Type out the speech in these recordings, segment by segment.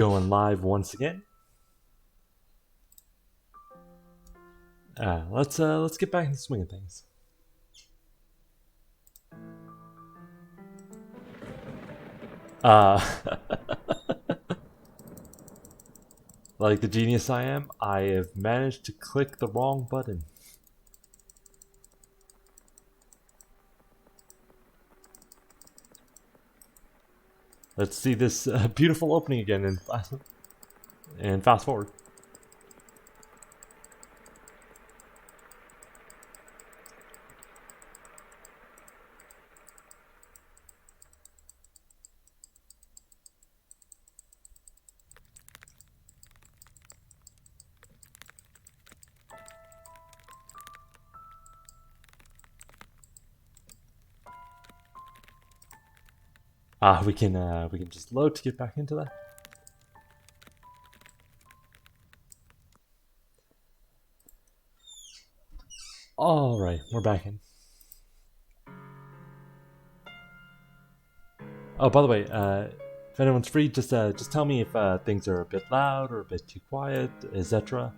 Going live once again. Let's get back in the swing of things. Uh, like the genius I am, I have managed to click the wrong button. Let's see this beautiful opening again and fast forward. We can just load to get back into that. All right, we're back in. Oh, by the way, if anyone's free, just tell me if things are a bit loud or a bit too quiet, etc.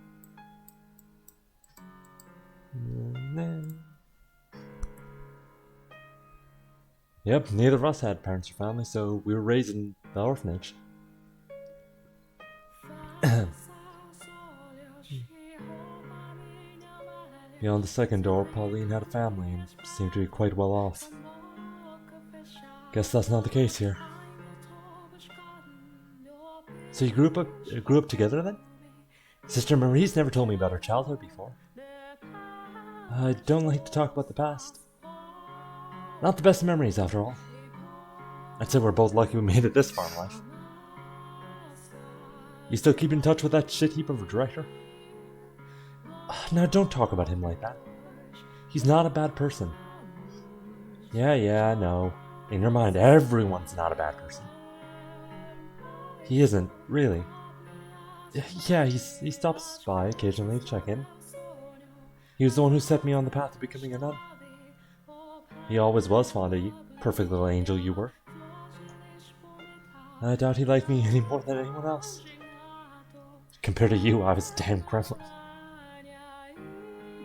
Yep, neither of us had parents or family, so we were raised in the orphanage. Beyond the second door, Pauline had a family and seemed to be quite well off. Guess that's not the case here. So you grew up together then? Sister Marie's never told me about her childhood before. I don't like to talk about the past. Not the best memories, after all. I'd say we're both lucky we made it this far in life. You still keep in touch with that shit heap of a director? Now don't talk about him like that. He's not a bad person. Yeah, I know. In your mind, everyone's not a bad person. He isn't, really. Yeah, he stops by occasionally to check in. He was the one who set me on the path to becoming a nun. He always was fond of you, perfect little angel you were. I doubt he liked me any more than anyone else. Compared to you, I was a damn gremlin.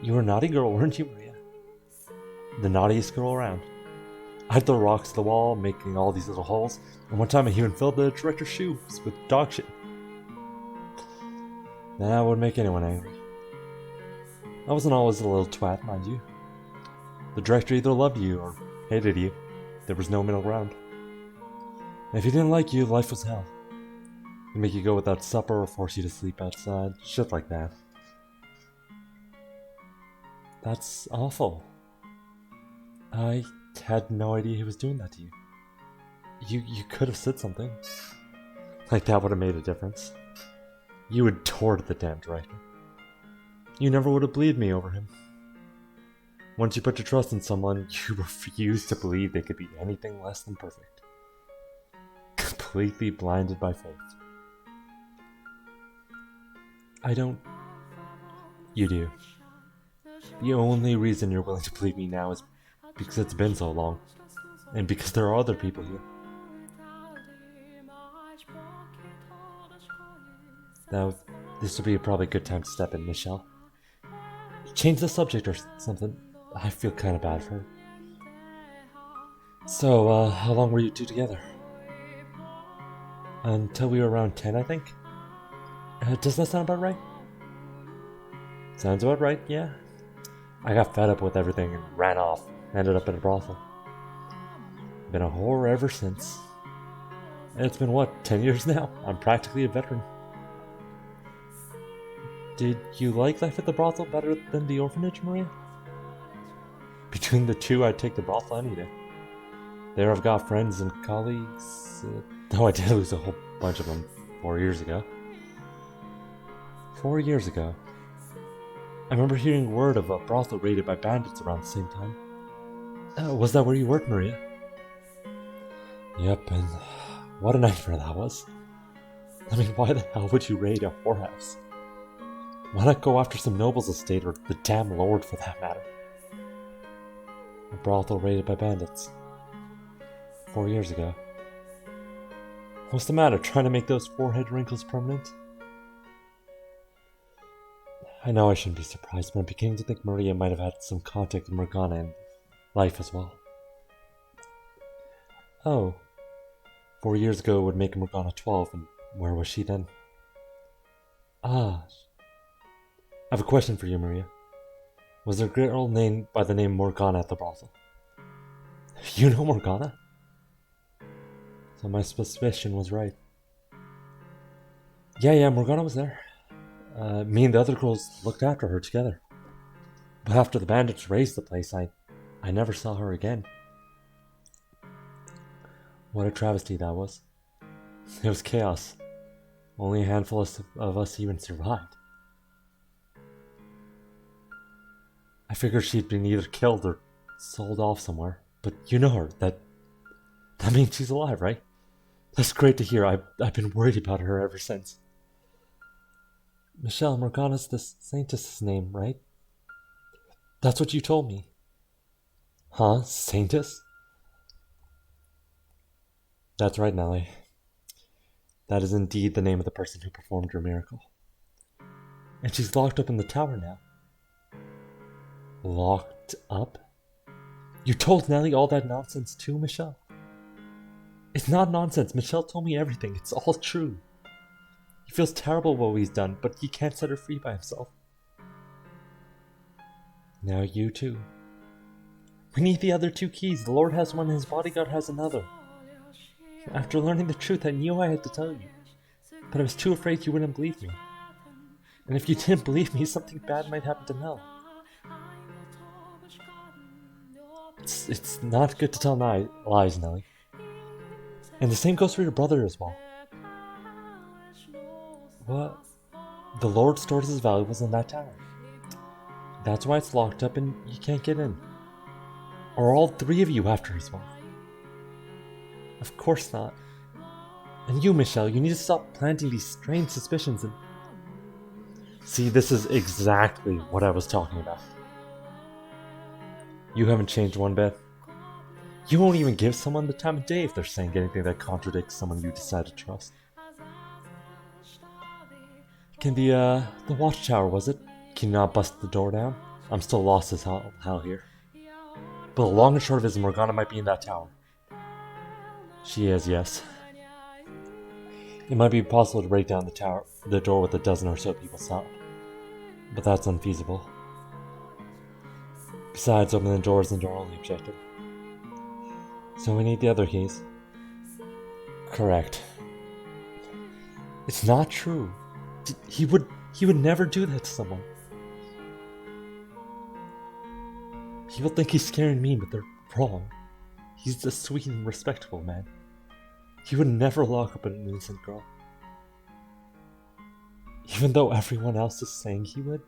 You were a naughty girl, weren't you, Maria? The naughtiest girl around. I'd throw rocks at the wall, making all these little holes, and one time I even filled the director's shoes with dog shit. That would make anyone angry. I wasn't always a little twat, mind you. The director either loved you or hated you. There was no middle ground. And if he didn't like you, life was hell. He'd make you go without supper or force you to sleep outside, shit like that. That's awful. I had no idea he was doing that to you. You could have said something. Like that would have made a difference. You adored the damn director. You never would have believed me over him. Once you put your trust in someone, you refused to believe they could be anything less than perfect. Completely blinded by faith. I don't... You do. The only reason you're willing to believe me now is because it's been so long, and because there are other people here. Now, this would be probably a good time to step in, Michelle. Change the subject or something. I feel kind of bad for her. So, how long were you two together? Until we were around 10, I think? Does that sound about right? Sounds about right, yeah. I got fed up with everything and ran off. Ended up in a brothel. Been a whore ever since. And it's been what, 10 years now? I'm practically a veteran. Did you like life at the brothel better than the orphanage, Maria? Between the two, I'd take the brothel any day. There I've got friends and colleagues. Though I did lose a whole bunch of them 4 years ago. 4 years ago. I remember hearing word of a brothel raided by bandits around the same time. Was that where you worked, Maria? Yep, and what a nightmare that was. I mean, why the hell would you raid a whorehouse? Why not go after some noble's estate or the damn lord for that matter? A brothel raided by bandits. 4 years ago. What's the matter, trying to make those forehead wrinkles permanent? I know I shouldn't be surprised, but I'm beginning to think Maria might have had some contact with Morgana in life as well. Oh. 4 years ago would make Morgana 12, and where was she then? Ah. I have a question for you, Maria. Was there a girl named by the name Morgana at the brothel? You know Morgana? So my suspicion was right. Yeah, Morgana was there. Me and the other girls looked after her together. But after the bandits razed the place, I never saw her again. What a travesty that was. It was chaos. Only a handful of us even survived. I figured she'd been either killed or sold off somewhere. But you know her. That means she's alive, right? That's great to hear. I've been worried about her ever since. Michelle, Morgana's the Saintess's name, right? That's what you told me. Huh? Saintess? That's right, Nellie. That is indeed the name of the person who performed your miracle. And she's locked up in the tower now. Locked up? You told Nellie all that nonsense too, Michelle? It's not nonsense. Michelle told me everything. It's all true. He feels terrible about what he's done, but he can't set her free by himself. Now you too. We need the other 2 keys. The Lord has one and his bodyguard has another. After learning the truth, I knew I had to tell you. But I was too afraid you wouldn't believe me. And if you didn't believe me, something bad might happen to Nell. It's not good to tell lies, Nellie. And the same goes for your brother as well. What? The Lord stores his valuables in that tower. That's why it's locked up and you can't get in. Are all 3 of you after as well? Of course not. And you, Michelle, you need to stop planting these strange suspicions and... See, this is exactly what I was talking about. You haven't changed one bit. You won't even give someone the time of day if they're saying anything that contradicts someone you decide to trust. Can the watchtower, was it? Can you not bust the door down? I'm still lost as hell here. But the long and short of it is Morgana might be in that tower. She is, yes. It might be possible to break down the door with a dozen or so people stopped. But that's unfeasible. Besides, opening the door isn't our only objective. So we need the other keys. Correct. It's not true. He would never do that to someone. People think he's scary and mean, but they're wrong. He's a sweet and respectable man. He would never lock up an innocent girl. Even though everyone else is saying he would.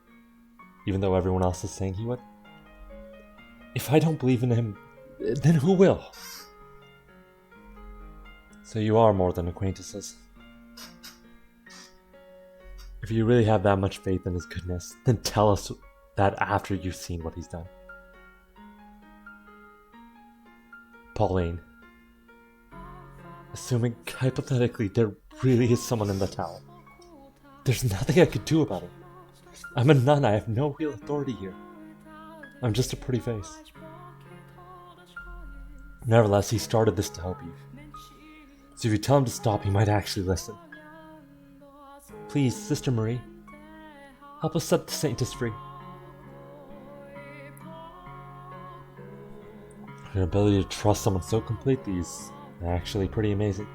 If I don't believe in him, then who will? So you are more than acquaintances. If you really have that much faith in his goodness, then tell us that after you've seen what he's done. Pauline. Assuming hypothetically there really is someone in the tower. There's nothing I could do about it. I'm a nun, I have no real authority here. I'm just a pretty face. Nevertheless, he started this to help you. So if you tell him to stop, he might actually listen. Please, Sister Marie, help us set the Saintess free. Your ability to trust someone so completely is actually pretty amazing.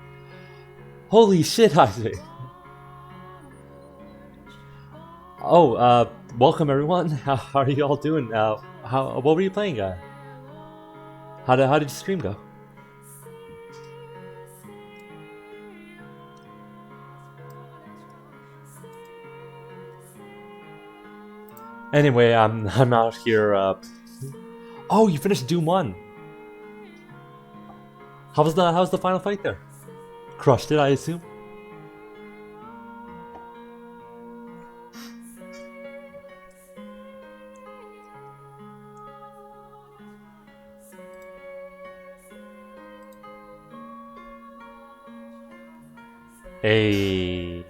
Holy shit, Isaac! Oh, welcome everyone. How are you all doing? What were you playing? How did your stream go? Anyway, I'm out here. Oh, you finished Doom 1. How's the final fight there? Crushed it, I assume. A.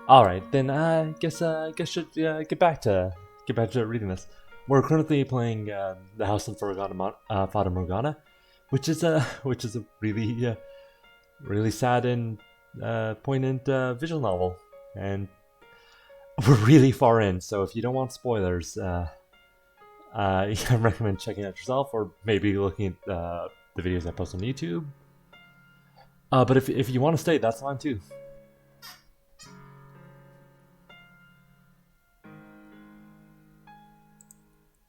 All right, then I guess should get back to reading this. We're currently playing the House of Fata Morgana, which is a really sad and poignant visual novel, and we're really far in. So if you don't want spoilers, I recommend checking it out yourself, or maybe looking at the videos I post on YouTube. But if you want to stay, that's fine too.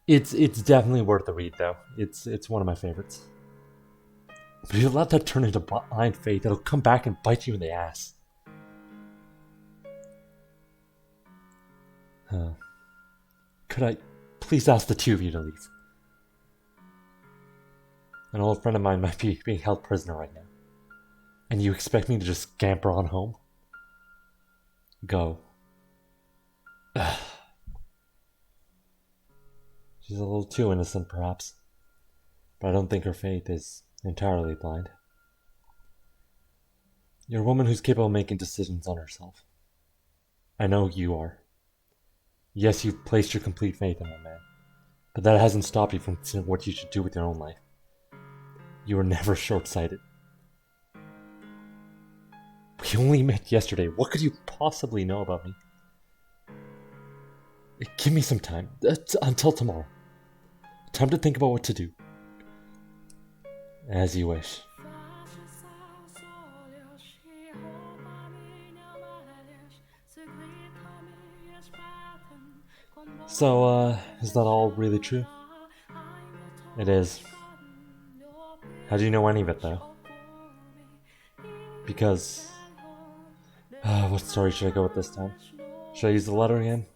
It's definitely worth the read, though. It's one of my favorites. But if you let that turn into blind faith, it'll come back and bite you in the ass. Could I please ask the two of you to leave? An old friend of mine might be being held prisoner right now. And you expect me to just scamper on home? Go. She's a little too innocent, perhaps. But I don't think her faith is entirely blind. You're a woman who's capable of making decisions on herself. I know you are. Yes, you've placed your complete faith in that man. But that hasn't stopped you from considering what you should do with your own life. You were never short-sighted. We only met yesterday. What could you possibly know about me? Give me some time. Until tomorrow. Time to think about what to do. As you wish. So, is that all really true? It is. How do you know any of it, though? Because... what story should I go with this time? Should I use the letter again?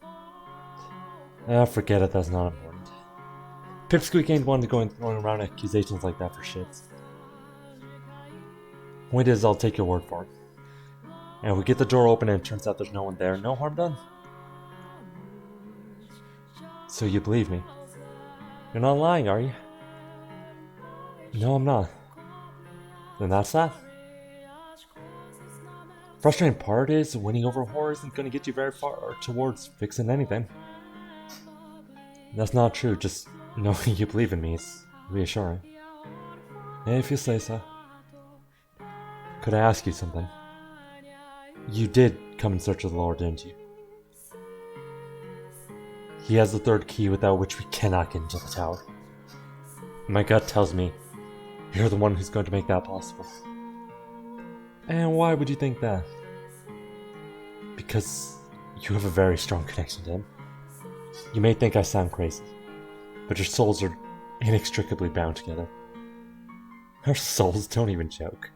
Forget it, that's not important. Pipsqueak ain't one to go and throwing around accusations like that for shits. Point is, I'll take your word for it. And if we get the door open and it turns out there's no one there, no harm done. So you believe me? You're not lying, are you? No, I'm not. Then that's that. Frustrating part is, winning over horror isn't going to get you very far towards fixing anything. That's not true, just knowing you believe in me is reassuring. If you say so. Could I ask you something? You did come in search of the Lord, didn't you? He has the third key without which we cannot get into the tower. My gut tells me you're the one who's going to make that possible. And why would you think that? Because you have a very strong connection to him. You may think I sound crazy, but your souls are inextricably bound together. Our souls don't even joke.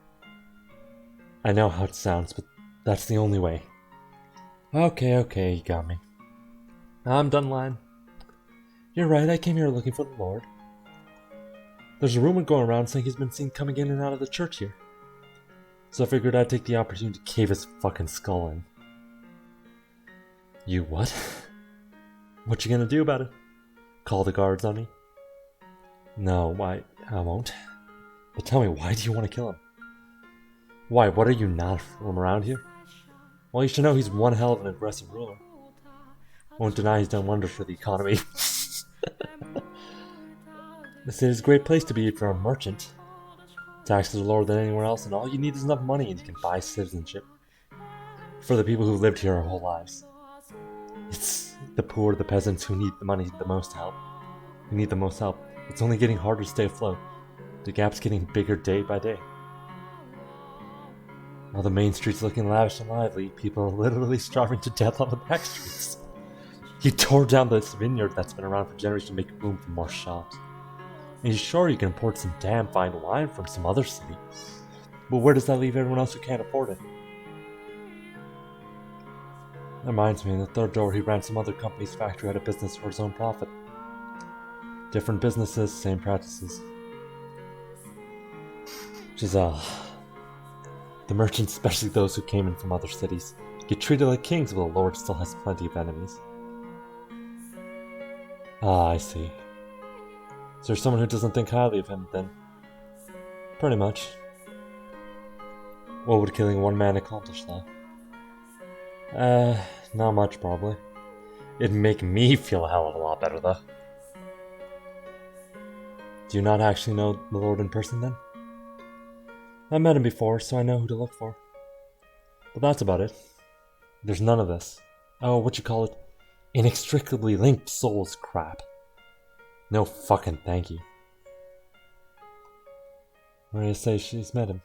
I know how it sounds, but that's the only way. Okay, you got me. I'm done lying. You're right, I came here looking for the Lord. There's a rumor going around saying he's been seen coming in and out of the church here. So I figured I'd take the opportunity to cave his fucking skull in. You what? What you gonna do about it? Call the guards on me? No, I won't. But tell me, why do you want to kill him? Why, what are you not from around here? Well, you should know he's one hell of an aggressive ruler. Won't deny he's done wonders for the economy. This is a great place to be if you're a merchant. Taxes are lower than anywhere else, and all you need is enough money and you can buy citizenship. For the people who've lived here our whole lives. It's the poor, the peasants who need the money the most help. Who need the most help. It's only getting harder to stay afloat. The gap's getting bigger day by day. While the main street's looking lavish and lively, people are literally starving to death on the back streets. He tore down this vineyard that's been around for generations to make room for more shops. And he's sure you can import some damn fine wine from some other city. But where does that leave everyone else who can't afford it? That reminds me, in the third door he ran some other company's factory out of business for his own profit. Different businesses, same practices. Giselle. The merchants, especially those who came in from other cities, get treated like kings, but the Lord still has plenty of enemies. Ah, I see. Is there someone who doesn't think highly of him, then? Pretty much. What would killing one man accomplish, though? Not much, probably. It'd make me feel a hell of a lot better, though. Do you not actually know the Lord in person, then? I met him before, so I know who to look for. But that's about it. There's none of this. Oh, what you call it? Inextricably linked souls crap. No fucking thank you. Maria says she's met him.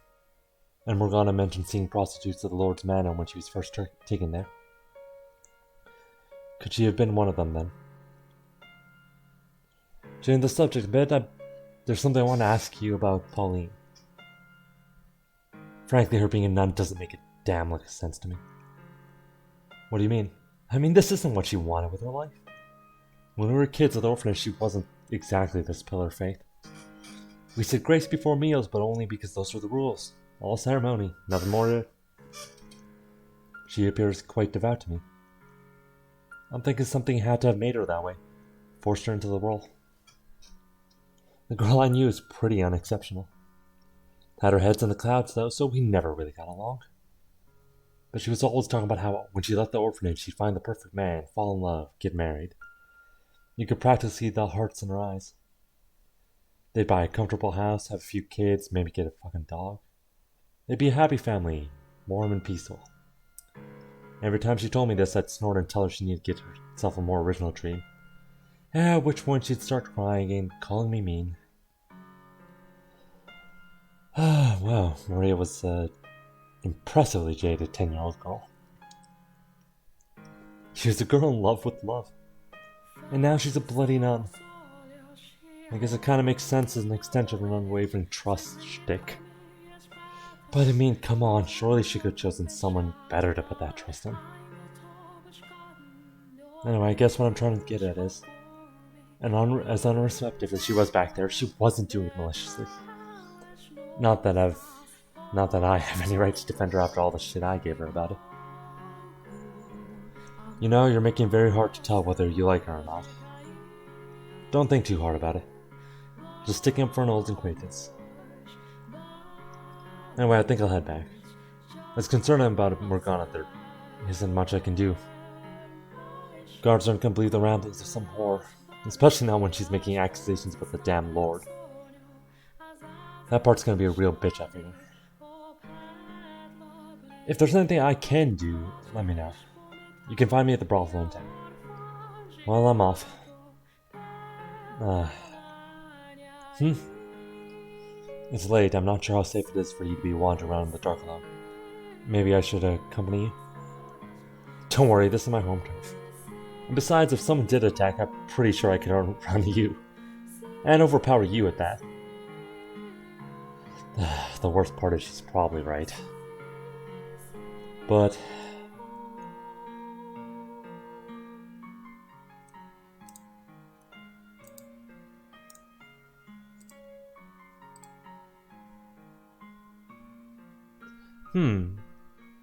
And Morgana mentioned seeing prostitutes at the Lord's Manor when she was first taken there. Could she have been one of them, then? Changing the subject a bit, there's something I want to ask you about Pauline. Frankly, her being a nun doesn't make a damn lick of sense to me. What do you mean? I mean, this isn't what she wanted with her life. When we were kids at the orphanage, she wasn't exactly this pillar of faith. We said grace before meals, but only because those were the rules. All ceremony, nothing more to it. She appears quite devout to me. I'm thinking something had to have made her that way. Forced her into the role. The girl I knew is pretty unexceptional. Had her heads in the clouds, though, so we never really got along. But she was always talking about how when she left the orphanage, she'd find the perfect man, fall in love, get married. You could practically see the hearts in her eyes. They'd buy a comfortable house, have a few kids, maybe get a fucking dog. They'd be a happy family, warm and peaceful. Every time she told me this, I'd snort and tell her she needed to get herself a more original dream. At which point she'd start crying and calling me mean. Wow, Maria was an impressively jaded 10-year-old girl. She was a girl in love with love. And now she's a bloody nun. I guess it kinda makes sense as an extension of an unwavering trust shtick. But I mean, come on, surely she could have chosen someone better to put that trust in. Anyway, I guess what I'm trying to get at is, as unreceptive as she was back there, she wasn't doing it maliciously. Not that I have any right to defend her after all the shit I gave her about it. You know, you're making it very hard to tell whether you like her or not. Don't think too hard about it. Just sticking up for an old acquaintance. Anyway, I think I'll head back. As concerned I'm about Morgana, there isn't much I can do. Guards aren't gonna believe the ramblings of some whore, especially now when she's making accusations about the damn Lord. That part's gonna be a real bitch, I figure. If there's anything I can do, let me know. You can find me at the brothel in town. Well, I'm off. It's late. I'm not sure how safe it is for you to be wandering around in the dark alone. Maybe I should accompany you? Don't worry, this is my home turf. And besides, if someone did attack, I'm pretty sure I could outrun you. And overpower you at that. The worst part is she's probably right. But...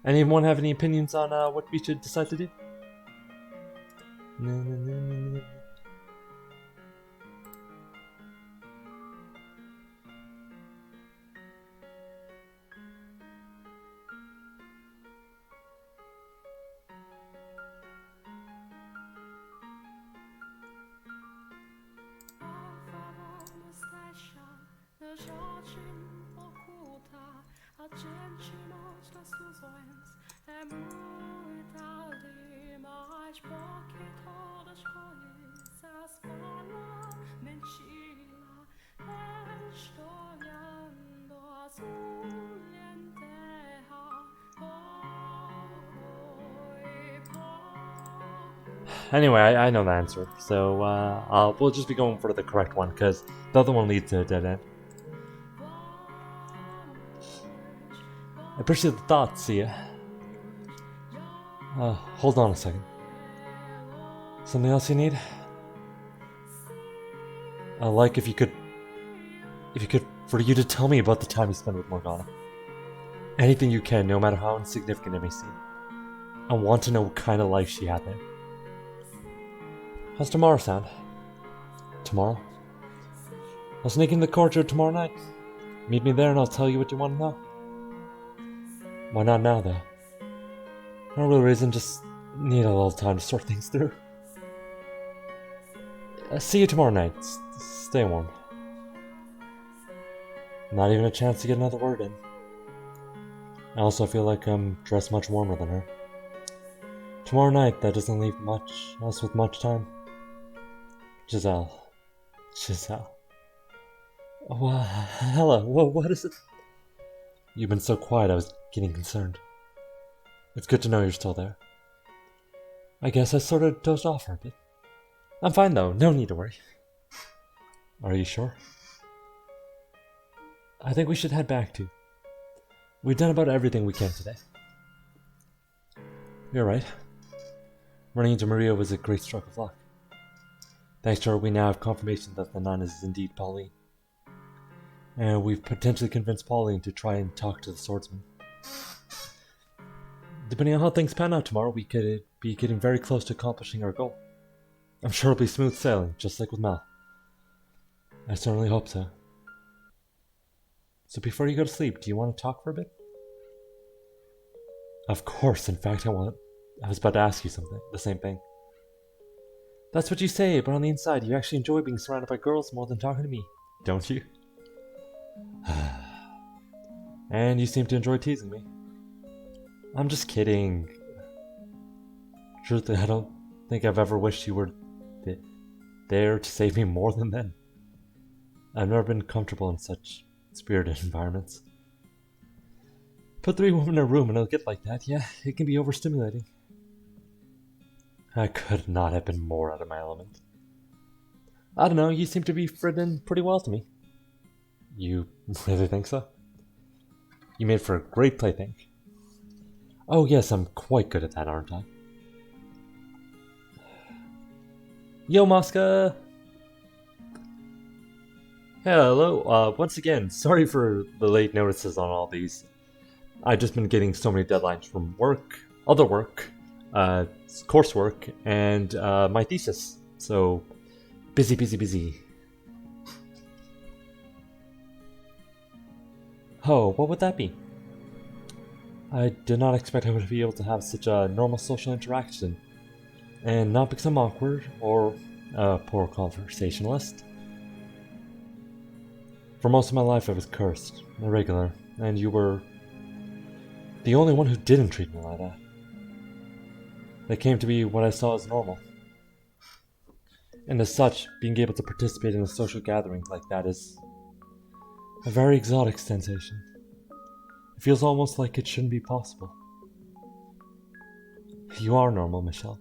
anyone have any opinions on what we should decide to do? Anyway, I know the answer, so we'll just be going for the correct one, because the other one leads to a dead end. I appreciate the thought, see ya. Hold on a second. Something else you need? Like if you could, for you to tell me about the time you spent with Morgana. Anything you can, no matter how insignificant it may seem. I want to know what kind of life she had there. How's tomorrow sound? Tomorrow? I'll sneak in the courtyard tomorrow night. Meet me there and I'll tell you what you want to know. Why not now, though? No real reason, just need a little time to sort things through. See you tomorrow night. Stay warm. Not even a chance to get another word in. I also feel like I'm dressed much warmer than her. Tomorrow night, that doesn't leave us with much time. Giselle. Oh, hello, what is it? You've been so quiet, I was getting concerned. It's good to know you're still there. I guess I sort of dozed off for a bit. I'm fine though, no need to worry. Are you sure? I think we should head back too. We've done about everything we can today. You're right. Running into Maria was a great stroke of luck. Thanks to her, we now have confirmation that the nun is indeed Pauline. And we've potentially convinced Pauline to try and talk to the swordsman. Depending on how things pan out tomorrow, we could be getting very close to accomplishing our goal. I'm sure it'll be smooth sailing, just like with Mel. I certainly hope so. So before you go to sleep, do you want to talk for a bit? Of course, in fact I was about to ask you something, the same thing. That's what you say, but on the inside you actually enjoy being surrounded by girls more than talking to me, don't you? And you seem to enjoy teasing me. I'm just kidding. Truthfully, I don't think I've ever wished you were there to save me more than then. I've never been comfortable in such spirited environments. Put 3 women in a room and it'll get like that. Yeah, it can be overstimulating. I could not have been more out of my element. I don't know, you seem to be fitting pretty well to me. You really think so? You made for a great plaything. Oh yes, I'm quite good at that, aren't I? Yo, Mosca! Hello, once again, sorry for the late notices on all these. I've just been getting so many deadlines from work, other work, coursework, and my thesis. So, busy. Oh, what would that be? I did not expect I would be able to have such a normal social interaction, and not because I'm awkward or a poor conversationalist. For most of my life I was cursed, irregular, and you were the only one who didn't treat me like that. That came to be what I saw as normal. And as such, being able to participate in a social gathering like that is a very exotic sensation. It feels almost like it shouldn't be possible. You are normal, Michelle.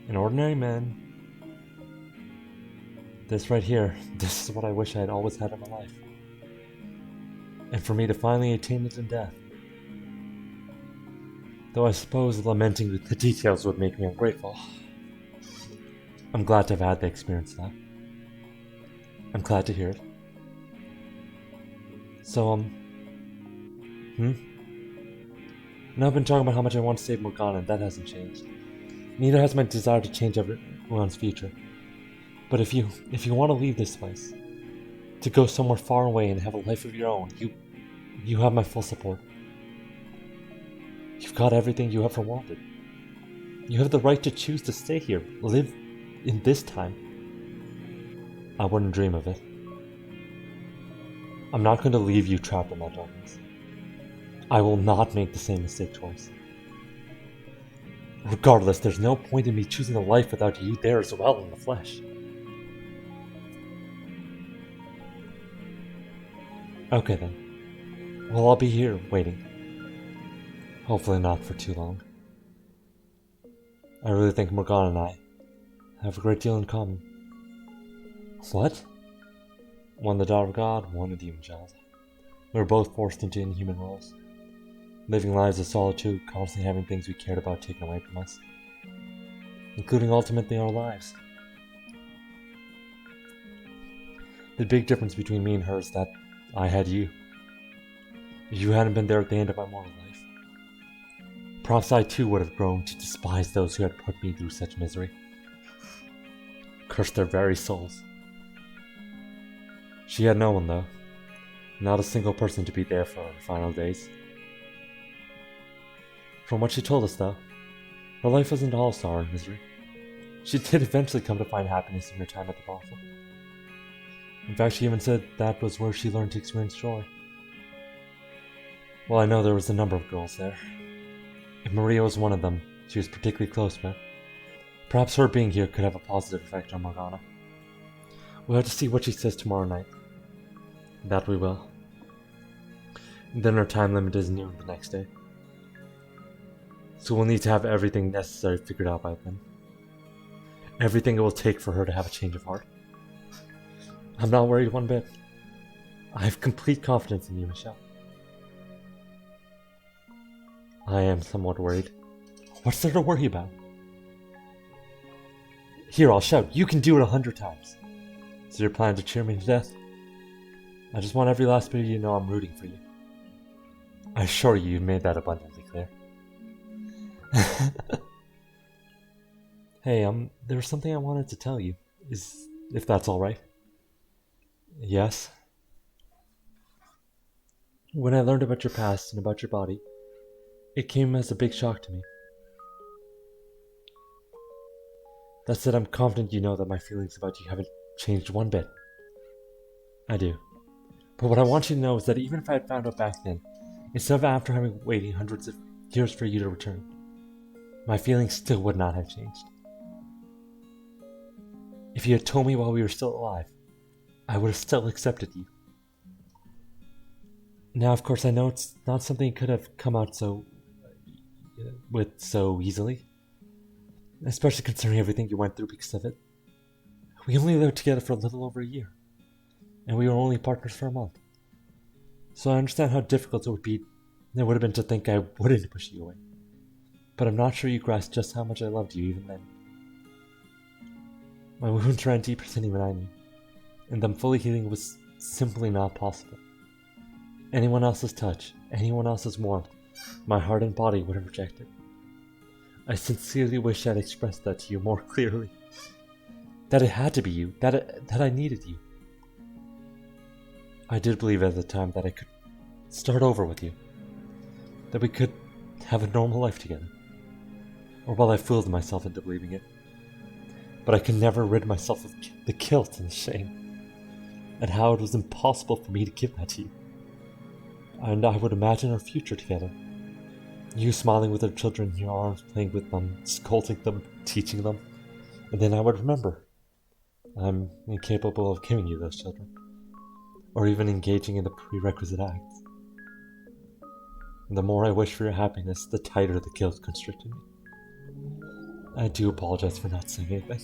An ordinary man. This right here, this is what I wish I had always had in my life. And for me to finally attain it in death. Though I suppose lamenting the details would make me ungrateful. I'm glad to have had the experience now. I'm glad to hear it. So, Now I've been talking about how much I want to save Morgana, and that hasn't changed. Neither has my desire to change everyone's future. But if you want to leave this place, to go somewhere far away and have a life of your own, you have my full support. You've got everything you ever wanted. You have the right to choose to stay here, live in this time. I wouldn't dream of it. I'm not going to leave you trapped in that darkness. I will not make the same mistake twice. Regardless, there's no point in me choosing a life without you there as well in the flesh. Okay then. Well, I'll be here, waiting. Hopefully not for too long. I really think Morgana and I have a great deal in common. What? One the daughter of God, one a demon child. We were both forced into inhuman roles, living lives of solitude, constantly having things we cared about taken away from us, including ultimately our lives. The big difference between me and her is that I had you. If you hadn't been there at the end of my mortal life, perhaps I too would have grown to despise those who had put me through such misery. Curse their very souls. She had no one, though. Not a single person to be there for her final days. From what she told us, though, her life wasn't all sorrow and misery. She did eventually come to find happiness in her time at the brothel. In fact, she even said that was where she learned to experience joy. Well, I know there was a number of girls there. If Maria was one of them, she was particularly close with. Perhaps her being here could have a positive effect on Morgana. We'll have to see what she says tomorrow night. That we will. Then her time limit is noon the next day. So we'll need to have everything necessary figured out by then. Everything it will take for her to have a change of heart. I'm not worried one bit. I have complete confidence in you, Michelle. I am somewhat worried. What's there to worry about? Here, I'll shout. You can do it 100 times. So you're planning to cheer me to death? I just want every last bit of you to know I'm rooting for you. I assure you, made that abundantly clear. Hey, there was something I wanted to tell you. If that's alright. Yes? When I learned about your past and about your body, it came as a big shock to me. That said, I'm confident you know that my feelings about you haven't changed one bit. I do. But what I want you to know is that even if I had found out back then, instead of after having waiting hundreds of years for you to return, my feelings still would not have changed. If you had told me while we were still alive, I would have still accepted you. Now, of course, I know it's not something that could have come out so easily, especially considering everything you went through because of it. We only lived together for a little over a year, and we were only partners for a month. So I understand how difficult it would have been to think I wouldn't push you away. But I'm not sure you grasped just how much I loved you even then. My wounds ran deeper than even I knew, and them fully healing was simply not possible. Anyone else's touch, anyone else's warmth, my heart and body would have rejected. I sincerely wish I'd expressed that to you more clearly. That it had to be you, that I needed you. I did believe at the time that I could start over with you, that we could have a normal life together. Or well, I fooled myself into believing it. But I could never rid myself of the guilt and the shame, and how it was impossible for me to give that to you. And I would imagine our future together. You smiling with our children in your arms, playing with them, scolding them, teaching them. And then I would remember. I'm incapable of giving you those children, or even engaging in the prerequisite acts. And the more I wish for your happiness, the tighter the guilt constricted me. I do apologize for not saying anything.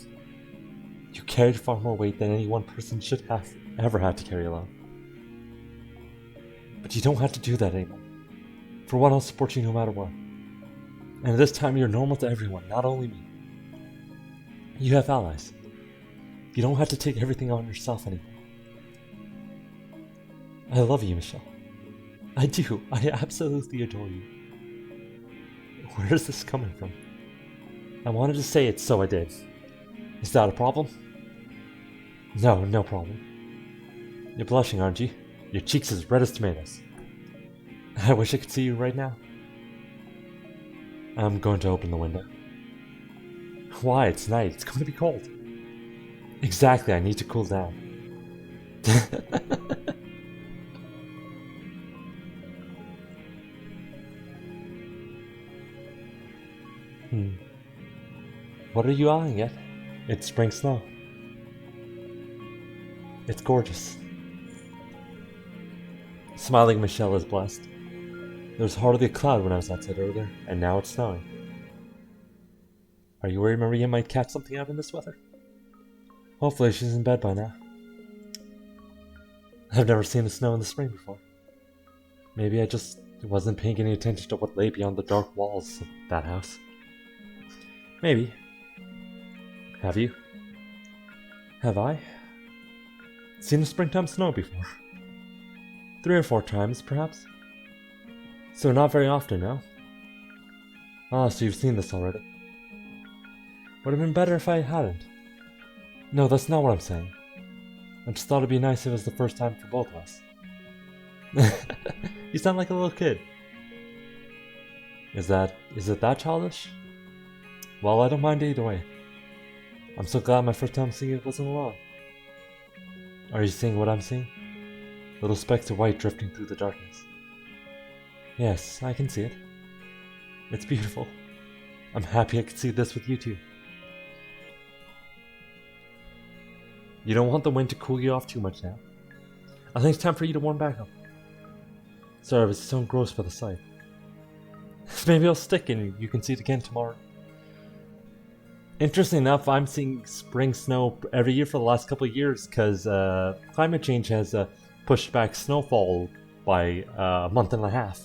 You carried far more weight than any one person should have ever had to carry alone. But you don't have to do that anymore. For one, I'll support you no matter what. And this time you're normal to everyone, not only me. You have allies. You don't have to take everything on yourself anymore. I love you, Michelle. I do. I absolutely adore you. Where is this coming from? I wanted to say it, so I did. Is that a problem? No, no problem. You're blushing, aren't you? Your cheeks as red as tomatoes. I wish I could see you right now. I'm going to open the window. Why? It's night. It's going to be cold. Exactly, I need to cool down. What are you eyeing at? It's spring snow. It's gorgeous. Smiling Michelle is blessed. There was hardly a cloud when I was outside earlier, and now it's snowing. Are you worried Maria might catch something out in this weather? Hopefully she's in bed by now. I've never seen the snow in the spring before. Maybe I just wasn't paying any attention to what lay beyond the dark walls of that house. Maybe. Have you? Have I? Seen the springtime snow before? 3 or 4 times, perhaps? So not very often, no? Ah, so you've seen this already. Would have been better if I hadn't. No, that's not what I'm saying. I just thought it'd be nice if it was the first time for both of us. You sound like a little kid. Is it that childish? Well, I don't mind either way. I'm so glad my first time seeing it wasn't alone. Are you seeing what I'm seeing? Little specks of white drifting through the darkness. Yes, I can see it. It's beautiful. I'm happy I could see this with you too. You don't want the wind to cool you off too much now. I think it's time for you to warm back up. Sorry, I was so engrossed by the sight. Maybe I'll stick and you can see it again tomorrow. Interesting enough, I'm seeing spring snow every year for the last couple of years because climate change has pushed back snowfall by a month and a half.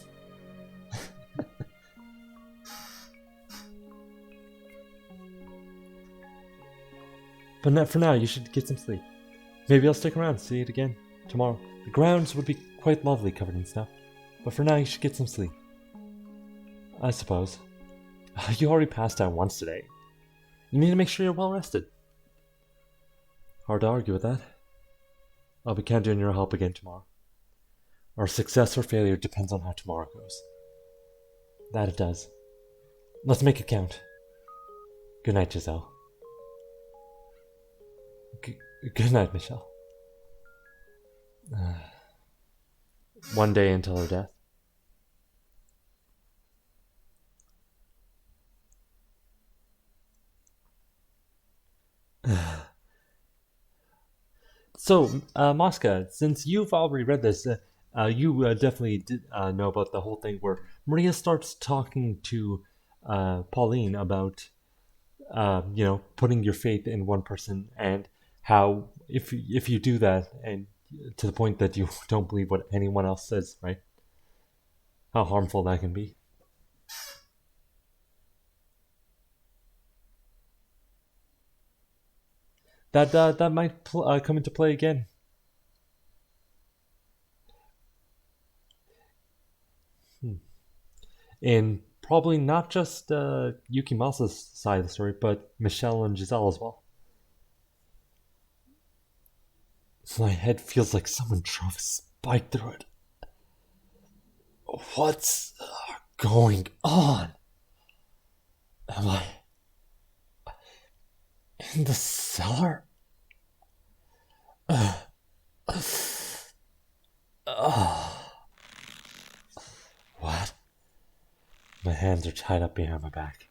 But for now, you should get some sleep. Maybe I'll stick around and see it again tomorrow. The grounds would be quite lovely covered in snow. But for now, you should get some sleep. I suppose. You already passed out once today. You need to make sure you're well rested. Hard to argue with that. I'll be counting on your help again tomorrow. Our success or failure depends on how tomorrow goes. That it does. Let's make it count. Good night, Giselle. Good night, Michelle. One day until her death. So, Mosca, since you've already read this, you definitely did know about the whole thing where Maria starts talking to Pauline about, putting your faith in one person and how if you do that and to the point that you don't believe what anyone else says, right? How harmful that can be. That might come into play again. In probably not just Yukimasa's side of the story, but Michelle and Giselle as well. My head feels like someone drove a spike through it. What's going on? Am I in the cellar? What? My hands are tied up behind my back.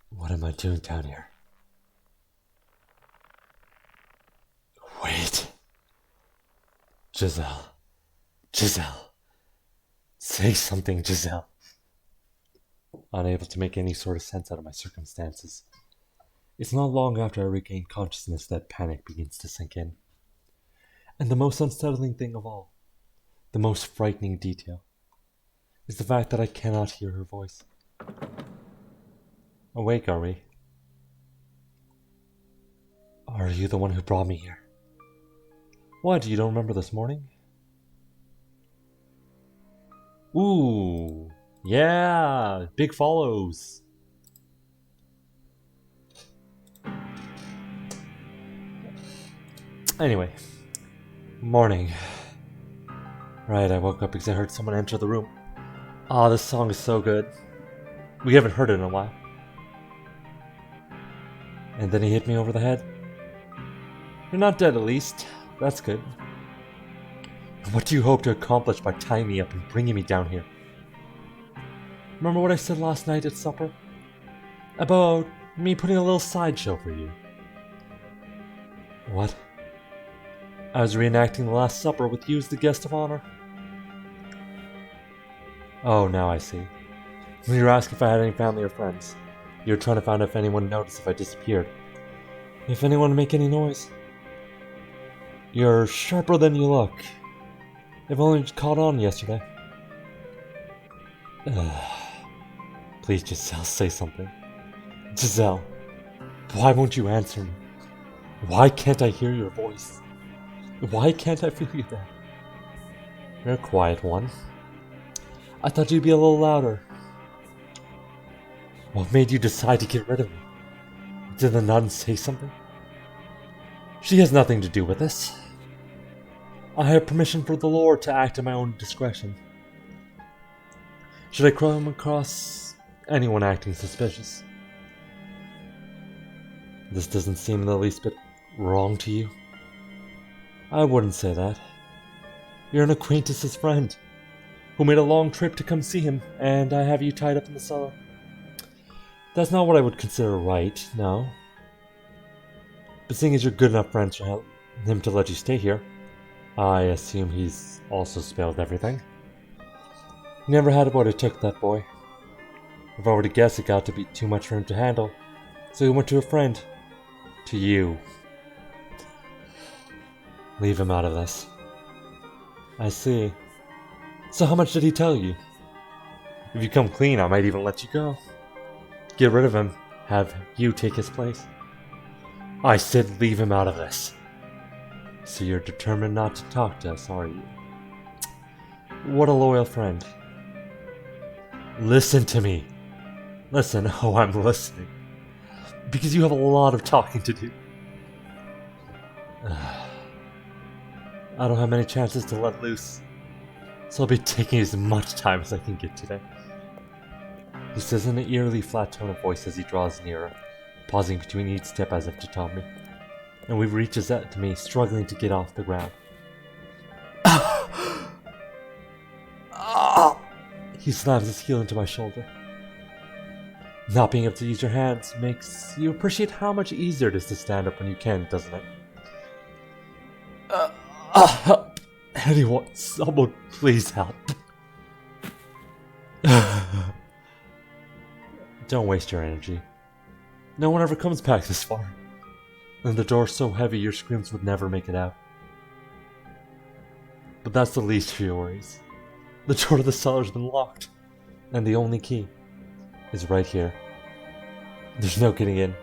What am I doing down here? Wait. Giselle. Say something, Giselle. Unable to make any sort of sense out of my circumstances. It's not long after I regain consciousness that panic begins to sink in. And the most unsettling thing of all, the most frightening detail, is the fact that I cannot hear her voice. Awake, are we? Are you the one who brought me here? What, you don't remember this morning? Ooh, yeah, big follows. Anyway, morning. Right, I woke up because I heard someone enter the room. Ah, this song is so good. We haven't heard it in a while. And then he hit me over the head. You're not dead, at least. That's good. What do you hope to accomplish by tying me up and bringing me down here? Remember what I said last night at supper? About me putting a little sideshow for you. What? I was reenacting the Last Supper with you as the guest of honor. Oh, now I see. When you were asking if I had any family or friends, you were trying to find out if anyone noticed if I disappeared. If anyone would make any noise. You're sharper than you look. If only you caught on yesterday. Please, Giselle, say something. Giselle, why won't you answer me? Why can't I hear your voice? Why can't I feel you there? You're a quiet one. I thought you'd be a little louder. What made you decide to get rid of me? Did the nun say something? She has nothing to do with this. I have permission from the Lord to act at my own discretion. Should I come across anyone acting suspicious? This doesn't seem in the least bit wrong to you. I wouldn't say that. You're an acquaintance's friend, who made a long trip to come see him, and I have you tied up in the cellar. That's not what I would consider right, no. But seeing as you're good enough friends for him to let you stay here, I assume he's also spilled everything. He never had what it took, that boy. If I were to guess, it got to be too much for him to handle, so he went to a friend. To you. Leave him out of this. I see. So how much did he tell you? If you come clean, I might even let you go. Get rid of him. Have you take his place. I said leave him out of this. So you're determined not to talk to us, are you? What a loyal friend. Listen to me. Listen, oh, I'm listening. Because you have a lot of talking to do. I don't have many chances to let loose, so I'll be taking as much time as I can get today. He says in an eerily flat tone of voice as he draws nearer, pausing between each step as if to tell me. And he reaches out to me, struggling to get off the ground. He slams his heel into my shoulder. Not being able to use your hands makes you appreciate how much easier it is to stand up when you can, doesn't it? Help! Anyone, someone, please help. Don't waste your energy. No one ever comes back this far. And the door's so heavy your screams would never make it out. But that's the least of your worries. The door to the cellar's been locked, and the only key is right here. There's no getting in.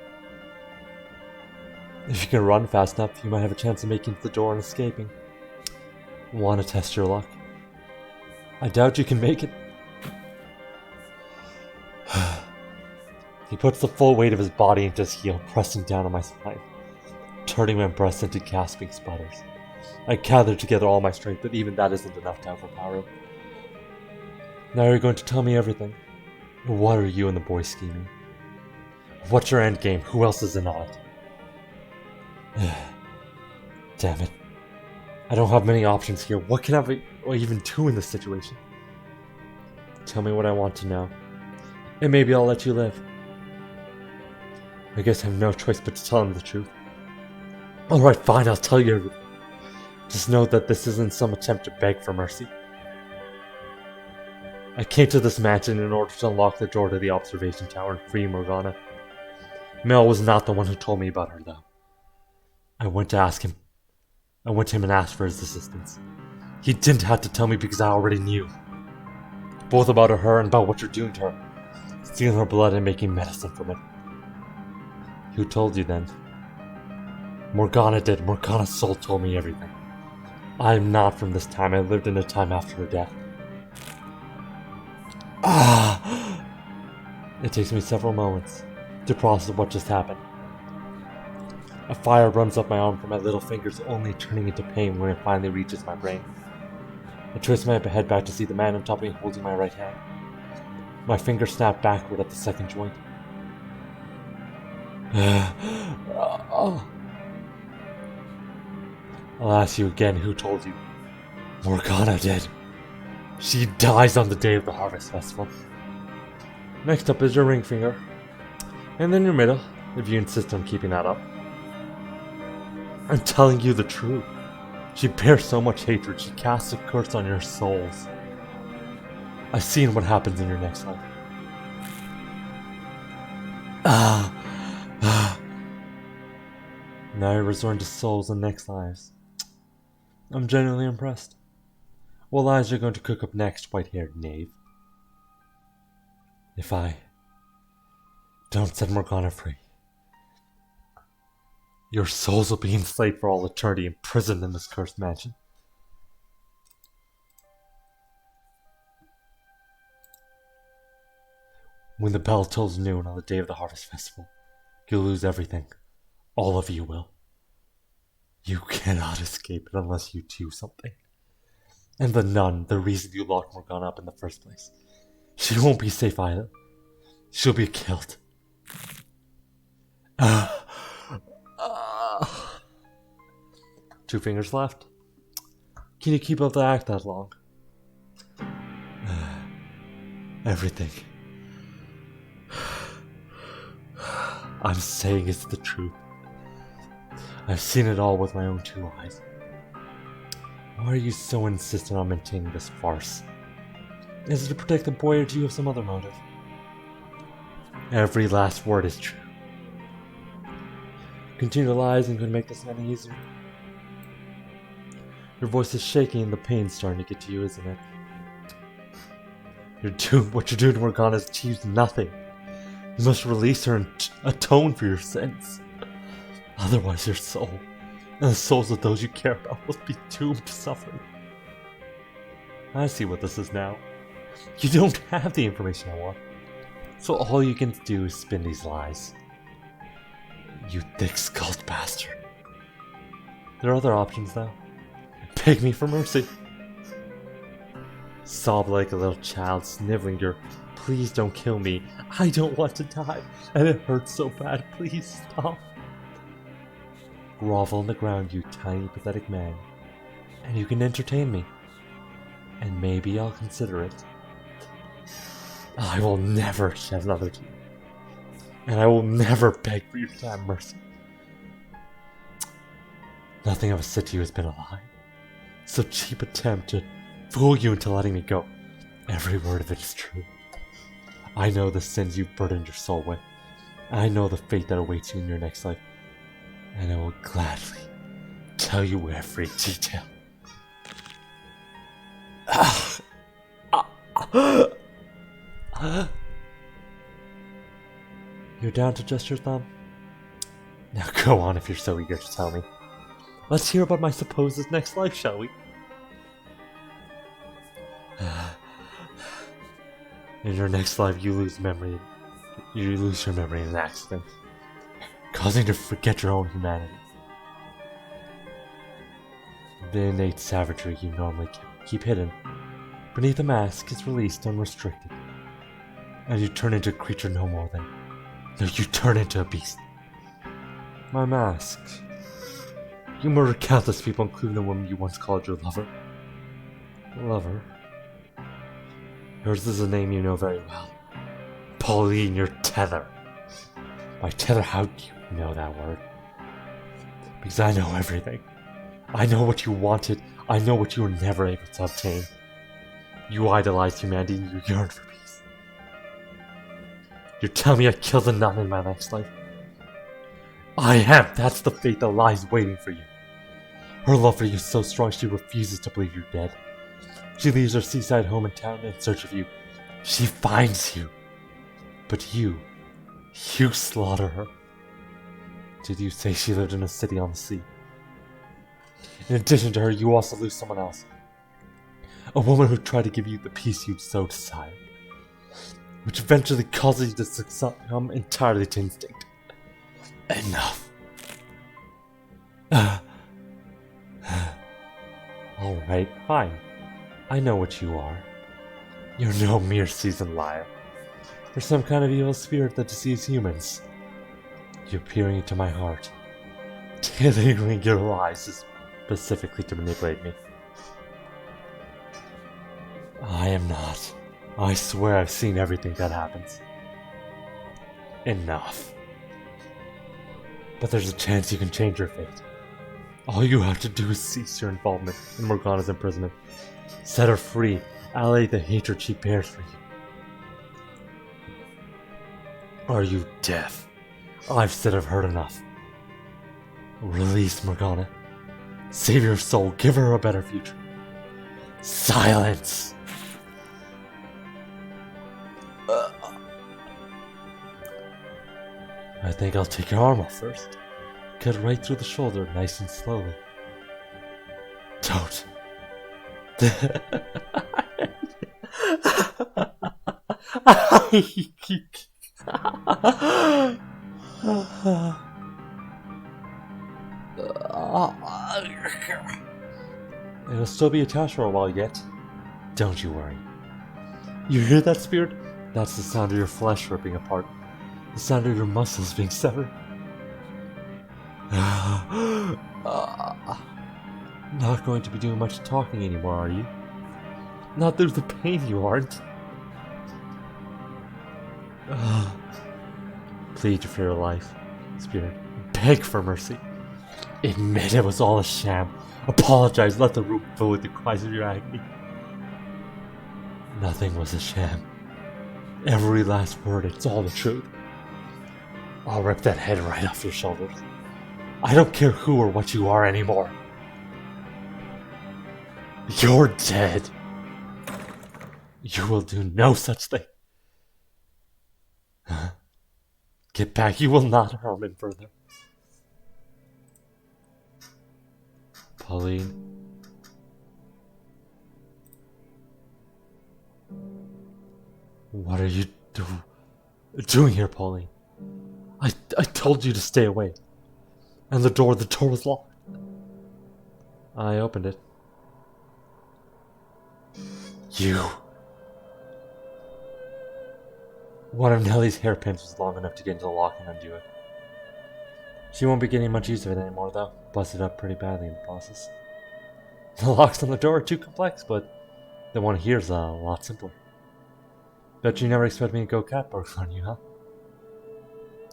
If you can run fast enough, you might have a chance of making it to the door and escaping. Want to test your luck? I doubt you can make it. He puts the full weight of his body into his heel, pressing down on my spine, turning my breasts into gasping sputters. I gather together all my strength, but even that isn't enough to overpower him. Now you're going to tell me everything. What are you and the boy scheming? What's your end game? Who else is in on it? Damn it. I don't have many options here. What can I even do in this situation? Tell me what I want to know, and maybe I'll let you live. I guess I have no choice but to tell him the truth. Alright, fine, I'll tell you everything. Just know that this isn't some attempt to beg for mercy. I came to this mansion in order to unlock the door to the observation tower and free Morgana. Mel was not the one who told me about her, though. I went to him and asked for his assistance. He didn't have to tell me because I already knew. Both about her and about what you're doing to her. Stealing her blood and making medicine from it. Who told you then? Morgana did. Morgana's soul told me everything. I am not from this time. I lived in a time after her death. It takes me several moments to process what just happened. A fire runs up my arm from my little fingers, only turning into pain when it finally reaches my brain. I twist my head back to see the man on top of me holding my right hand. My finger snapped backward at the second joint. I'll ask you again, who told you? Morgana did. She dies on the day of the Harvest Festival. Next up is your ring finger. And then your middle, if you insist on keeping that up. I'm telling you the truth. She bears so much hatred, she casts a curse on your souls. I've seen what happens in your next life. Now you're resorting to souls and next lives. I'm genuinely impressed. What lies are you going to cook up next, white-haired knave? If I don't set Morgana free, your souls will be enslaved for all eternity, imprisoned in this cursed mansion. When the bell tolls noon on the day of the Harvest Festival, You'll lose everything. All of you will. You cannot escape it unless you do something. And the nun, the reason you locked Morgana up in the first place. She won't be safe either. She'll be killed. 2 fingers left. Can you keep up the act that long? Everything I'm saying is the truth. I've seen it all with my own 2 eyes. Why are you so insistent on maintaining this farce? Is it to protect the boy, or do you have some other motive? Every last word is true. Continue to lie isn't going to make this any easier. Your voice is shaking and the pain's starting to get to you, isn't it? What you're doing to Morgana has achieved nothing. You must release her and atone for your sins. Otherwise your soul, and the souls of those you care about, will be doomed to suffering. I see what this is now. You don't have the information I want. So all you can do is spin these lies. You thick-skulled bastard. There are other options though. Beg me for mercy. Sob like a little child, sniveling your "please don't kill me, I don't want to die, and it hurts so bad, please stop." Grovel on the ground, you tiny pathetic man, and you can entertain me. And maybe I'll consider it. I will never shed another tear. And I will never beg for you to have mercy. Nothing I've said to you has been a lie. Some cheap attempt to fool you into letting me go. Every word of it is true. I know the sins you've burdened your soul with. I know the fate that awaits you in your next life. And I will gladly tell you every detail. You're down to just your thumb? Now go on if you're so eager to tell me. Let's hear about my supposed next life, shall we? In your next life, you lose your memory in an accident, causing you to forget your own humanity. The innate savagery you normally keep hidden beneath a mask is released unrestricted, and you turn into a creature no more than... No, you turn into a beast. My mask. You murdered countless people, including the woman you once called your lover. Lover? Yours is a name you know very well. Pauline, your tether. My tether, how do you know that word? Because I know everything. I know what you wanted. I know what you were never able to obtain. You idolized humanity and you yearned for peace. You're telling me I killed a nun in my next life? I am! That's the fate that lies waiting for you. Her love for you is so strong she refuses to believe you're dead. She leaves her seaside home in town in search of you. She finds you. But you slaughter her. Did you say she lived in a city on the sea? In addition to her, you also lose someone else. A woman who tried to give you the peace you so desired. Which eventually causes you to succumb entirely to instinct. Enough. Alright, fine. I know what you are. You're no mere seasoned liar. You're some kind of evil spirit that deceives humans. You're peering into my heart, tailoring your lies specifically to manipulate me. I am not. I swear I've seen everything that happens. Enough. But there's a chance you can change your fate. All you have to do is cease your involvement in Morgana's imprisonment. Set her free, allay the hatred she bears for you. Are you deaf? I've said I've heard enough. Release Morgana. Save your soul, give her a better future. Silence! I think I'll take your arm off first. Cut right through the shoulder, nice and slowly. Don't. It'll still be attached for a while yet. Don't you worry. You hear that, spirit? That's the sound of your flesh ripping apart. The sound of your muscles being severed. Not going to be doing much talking anymore, are you? Not through the pain, you aren't. Plead for your life, spirit. Beg for mercy. Admit it was all a sham. Apologize. Let the room fill with the cries of your agony. Nothing was a sham. Every last word, it's all the truth. I'll rip that head right off your shoulders. I don't care who or what you are anymore. You're dead. You will do no such thing. Get back. You will not harm him further. Pauline. What are you doing here, Pauline? I told you to stay away. And the door was locked. I opened it. You. One of Nellie's hairpins was long enough to get into the lock and undo it. She won't be getting much use of it anymore, though. Busted up pretty badly in the process. The locks on the door are too complex, but the one here's a lot simpler. Bet you never expect me to go cat burglar on you, huh?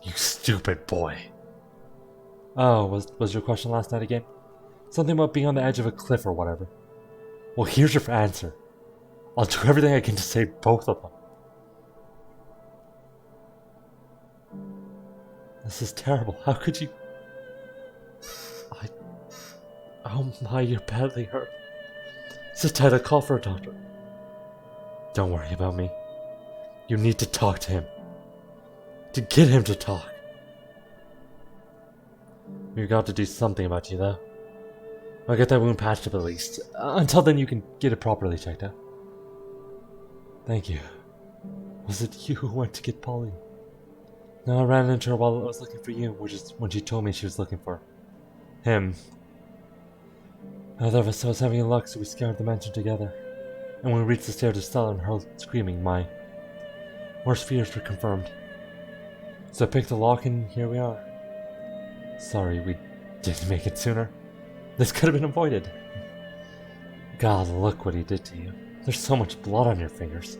You stupid boy. Oh, was your question last night again? Something about being on the edge of a cliff or whatever. Well, here's your answer. I'll do everything I can to save both of them. This is terrible. How could you... Oh my, you're badly hurt. Sit tight, I'll call for a doctor. Don't worry about me. You need to talk to him. To get him to talk. We've got to do something about you, though. I'll get that wound patched up at least. Until then, you can get it properly checked out. Thank you. Was it you who went to get Polly? No, I ran into her while I was looking for you, which is when she told me she was looking for him. Neither of us was having luck, so we scoured the mansion together. And when we reached the stairs of Stella and heard screaming, my worst fears were confirmed. So I picked the lock and here we are. Sorry we didn't make it sooner. This could have been avoided. God, look what he did to you. There's so much blood on your fingers.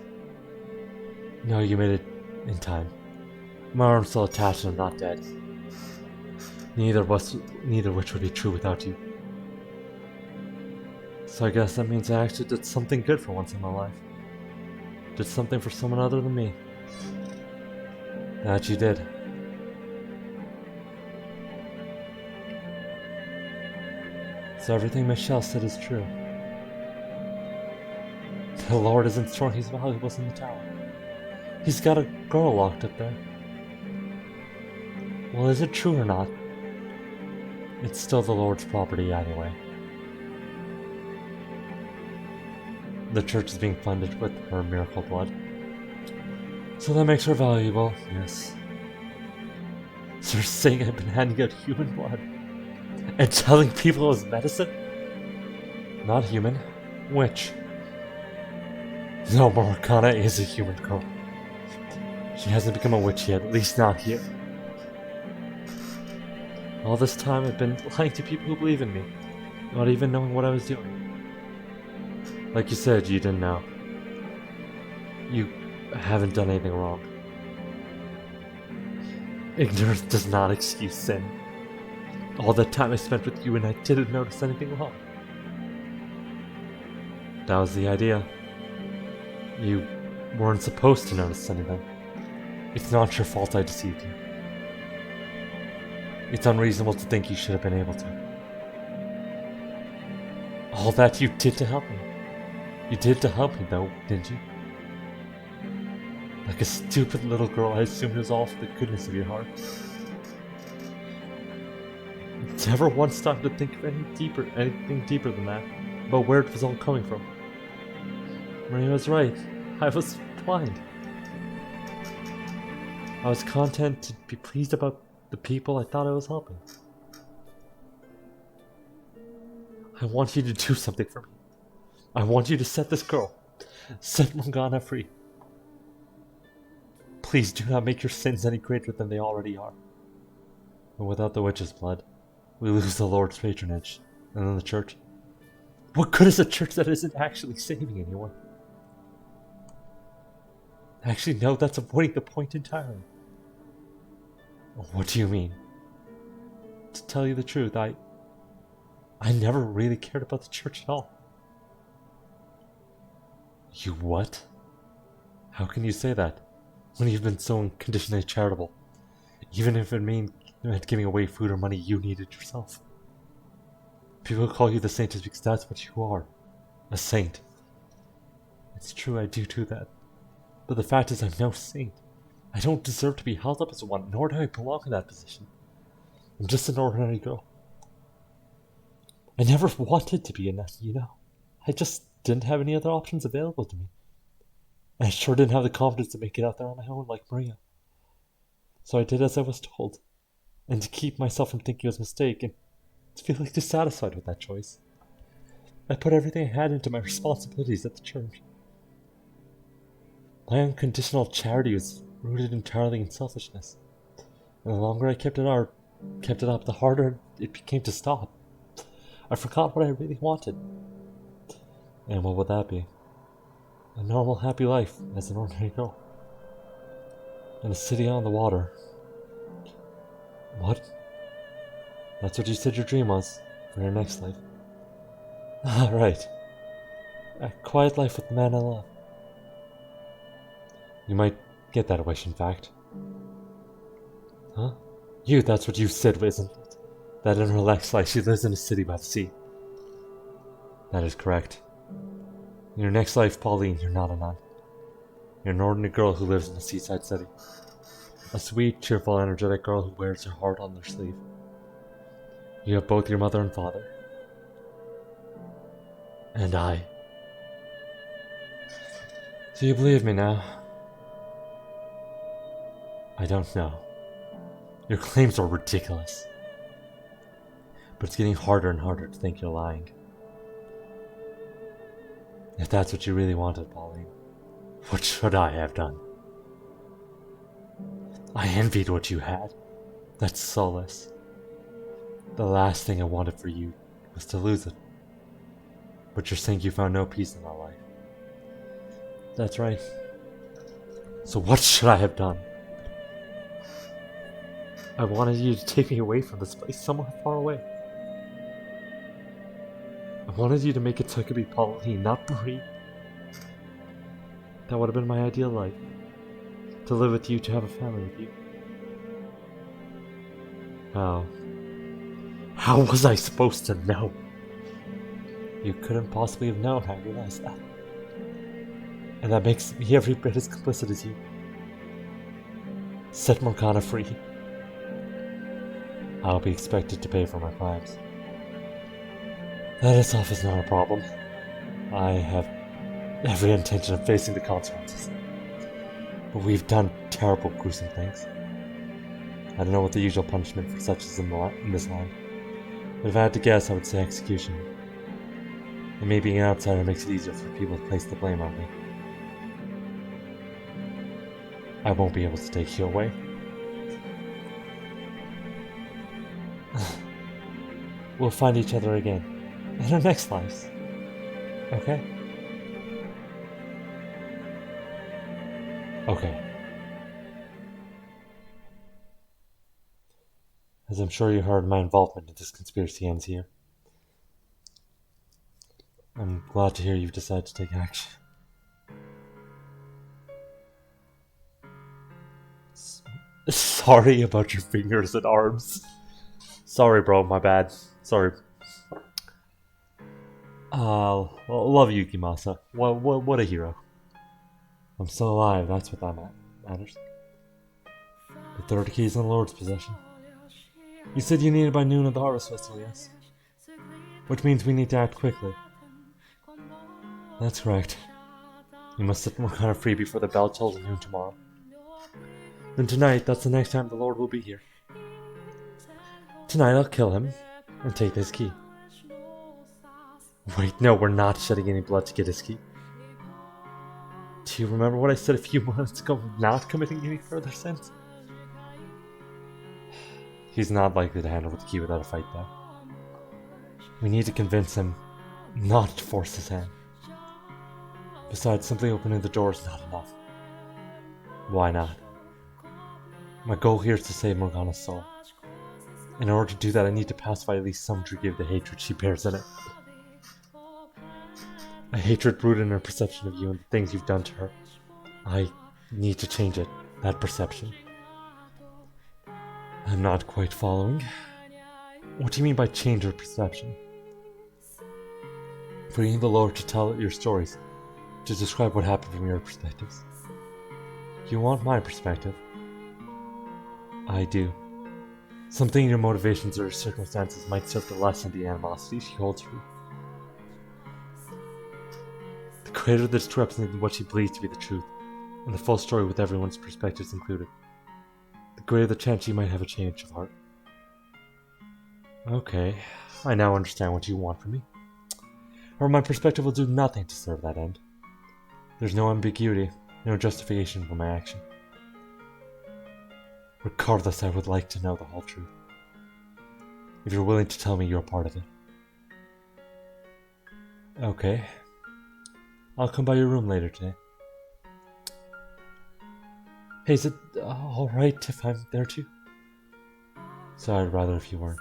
No, you made it in time. My arm's still attached and I'm not dead. Neither of which would be true without you. So I guess that means I actually did something good for once in my life. Did something for someone other than me. That you did. So everything Michelle said is true. The Lord isn't storing his valuables in the tower. He's got a girl locked up there. Well, is it true or not? It's still the Lord's property anyway. The church is being funded with her miracle blood. So that makes her valuable, yes. So you're saying I've been handing out human blood? And telling people it was medicine? Not human. Witch. No, Morgana is a human girl. She hasn't become a witch yet, at least not here. All this time I've been lying to people who believe in me, not even knowing what I was doing. Like you said, you didn't know. You haven't done anything wrong. Ignorance does not excuse sin. All that time I spent with you and I didn't notice anything wrong. That was the idea. You weren't supposed to notice anything. It's not your fault I deceived you. It's unreasonable to think you should have been able to. All that you did to help me. You did to help me though, didn't you? Like a stupid little girl, I assumed it was all for the goodness of your heart. Never once stopped to think of anything deeper than that, about where it was all coming from. Maria was right. I was blind. I was content to be pleased about The people I thought I was helping. I want you to do something for me. I want you to set this girl, set Morgana free. Please do not make your sins any greater than they already are. And without the witch's blood, we lose the Lord's patronage, and then the church. What good is a church that isn't actually saving anyone? Actually, no, that's avoiding the point entirely. What do you mean? To tell you the truth, I never really cared about the church at all. You what? How can you say that, when you've been so unconditionally charitable, even if it meant giving away food or money you needed yourself? People call you the saint just because that's what you are, a saint. It's true, I do that. But the fact is I'm no saint. I don't deserve to be held up as one, nor do I belong in that position. I'm just an ordinary girl. I never wanted to be a nun, you know. I just didn't have any other options available to me. And I sure didn't have the confidence to make it out there on my own like Maria. So I did as I was told. And to keep myself from thinking it was a mistake, and to feel like dissatisfied with that choice, I put everything I had into my responsibilities at the church. My unconditional charity was rooted entirely in selfishness. And the longer I kept it up, the harder it became to stop. I forgot what I really wanted. And what would that be? A normal, happy life as an ordinary girl. In a city on the water. What? That's what you said your dream was, for your next life. Ah, right. A quiet life with the man I love. You might get that wish, in fact. Huh? That's what you said, isn't it? That in her next life she lives in a city by the sea. That is correct. In your next life, Pauline, you're not a nun. You're an ordinary girl who lives in a seaside city. A sweet, cheerful, energetic girl who wears her heart on their sleeve. You have both your mother and father. And I. Do you believe me now? I don't know. Your claims are ridiculous. But it's getting harder and harder to think you're lying. If that's what you really wanted, Pauline, what should I have done? I envied what you had. That's solace. The last thing I wanted for you was to lose it. But you're saying you found no peace in that life. That's right. So what should I have done? I wanted you to take me away from this place, somewhere far away. I wanted you to make it so I could be Pauline, not Marie. That would have been my ideal life. To live with you, to have a family with you. How was I supposed to know? You couldn't possibly have known, I realize that. And that makes me every bit as complicit as you. Set Morgana free. I'll be expected to pay for my crimes. That itself is not a problem. I have every intention of facing the consequences. But we've done terrible, gruesome things. I don't know what the usual punishment for such is in this land. But if I had to guess, I would say execution. And me being an outsider makes it easier for people to place the blame on me. I won't be able to take you away. We'll find each other again. In our next lives. Okay? Okay. As I'm sure you heard, my involvement in this conspiracy ends here. I'm glad to hear you've decided to take action. Sorry about your fingers and arms. Sorry, bro, my bad. Sorry. Love you, Yukimasa. What a hero. I'm still alive, that's what that matters. The third key is in the Lord's possession. You said you need it by noon of the Harvest Festival, yes? Which means we need to act quickly. That's correct. You must set Morgana free before the bell tolls at noon tomorrow. Then tonight, that's the next time the Lord will be here. Tonight I'll kill him and take this key. Wait, no, we're not shedding any blood to get his key. Do you remember what I said a few moments ago of not committing any further sins? He's not likely to handle the key without a fight, though. We need to convince him not to force his hand. Besides, simply opening the door is not enough. Why not? My goal here is to save Morgana's soul. In order to do that, I need to pacify at least some degree of the hatred she bears in it. A hatred rooted in her perception of you and the things you've done to her. I need to change it, that perception. I'm not quite following. What do you mean by change her perception? Bringing the Lord to tell your stories, to describe what happened from your perspectives. You want my perspective? I do. Something in your motivations or circumstances might serve to lessen the animosity she holds for you. The greater the discrepancy in what she believes to be the truth, and the full story with everyone's perspectives included, the greater the chance she might have a change of heart. Okay, I now understand what you want from me. Or my perspective will do nothing to serve that end. There's no ambiguity, no justification for my action. Regardless, I would like to know the whole truth. If you're willing to tell me you're part of it. Okay. I'll come by your room later today. Hey, is it alright if I'm there too? So I'd rather if you weren't.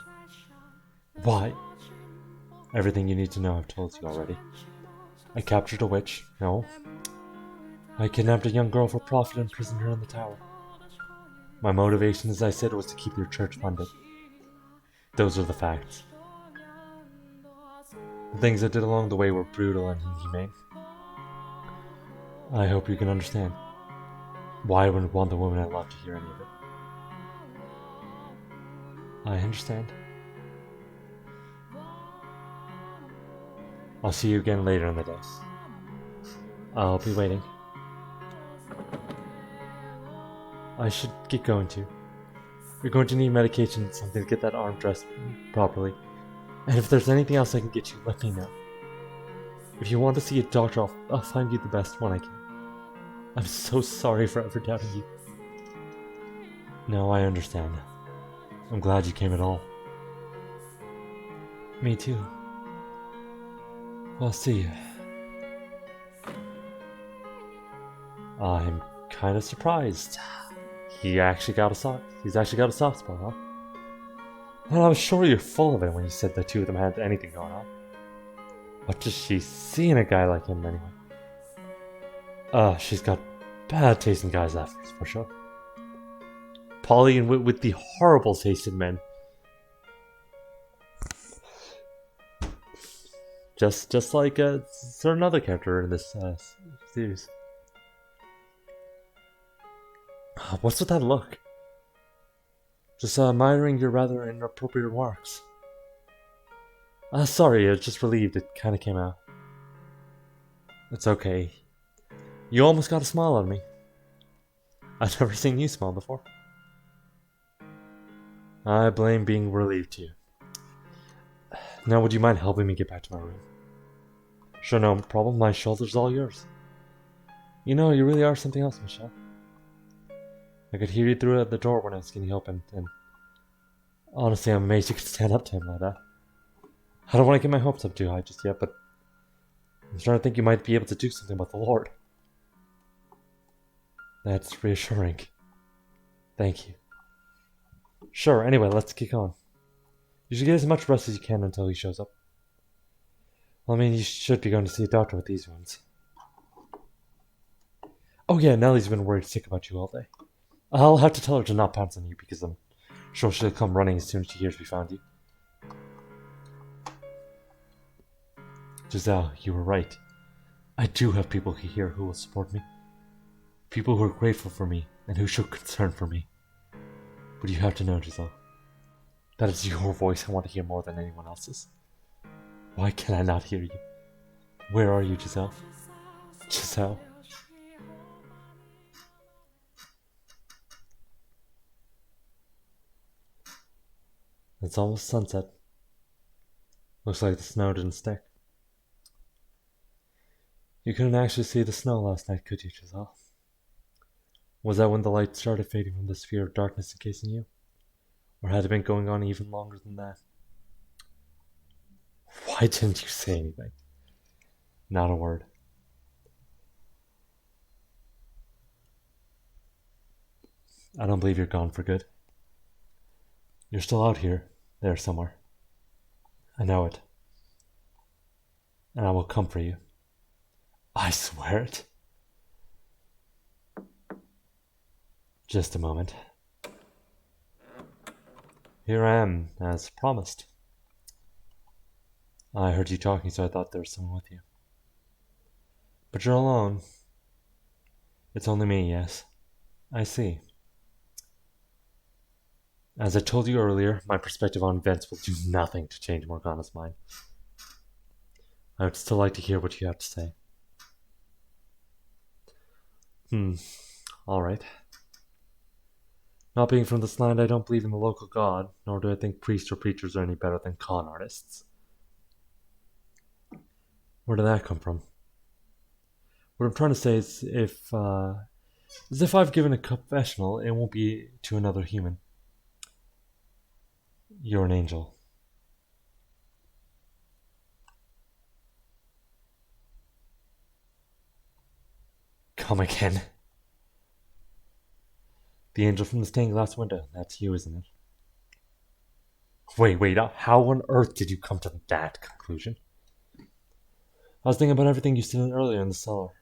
Why? Everything you need to know I've told you already. I captured a witch. No. I kidnapped a young girl for profit and imprisoned her in the tower. My motivation, as I said, was to keep your church funded. Those are the facts. The things I did along the way were brutal and inhumane. I hope you can understand why I wouldn't want the woman I love to hear any of it. I understand. I'll see you again later in the day. I'll be waiting. I should get going too. You're going to need medication and something to get that arm dressed properly. And if there's anything else I can get you, let me know. If you want to see a doctor, I'll find you the best one I can. I'm so sorry for ever doubting you. No, I understand. I'm glad you came at all. Me too. I'll see you. I'm kind of surprised. He's actually got a soft spot, huh? And I was sure you're full of it when you said the two of them had anything going on. What does she see in a guy like him anyway? She's got bad taste in guys after, for sure. Polly and with the horrible taste in men. Just like a certain other character in this series. What's with that look? Just admiring your rather inappropriate remarks. Sorry, I was just relieved it kind of came out. It's okay. You almost got a smile on me. I've never seen you smile before. I blame being relieved to you. Now, would you mind helping me get back to my room? Sure, no problem. My shoulder's all yours. You know, you really are something else, Michelle. I could hear you through the door when I was getting open, and honestly, I'm amazed you could stand up to him like that. I don't want to get my hopes up too high just yet, but I'm starting to think you might be able to do something about the Lord. That's reassuring. Thank you. Sure, anyway, let's kick on. You should get as much rest as you can until he shows up. Well, I mean, you should be going to see a doctor with these wounds. Oh yeah, Nellie's been worried sick about you all day. I'll have to tell her to not pounce on you because I'm sure she'll come running as soon as she hears we found you. Giselle, you were right. I do have people here who will support me. People who are grateful for me and who show concern for me. But you have to know, Giselle, that is your voice I want to hear more than anyone else's. Why can I not hear you? Where are you, Giselle? Giselle? It's almost sunset. Looks like the snow didn't stick. You couldn't actually see the snow last night, could you, Giselle? Was that when the light started fading from the sphere of darkness encasing you? Or had it been going on even longer than that? Why didn't you say anything? Not a word. I don't believe you're gone for good. You're still out here, there somewhere. I know it. And I will come for you. I swear it. Just a moment. Here I am, as promised. I heard you talking, so I thought there was someone with you. But you're alone. It's only me, yes. I see. As I told you earlier, my perspective on events will do nothing to change Morgana's mind. I would still like to hear what you have to say. Alright. Not being from this land, I don't believe in the local god, nor do I think priests or preachers are any better than con artists. Where did that come from? What I'm trying to say is if I've given a confessional, it won't be to another human. You're an angel. Come again. The angel from the stained glass window. That's you, isn't it? Wait, how on earth did you come to that conclusion? I was thinking about everything you said earlier in the cellar.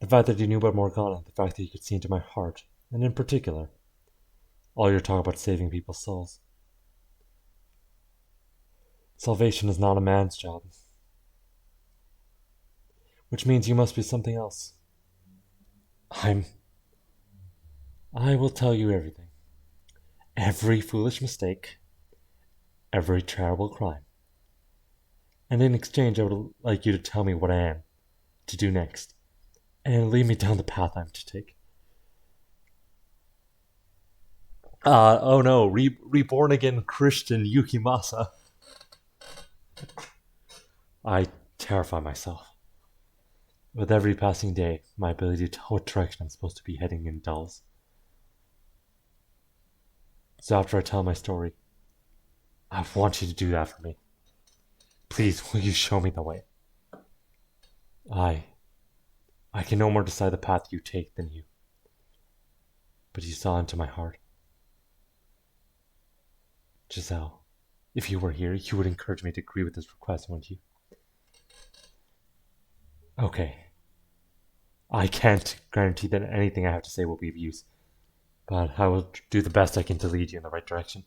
The fact that you knew about Morgana, the fact that you could see into my heart, and in particular, all your talk about saving people's souls. Salvation is not a man's job. Which means you must be something else. I will tell you everything. Every foolish mistake. Every terrible crime. And in exchange, I would like you to tell me what I am to do next. And lead me down the path I'm to take. Oh no, reborn again Christian Yukimasa. I terrify myself. With every passing day, my ability to tell what direction I'm supposed to be heading in dulls. So after I tell my story, I want you to do that for me. Please, will you show me the way? I can no more decide the path you take than you. But you saw into my heart. Giselle, if you were here, you would encourage me to agree with this request, wouldn't you? Okay. I can't guarantee that anything I have to say will be of use, but I will do the best I can to lead you in the right direction.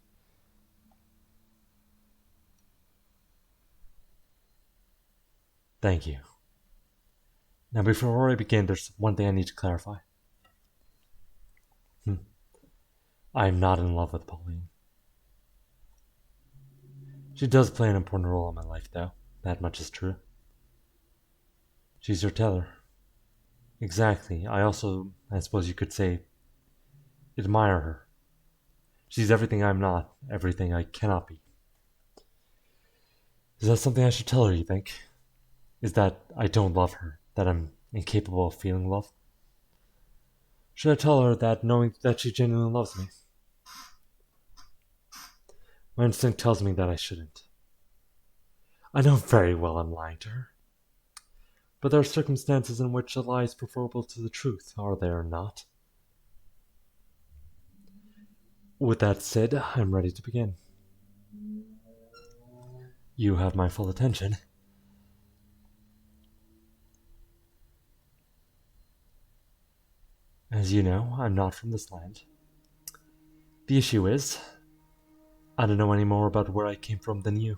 Thank you. Now, before I begin, there's one thing I need to clarify. I am not in love with Pauline. She does play an important role in my life, though. That much is true. She's your teller. Exactly. I suppose you could say, admire her. She's everything I'm not, everything I cannot be. Is that something I should tell her, you think? Is that I don't love her, that I'm incapable of feeling love? Should I tell her that knowing that she genuinely loves me? My instinct tells me that I shouldn't. I know very well I'm lying to her. But there are circumstances in which a lie is preferable to the truth, are there not? With that said, I'm ready to begin. You have my full attention. As you know, I'm not from this land. The issue is, I don't know any more about where I came from than you.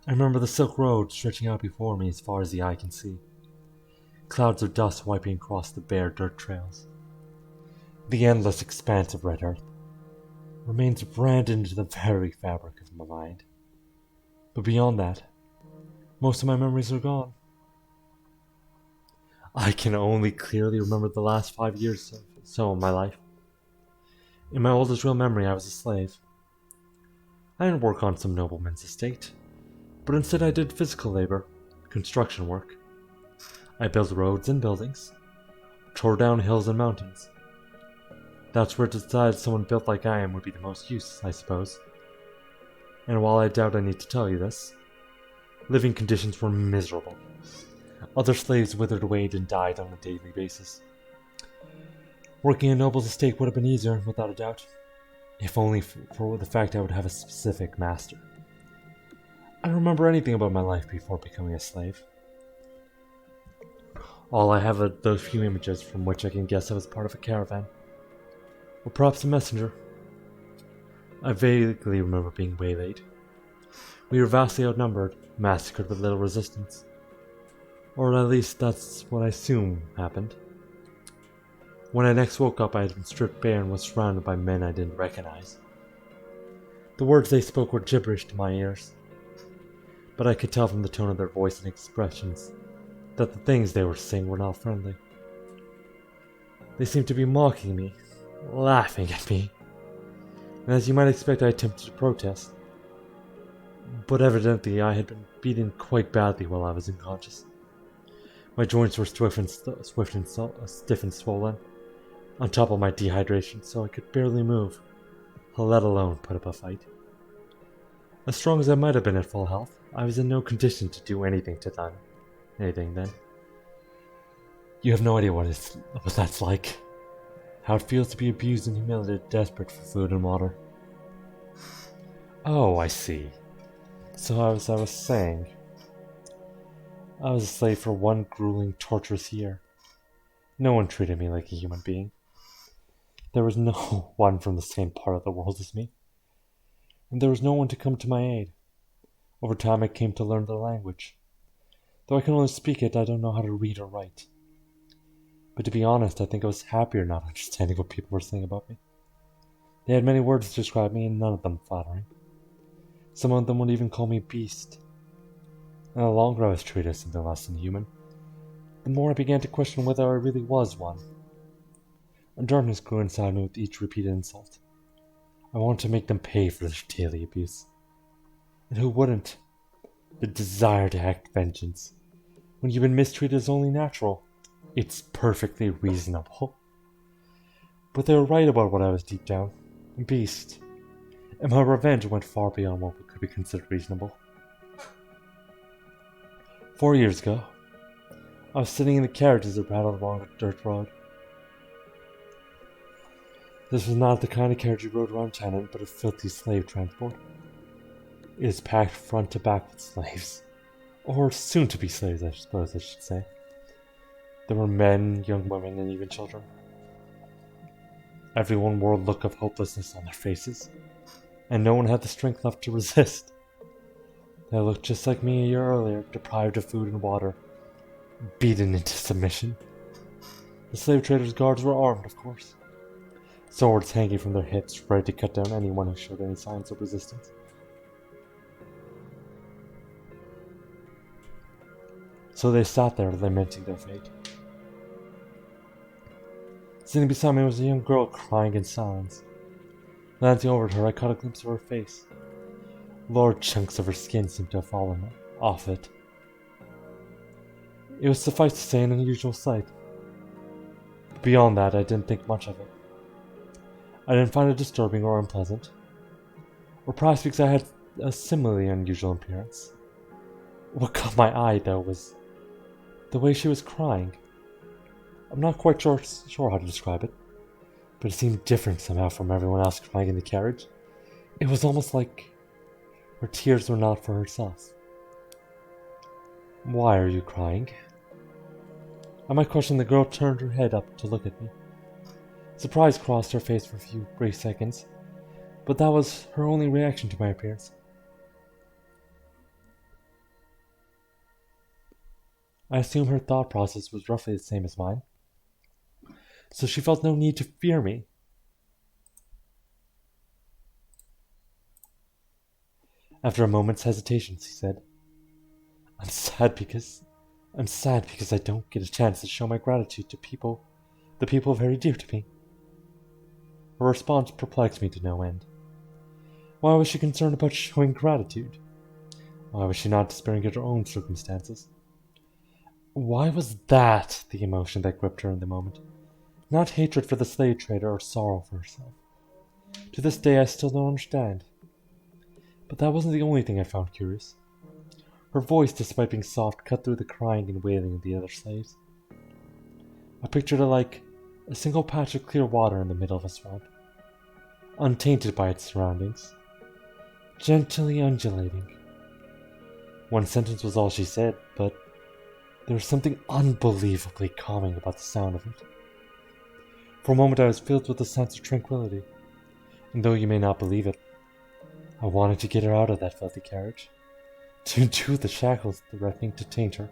I remember the Silk Road stretching out before me as far as the eye can see. Clouds of dust wiping across the bare dirt trails. The endless expanse of red earth remains branded into the very fabric of my mind. But beyond that, most of my memories are gone. I can only clearly remember the last 5 years or so of my life. In my oldest real memory, I was a slave. I didn't work on some nobleman's estate, but instead I did physical labor, construction work. I built roads and buildings, tore down hills and mountains. That's where it decided someone built like I am would be the most use, I suppose. And while I doubt I need to tell you this, living conditions were miserable. Other slaves withered away and died on a daily basis. Working a noble's estate would have been easier, without a doubt, if only for the fact I would have a specific master. I don't remember anything about my life before becoming a slave. All I have are those few images from which I can guess I was part of a caravan, or perhaps a messenger. I vaguely remember being waylaid. We were vastly outnumbered, massacred with little resistance. Or at least that's what I assume happened. When I next woke up, I had been stripped bare and was surrounded by men I didn't recognize. The words they spoke were gibberish to my ears, but I could tell from the tone of their voice and expressions that the things they were saying were not friendly. They seemed to be mocking me, laughing at me, and as you might expect, I attempted to protest. But evidently I had been beaten quite badly while I was unconscious. My joints were stiff and swollen, on top of my dehydration, so I could barely move, let alone put up a fight. As strong as I might have been at full health, I was in no condition to do anything then. You have no idea what that's like. How it feels to be abused and humiliated, desperate for food and water. Oh, I see. So as I was saying, I was a slave for one grueling, torturous year. No one treated me like a human being. There was no one from the same part of the world as me. And there was no one to come to my aid. Over time I came to learn their language. Though I can only speak it, I don't know how to read or write. But to be honest, I think I was happier not understanding what people were saying about me. They had many words to describe me, and none of them flattering. Some of them would even call me beast. And the longer I was treated as something less than human, the more I began to question whether I really was one. A darkness grew inside me with each repeated insult. I wanted to make them pay for their daily abuse. And who wouldn't? The desire to act vengeance. When you've been mistreated is only natural. It's perfectly reasonable. But they were right about what I was deep down. A beast. And my revenge went far beyond what could be considered reasonable. 4 years ago, I was sitting in the carriage as it rattled along a dirt road. This was not the kind of carriage you rode around town in, but a filthy slave transport. It is packed front to back with slaves. Or soon-to-be slaves, I suppose I should say. There were men, young women, and even children. Everyone wore a look of hopelessness on their faces, and no one had the strength left to resist. They looked just like me a year earlier, deprived of food and water, beaten into submission. The slave traders' guards were armed, of course, swords hanging from their hips, ready to cut down anyone who showed any signs of resistance. So they sat there, lamenting their fate. Sitting beside me was a young girl crying in silence. Glancing over at her, I caught a glimpse of her face. Large chunks of her skin seemed to have fallen off it. It was, suffice to say, an unusual sight. But beyond that, I didn't think much of it. I didn't find it disturbing or unpleasant. Or perhaps because I had a similarly unusual appearance. What caught my eye, though, was the way she was crying. I'm not quite sure how to describe it, but it seemed different somehow from everyone else crying in the carriage. It was almost like her tears were not for herself. Why are you crying? At my question, the girl turned her head up to look at me. Surprise crossed her face for a few brief seconds, but that was her only reaction to my appearance. I assume her thought process was roughly the same as mine, so she felt no need to fear me. After a moment's hesitation, she said, I'm sad because I don't get a chance to show my gratitude to the people very dear to me. Her response perplexed me to no end. Why was she concerned about showing gratitude? Why was she not despairing at her own circumstances? Why was that the emotion that gripped her in the moment? Not hatred for the slave trader or sorrow for herself. To this day I still don't understand. But that wasn't the only thing I found curious. Her voice, despite being soft, cut through the crying and wailing of the other slaves. I pictured it like a single patch of clear water in the middle of a swamp, untainted by its surroundings, gently undulating. One sentence was all she said, but there was something unbelievably calming about the sound of it. For a moment I was filled with a sense of tranquility, and though you may not believe it, I wanted to get her out of that filthy carriage, to undo the shackles threatening to taint her.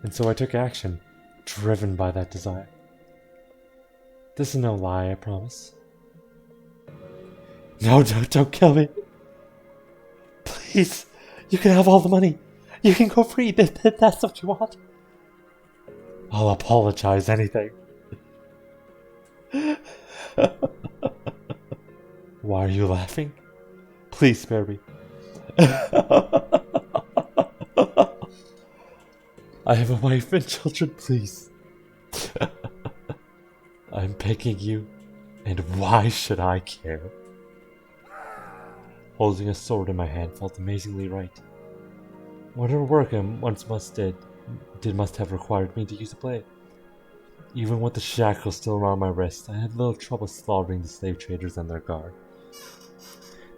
And so I took action, driven by that desire. This is no lie, I promise. No, don't kill me. Please, you can have all the money. You can go free. That's what you want. I'll apologize, anything. Why are you laughing? Please spare me. I have a wife and children, please. I'm begging you, and why should I care? Holding a sword in my hand felt amazingly right. Whatever work I once must have required me to use a blade. Even with the shackles still around my wrists, I had little trouble slaughtering the slave traders and their guard.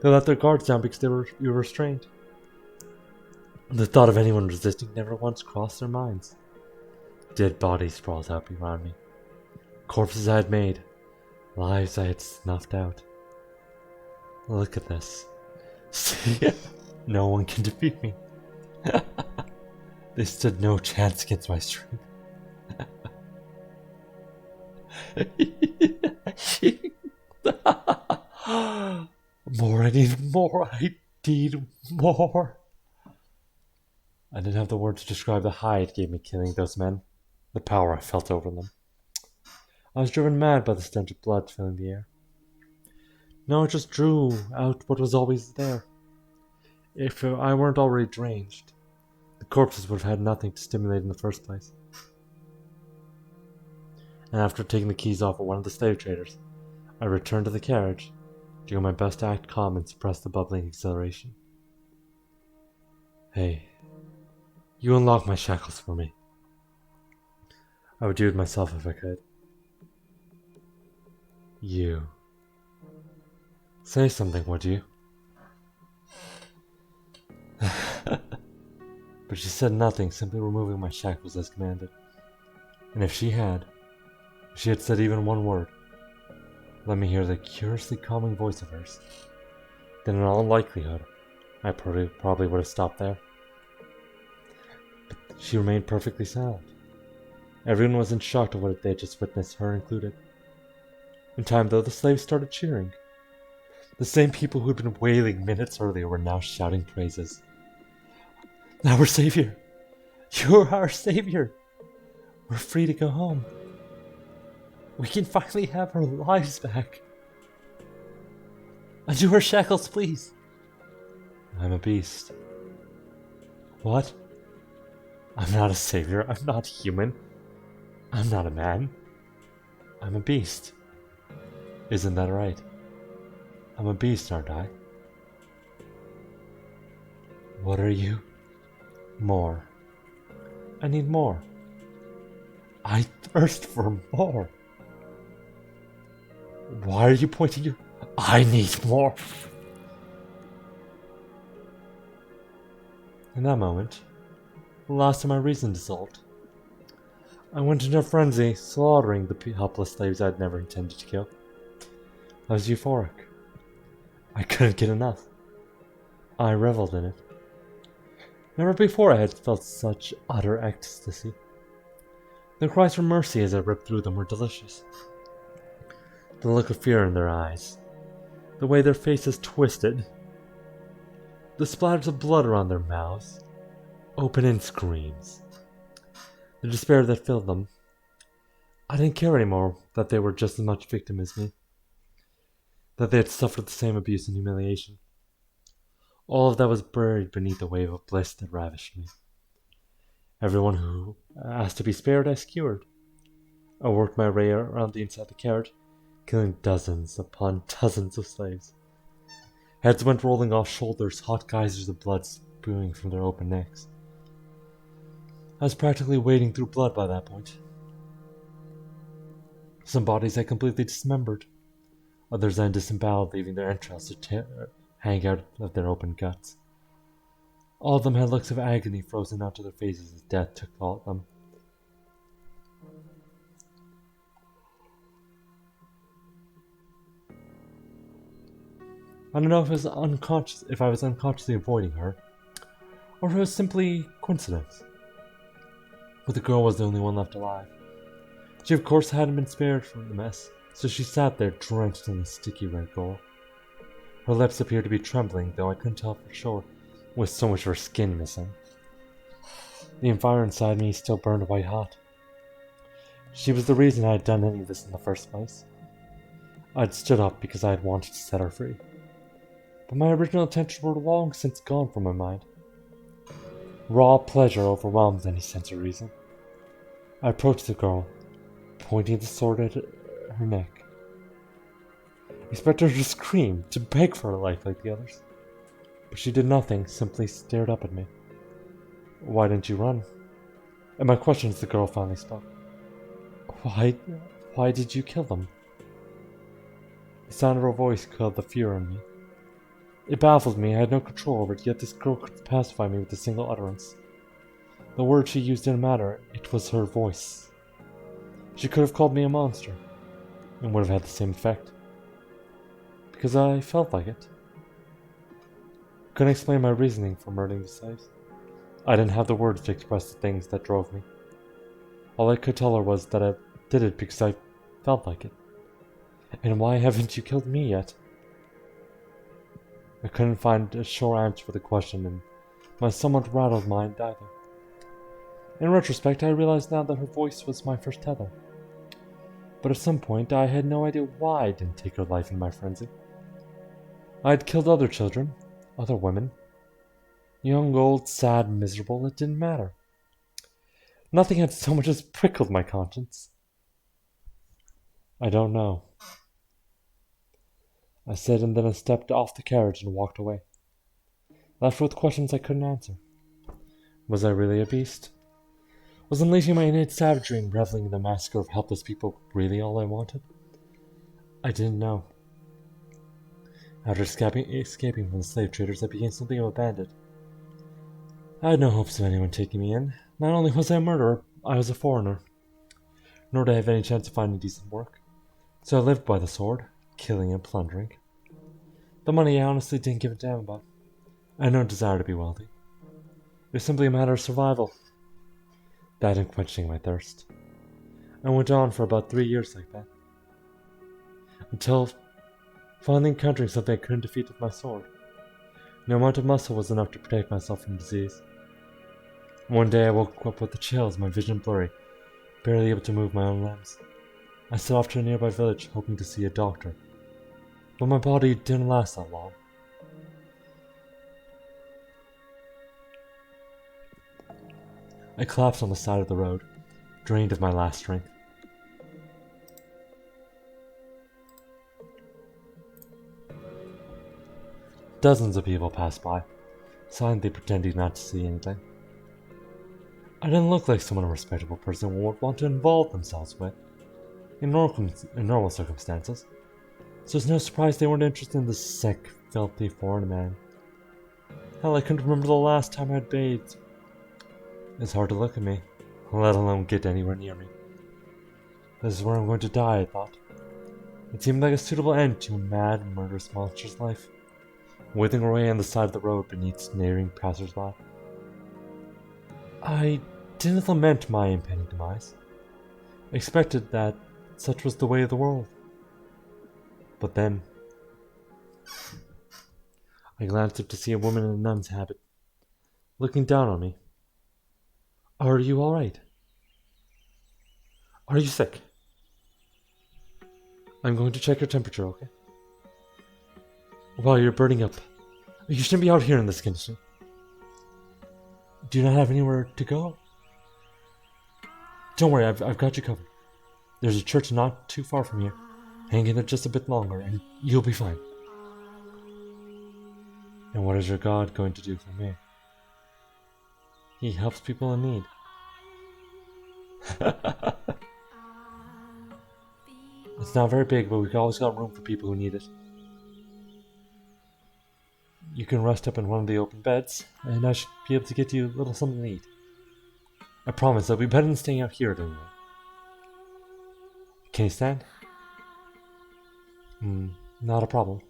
They let their guards down because they were restrained. The thought of anyone resisting never once crossed their minds. Dead bodies sprawled out around me. Corpses I had made. Lives I had snuffed out. Look at this. See? No one can defeat me. They stood no chance against my strength. More, I need more. I need more. I didn't have the words to describe the high it gave me killing those men, the power I felt over them. I was driven mad by the stench of blood filling the air. No, it just drew out what was always there. If I weren't already deranged, the corpses would have had nothing to stimulate in the first place. And after taking the keys off of one of the slave traders, I returned to the carriage, doing my best to act calm and suppress the bubbling exhilaration. Hey, you unlock my shackles for me. I would do it myself if I could. You. Say something, would you? But she said nothing, simply removing my shackles as commanded. And if she had said even one word, let me hear the curiously calming voice of hers, then in all likelihood, I probably would have stopped there. But she remained perfectly silent. Everyone was in shock of what they had just witnessed, her included. In time, though, the slaves started cheering. The same people who had been wailing minutes earlier were now shouting praises. Our savior! You're our savior! We're free to go home. We can finally have our lives back. Undo her shackles, please. I'm a beast. What? I'm not a savior. I'm not human. I'm not a man. I'm a beast. Isn't that right? I'm a beast, aren't I? What are you? More. I need more. I thirst for more. Why are you pointing your... I need more. In that moment, the last of my reason dissolved. I went into a frenzy, slaughtering the helpless slaves I had never intended to kill. I was euphoric. I couldn't get enough. I reveled in it. Never before I had felt such utter ecstasy. The cries for mercy as I ripped through them were delicious. The look of fear in their eyes, the way their faces twisted, the splatters of blood around their mouths, open in screams, the despair that filled them. I didn't care anymore that they were just as much victim as me. that they had suffered the same abuse and humiliation. All of that was buried beneath a wave of bliss that ravished me. Everyone who asked to be spared, I skewered. I worked my way around the inside of the carriage, killing dozens upon dozens of slaves. Heads went rolling off shoulders, hot geysers of blood spewing from their open necks. I was practically wading through blood by that point. Some bodies I completely dismembered. Others I disemboweled, leaving their entrails to hang out of their open guts. All of them had looks of agony frozen onto their faces as death took all of them. I don't know if I was unconsciously avoiding her, or if it was simply coincidence. But the girl was the only one left alive. She of course hadn't been spared from the mess, so she sat there drenched in the sticky red gore. Her lips appeared to be trembling, though I couldn't tell for sure, with so much of her skin missing. The fire inside me still burned white hot. She was the reason I had done any of this in the first place. I'd stood up because I had wanted to set her free. But my original intentions were long since gone from my mind. Raw pleasure overwhelmed any sense of reason. I approached the girl, pointing the sword at her neck. I expected her to scream, to beg for her life like the others. But she did nothing, simply stared up at me. Why didn't you run? At my questions, the girl finally spoke. Why did you kill them? The sound of her voice killed the fear in me. It baffled me, I had no control over it, yet this girl could pacify me with a single utterance. The words she used didn't matter, it was her voice. She could have called me a monster, and would have had the same effect. Because I felt like it. Couldn't explain my reasoning for murdering the slaves. I didn't have the words to express the things that drove me. All I could tell her was that I did it because I felt like it. And why haven't you killed me yet? I couldn't find a sure answer for the question, and my somewhat rattled mind either. In retrospect, I realized now that her voice was my first tether. But at some point, I had no idea why I didn't take her life in my frenzy. I had killed other children, other women. Young, old, sad, miserable, it didn't matter. Nothing had so much as prickled my conscience. I don't know, I said, and then I stepped off the carriage and walked away. Left with questions I couldn't answer. Was I really a beast? Was unleashing my innate savagery and reveling in the massacre of helpless people really all I wanted? I didn't know. After escaping from the slave traders, I became something of a bandit. I had no hopes of anyone taking me in. Not only was I a murderer, I was a foreigner. Nor did I have any chance of finding decent work. So I lived by the sword, killing and plundering. The money I honestly didn't give a damn about. I had no desire to be wealthy. It was simply a matter of survival. That and quenching my thirst. I went on for about 3 years like that. Until finally encountering something I couldn't defeat with my sword. No amount of muscle was enough to protect myself from disease. One day I woke up with the chills, my vision blurry, barely able to move my own limbs. I set off to a nearby village, hoping to see a doctor. But my body didn't last that long. I collapsed on the side of the road, drained of my last strength. Dozens of people passed by, silently pretending not to see anything. I didn't look like someone a respectable person would want to involve themselves with, in normal circumstances, so it's no surprise they weren't interested in this sick, filthy foreign man. Hell, I couldn't remember the last time I'd bathed. It's hard to look at me, let alone get anywhere near me. This is where I'm going to die, I thought. It seemed like a suitable end to a mad, murderous monster's life, withering away on the side of the road beneath sneering passers-by. I didn't lament my impending demise. I expected that such was the way of the world. But then, I glanced up to see a woman in a nun's habit, looking down on me. Are you alright? Are you sick? I'm going to check your temperature, okay? While you're burning up. You shouldn't be out here in this condition. Do you not have anywhere to go? Don't worry, I've got you covered. There's a church not too far from here. Hang in it just a bit longer and you'll be fine. And what is your God going to do for me? He helps people in need. It's not very big, but we've always got room for people who need it. You can rest up in one of the open beds, and I should be able to get you a little something to eat. I promise that'll be better than staying out here anyway. Can you stand? Not a problem.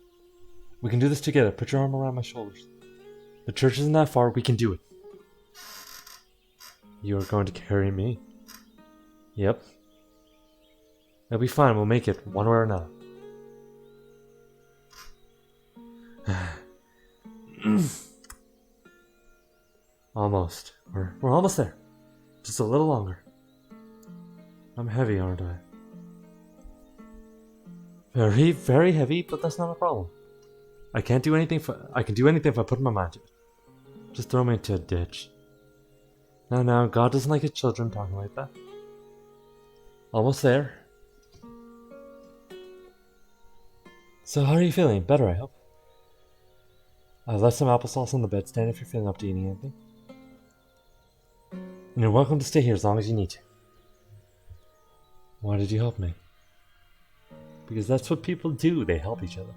We can do this together. Put your arm around my shoulders. The church isn't that far. We can do it. You are going to carry me? Yep. It'll be fine. We'll make it one way or another. Almost. We're almost there. Just a little longer. I'm heavy, aren't I? Very, very heavy, but that's not a problem. I can do anything if I put my mind to it. Just throw me into a ditch. No, God doesn't like his children talking like that. Almost there. So how are you feeling? Better, I hope. I've left some applesauce on the bedstand if you're feeling up to eating anything. And you're welcome to stay here as long as you need to. Why did you help me? Because that's what people do, they help each other.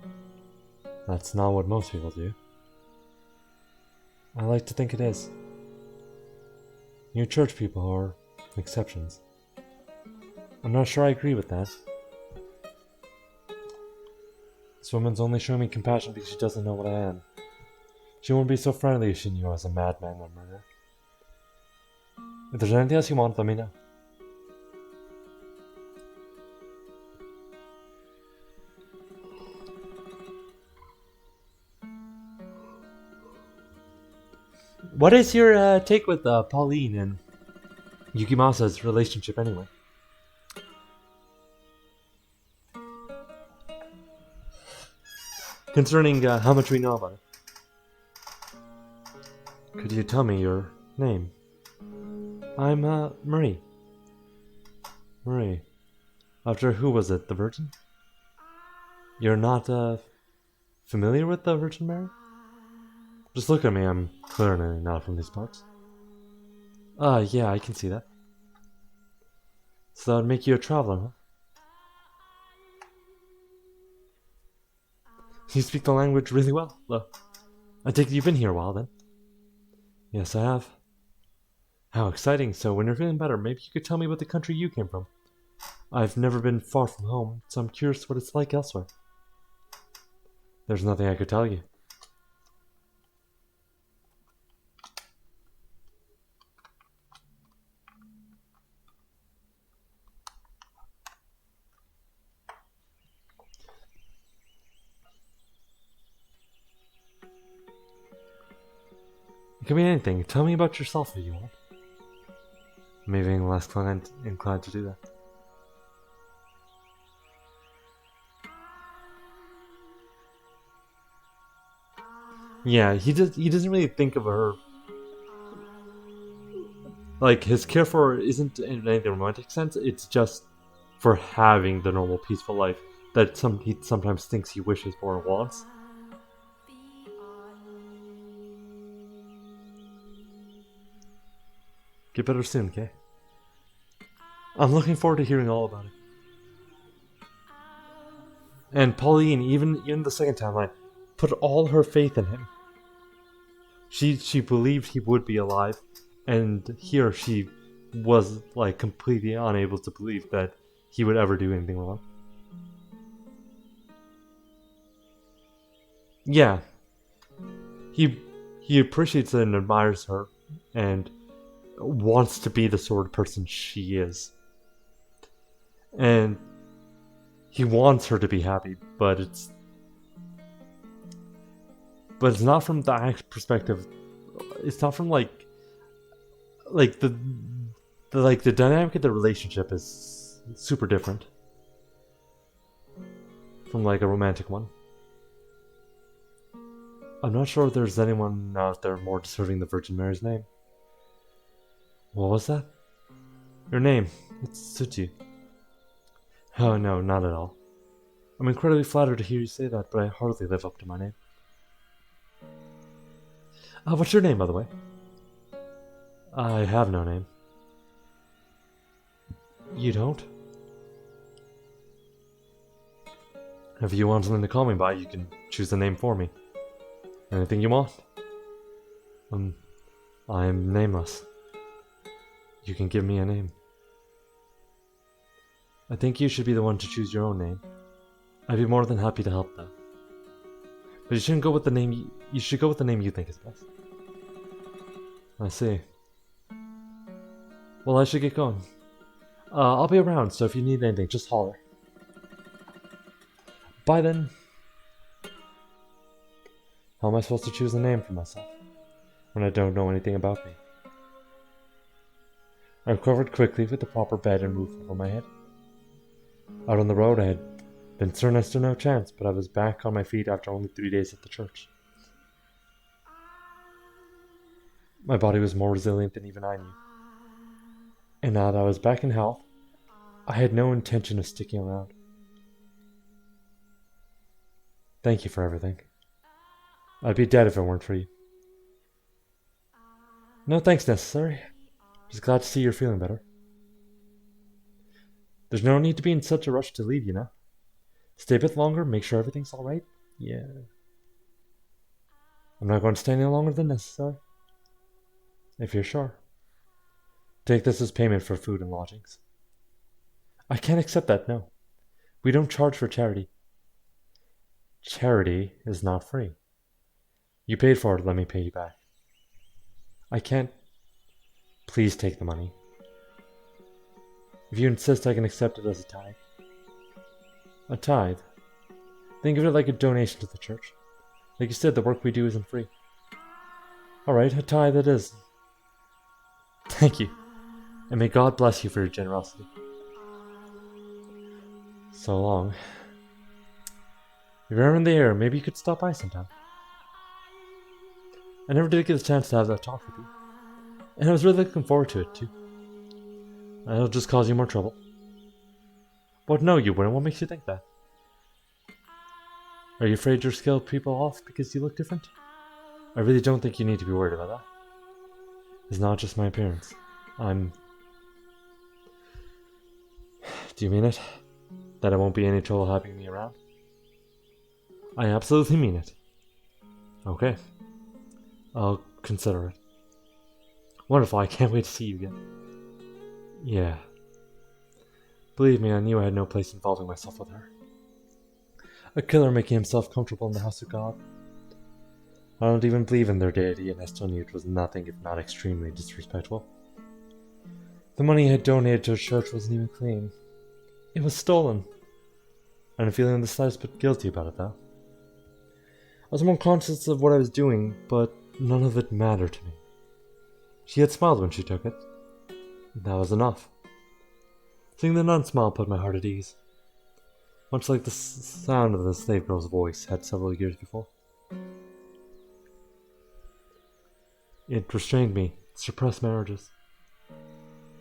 That's not what most people do. I like to think it is. You church people are exceptions. I'm not sure I agree with that. This woman's only showing me compassion because she doesn't know what I am. She wouldn't be so friendly if she knew I was a madman or murderer. If there's anything else you want, let me know. What is your take with Pauline and Yukimasa's relationship anyway? Concerning how much we know about it. Could you tell me your name? I'm Marie. Marie. After who was it? The Virgin? You're not familiar with the Virgin Mary? Just look at me, I'm clearly not from these parts. Yeah, I can see that. So that would make you a traveler, huh? You speak the language really well. I take it you've been here a while then. Yes, I have. How exciting. So when you're feeling better, maybe you could tell me what the country you came from. I've never been far from home, so I'm curious what it's like elsewhere. There's nothing I could tell you. It could be anything. Tell me about yourself if you want. Maybe I'm less inclined to do that. Yeah, he doesn't really think of her. Like, his care for her isn't in any romantic sense, it's just for having the normal peaceful life that he sometimes thinks he wishes for or wants. Get better soon, okay? I'm looking forward to hearing all about it. And Pauline, even the second time, I put all her faith in him. She believed he would be alive, and here she was like completely unable to believe that he would ever do anything wrong. Yeah, he appreciates and admires her, and wants to be the sort of person she is. And he wants her to be happy, but it's not from that perspective. It's not from like the dynamic of the relationship is super different from like a romantic one. I'm not sure if there's anyone out there more deserving the Virgin Mary's name. What was that? Your name. It suits you. Oh no, not at all. I'm incredibly flattered to hear you say that, but I hardly live up to my name. What's your name, by the way? I have no name. You don't? If you want something to call me by, you can choose a name for me. Anything you want. I'm nameless. You can give me a name. I think you should be the one to choose your own name. I'd be more than happy to help though. But you shouldn't go with the name you should go with the name you think is best. I see. Well, I should get going. I'll be around, so if you need anything, just holler. Bye then. How am I supposed to choose a name for myself when I don't know anything about me? I recovered quickly with the proper bed and roof over my head. Out on the road, I had been certain I stood no chance, but I was back on my feet after only 3 days at the church. My body was more resilient than even I knew. And now that I was back in health, I had no intention of sticking around. Thank you for everything. I'd be dead if it weren't for you. No thanks necessary. Just glad to see you're feeling better. There's no need to be in such a rush to leave, you know. Stay a bit longer, make sure everything's alright. Yeah. I'm not going to stay any longer than necessary. If you're sure. Take this as payment for food and lodgings. I can't accept that, no. We don't charge for charity. Charity is not free. You paid for it, let me pay you back. I can't. Please take the money. If you insist, I can accept it as a tithe. A tithe? Think of it like a donation to the church. Like you said, the work we do isn't free. Alright, a tithe it is. Thank you. And may God bless you for your generosity. So long. If you're ever in the air, maybe you could stop by sometime. I never did get a chance to have that talk with you. And I was really looking forward to it, too. It'll just cause you more trouble. But no, you wouldn't. What makes you think that? Are you afraid you'll scare people off because you look different? I really don't think you need to be worried about that. It's not just my appearance. Do you mean it? That it won't be any trouble having me around? I absolutely mean it. Okay. I'll consider it. Wonderful, I can't wait to see you again. Yeah. Believe me, I knew I had no place involving myself with her. A killer making himself comfortable in the house of God. I don't even believe in their deity, and I still knew it was nothing if not extremely disrespectful. The money I had donated to the church wasn't even clean. It was stolen. I'm feeling the slightest bit guilty about it, though. I was more conscious of what I was doing, but none of it mattered to me. She had smiled when she took it. That was enough. Seeing the nun smile put my heart at ease. Much like the sound of the slave girl's voice had several years before. It restrained me, suppressed my urges.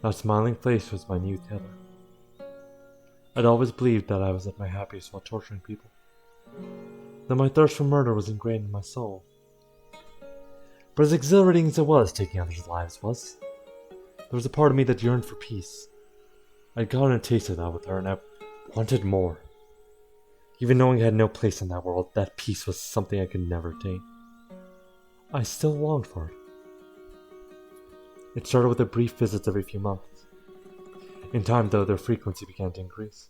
That smiling face was my new tether. I'd always believed that I was at my happiest while torturing people. That my thirst for murder was ingrained in my soul. But as exhilarating as it was, taking others' lives was, there was a part of me that yearned for peace. I'd gotten a taste of that with her, and I wanted more. Even knowing I had no place in that world, that peace was something I could never attain. I still longed for it. It started with the brief visits every few months. In time, though, their frequency began to increase.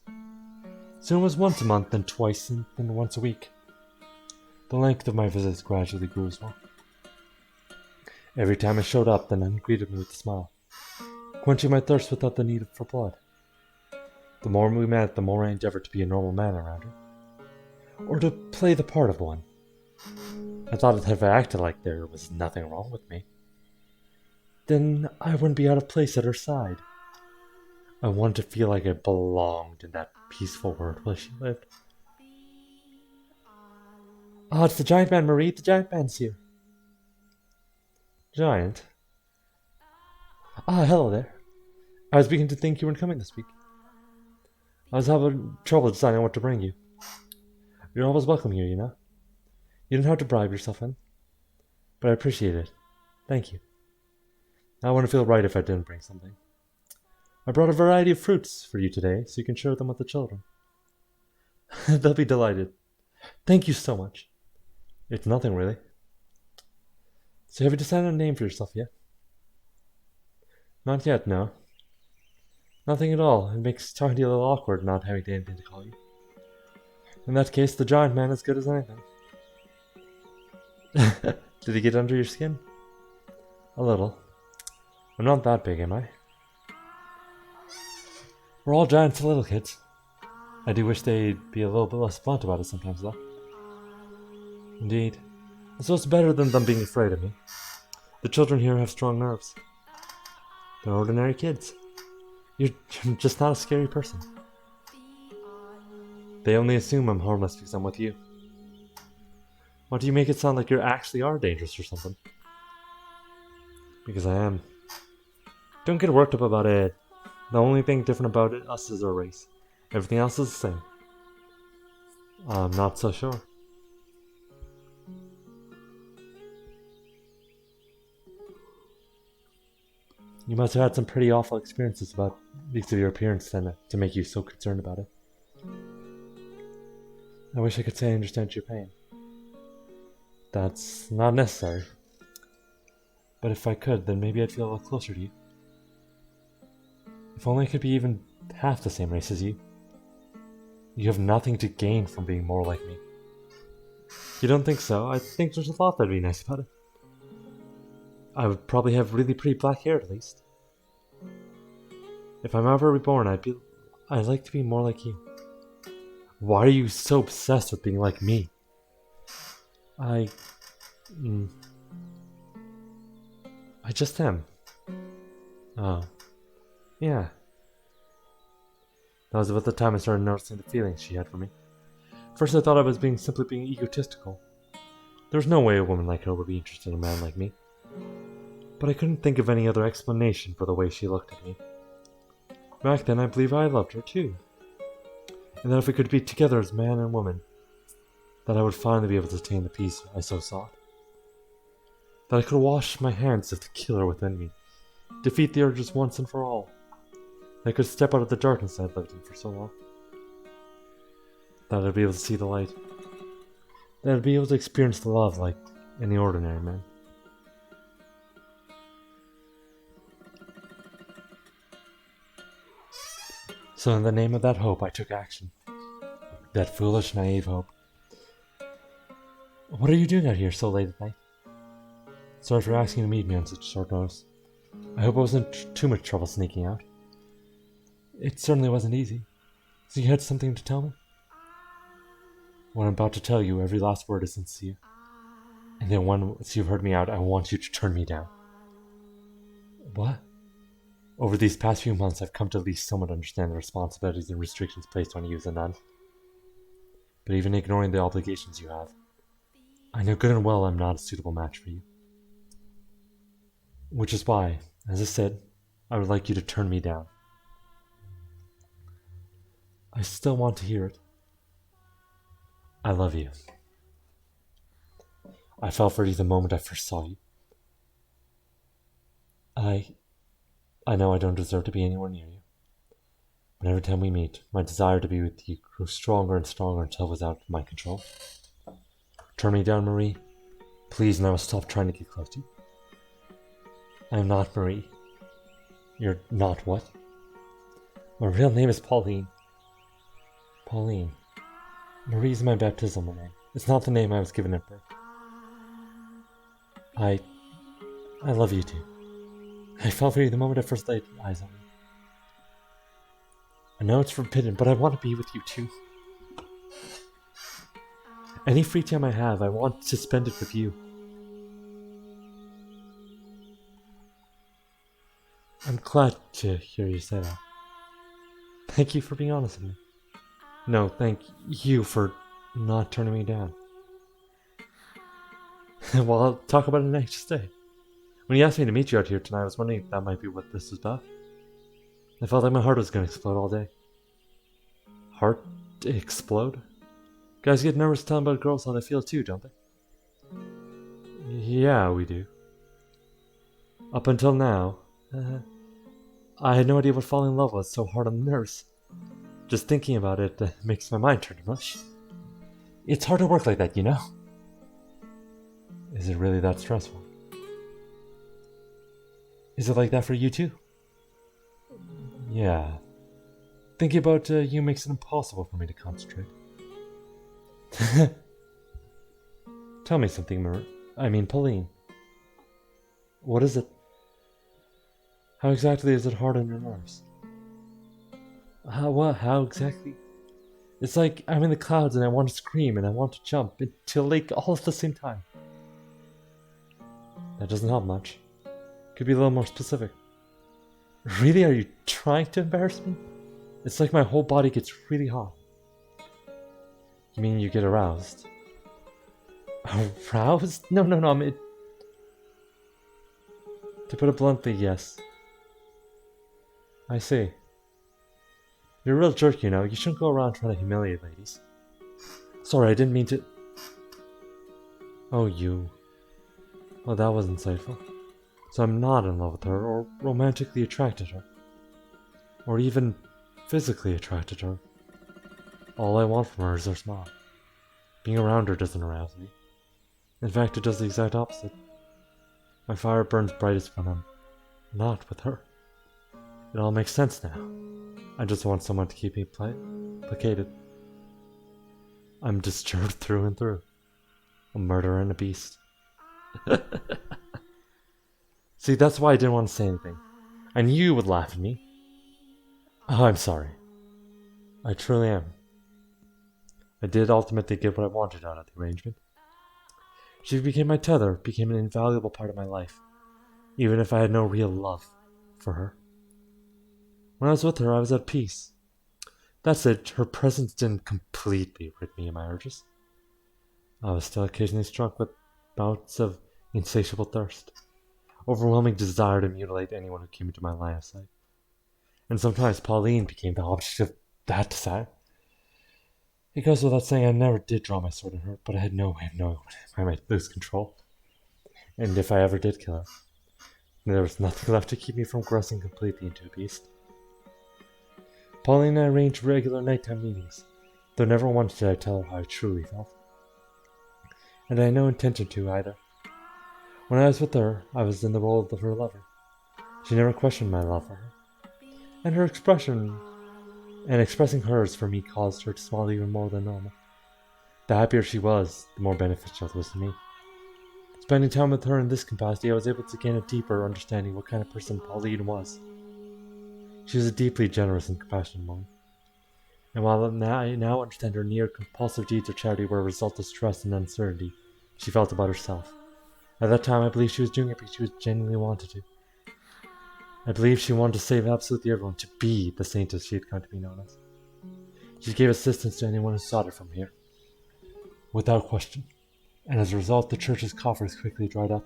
Soon it was once a month, then twice, and then once a week. The length of my visits gradually grew as well. Every time I showed up, the nun greeted me with a smile, quenching my thirst without the need for blood. The more we met, the more I endeavored to be a normal man around her, or to play the part of one. I thought that if I acted like there was nothing wrong with me, then I wouldn't be out of place at her side. I wanted to feel like I belonged in that peaceful world where she lived. Oh, it's the giant man, Marie. The giant man's here. Giant? Ah, hello there. I was beginning to think you weren't coming this week. I was having trouble deciding what to bring you. You're always welcome here, you know. You don't have to bribe yourself in. But I appreciate it. Thank you. I wouldn't feel right if I didn't bring something. I brought a variety of fruits for you today, so you can share them with the children. They'll be delighted. Thank you so much. It's nothing, really. So have you decided on a name for yourself yet? Not yet, no. Nothing at all. It makes talking to you a little awkward not having anything to call you. In that case, the giant man is as good as anything. Did he get under your skin? A little. I'm not that big, am I? We're all giants to little kids. I do wish they'd be a little bit less blunt about it sometimes, though. Indeed. So it's better than them being afraid of me. The children here have strong nerves. They're ordinary kids. You're just not a scary person. They only assume I'm harmless because I'm with you. Why do you make it sound like you actually are dangerous or something? Because I am. Don't get worked up about it. The only thing different about us is our race. Everything else is the same. I'm not so sure. You must have had some pretty awful experiences because of your appearance then to make you so concerned about it. I wish I could say I understand your pain. That's not necessary. But if I could, then maybe I'd feel a little closer to you. If only I could be even half the same race as you. You have nothing to gain from being more like me. You don't think so? I think there's a lot that'd be nice about it. I would probably have really pretty black hair at least. If I'm ever reborn, I'd like to be more like you. Why are you so obsessed with being like me? I just am. Oh. Yeah. That was about the time I started noticing the feelings she had for me. First I thought I was simply being egotistical. There's no way a woman like her would be interested in a man like me. But I couldn't think of any other explanation for the way she looked at me. Back then I believe I loved her too. And that if we could be together as man and woman, that I would finally be able to attain the peace I so sought. That I could wash my hands of the killer within me, defeat the urges once and for all. That I could step out of the darkness I had lived in for so long. That I'd be able to see the light. That I'd be able to experience the love like any ordinary man. So in the name of that hope, I took action. That foolish, naive hope. What are you doing out here so late at night? Sorry for asking to meet me on such short notice. I hope it wasn't too much trouble sneaking out. It certainly wasn't easy. So you had something to tell me? What I'm about to tell you, every last word is sincere. And then once you've heard me out, I want you to turn me down. What? Over these past few months, I've come to at least somewhat understand the responsibilities and restrictions placed on you as a nun. But even ignoring the obligations you have, I know good and well I'm not a suitable match for you. Which is why, as I said, I would like you to turn me down. I still want to hear it. I love you. I fell for you the moment I first saw you. I know I don't deserve to be anywhere near you. But every time we meet, my desire to be with you grows stronger and stronger until it was out of my control. Turn me down, Marie. Please, and I will stop trying to get close to you. I am not Marie. You're not what? My real name is Pauline. Pauline. Marie is my baptismal name. It's not the name I was given at birth. I love you too. I fell for you the moment I first laid eyes on you. I know it's forbidden, but I want to be with you too. Any free time I have, I want to spend it with you. I'm glad to hear you say that. Thank you for being honest with me. No, thank you for not turning me down. Well, I'll talk about it next day. When you asked me to meet you out here tonight, I was wondering if that might be what this was about. I felt like my heart was going to explode all day. Heart explode? Guys get nervous telling about girls how they feel too, don't they? Yeah, we do. Up until now, I had no idea what falling in love was so hard on the nerves. Just thinking about it makes my mind turn to mush. It's hard to work like that, you know? Is it really that stressful? Is it like that for you too? Yeah. Thinking about you makes it impossible for me to concentrate. Tell me something, Pauline. What is it? How exactly is it hard on your nerves? How exactly? It's like I'm in the clouds and I want to scream and I want to jump into a lake all at the same time. That doesn't help much. Could be a little more specific. Really? Are you trying to embarrass me? It's like my whole body gets really hot. You mean you get aroused? Aroused? No, to put it bluntly, yes. I see. You're a real jerk, you know. You shouldn't go around trying to humiliate ladies. Sorry, I didn't mean to... Oh, you. Well, that was insightful. So I'm not in love with her, or romantically attracted to her. Or even physically attracted to her. All I want from her is her smile. Being around her doesn't arouse me. In fact, it does the exact opposite. My fire burns brightest when I'm not with her. It all makes sense now. I just want someone to keep me placated. I'm disturbed through and through. A murderer and a beast. See, that's why I didn't want to say anything. I knew you would laugh at me. Oh, I'm sorry. I truly am. I did ultimately get what I wanted out of the arrangement. She became my tether, became an invaluable part of my life, even if I had no real love for her. When I was with her, I was at peace. That's it, her presence didn't completely rid me of my urges. I was still occasionally struck with bouts of insatiable thirst, overwhelming desire to mutilate anyone who came into my line of sight. And sometimes Pauline became the object of that desire. It goes without saying I never did draw my sword on her, but I had no way of knowing when I might lose control. And if I ever did kill her, there was nothing left to keep me from grossing completely into a beast. Pauline and I arranged regular nighttime meetings, though never once did I tell her how I truly felt. And I had no intention to either. When I was with her, I was in the role of her lover. She never questioned my love for her. And her expressing hers for me caused her to smile even more than normal. The happier she was, the more beneficial it was to me. Spending time with her in this capacity, I was able to gain a deeper understanding of what kind of person Pauline was. She was a deeply generous and compassionate woman. And while I now understand her near-compulsive deeds of charity were a result of stress and uncertainty she felt about herself, at that time I believe she was doing it because she genuinely wanted to. I believe she wanted to save absolutely everyone, to be the saint she had come to be known as. She gave assistance to anyone who sought it from here, without question, and as a result the church's coffers quickly dried up.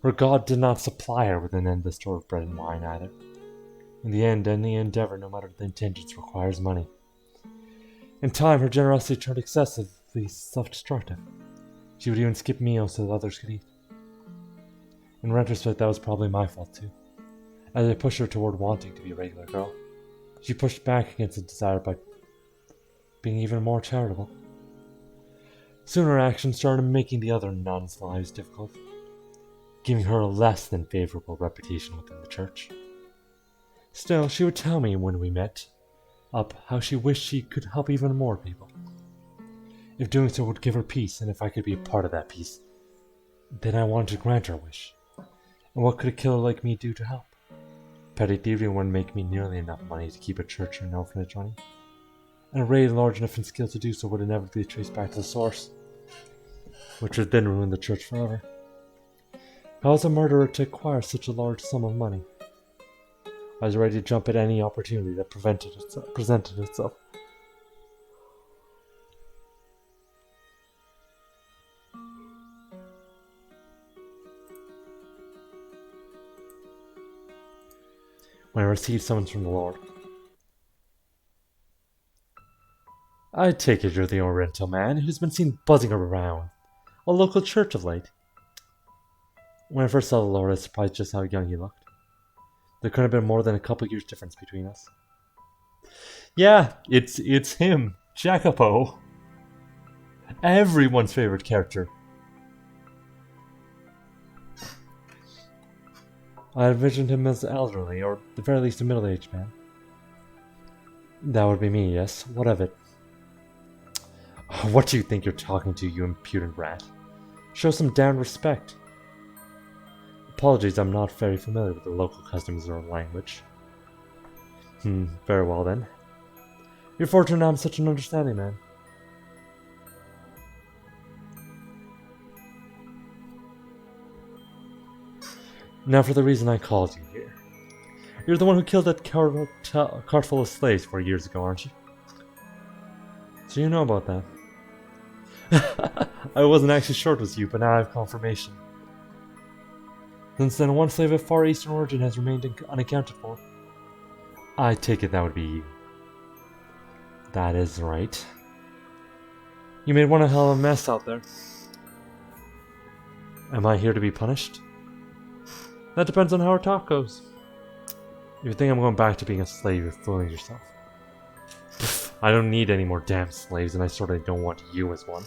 Her God did not supply her with an endless store of bread and wine either. In the end, any endeavor, no matter the intentions, requires money. In time, her generosity turned excessively self-destructive. She would even skip meals so that others could eat. In retrospect, that was probably my fault too. As I pushed her toward wanting to be a regular girl, she pushed back against the desire by being even more charitable. Soon her actions started making the other nuns' lives difficult, giving her a less than favorable reputation within the church. Still, she would tell me when we met up how she wished she could help even more people. If doing so would give her peace, and if I could be a part of that peace, then I wanted to grant her wish. And what could a killer like me do to help? Petty thieving wouldn't make me nearly enough money to keep a church or an orphanage running, and a raid large enough in skill to do so would inevitably trace back to the source, which would then ruin the church forever. How was a murderer to acquire such a large sum of money? I was ready to jump at any opportunity that presented itself. when I receive summons from the Lord. I take it you're the Oriental man who's been seen buzzing around a local church of late. When I first saw the Lord, I was surprised just how young he looked. There couldn't have been more than a couple years difference between us. Yeah, it's him, Jacopo. Everyone's favorite character. I envisioned him as elderly, or at the very least a middle-aged man. That would be me, yes. What of it? What do you think you're talking to, you impudent rat? Show some damn respect. Apologies, I'm not very familiar with the local customs or language. Very well then. You're fortunate I'm such an understanding man. Now for the reason I called you here. You're the one who killed that cart full of slaves 4 years ago, aren't you? So you know about that. I wasn't actually sure it was you, but now I have confirmation. Since then, one slave of Far Eastern origin has remained unaccounted for. I take it that would be you. That is right. You made one hell of a mess out there. Am I here to be punished? That depends on how our talk goes. If you think I'm going back to being a slave, you're fooling yourself. I don't need any more damn slaves, and I certainly don't want you as one.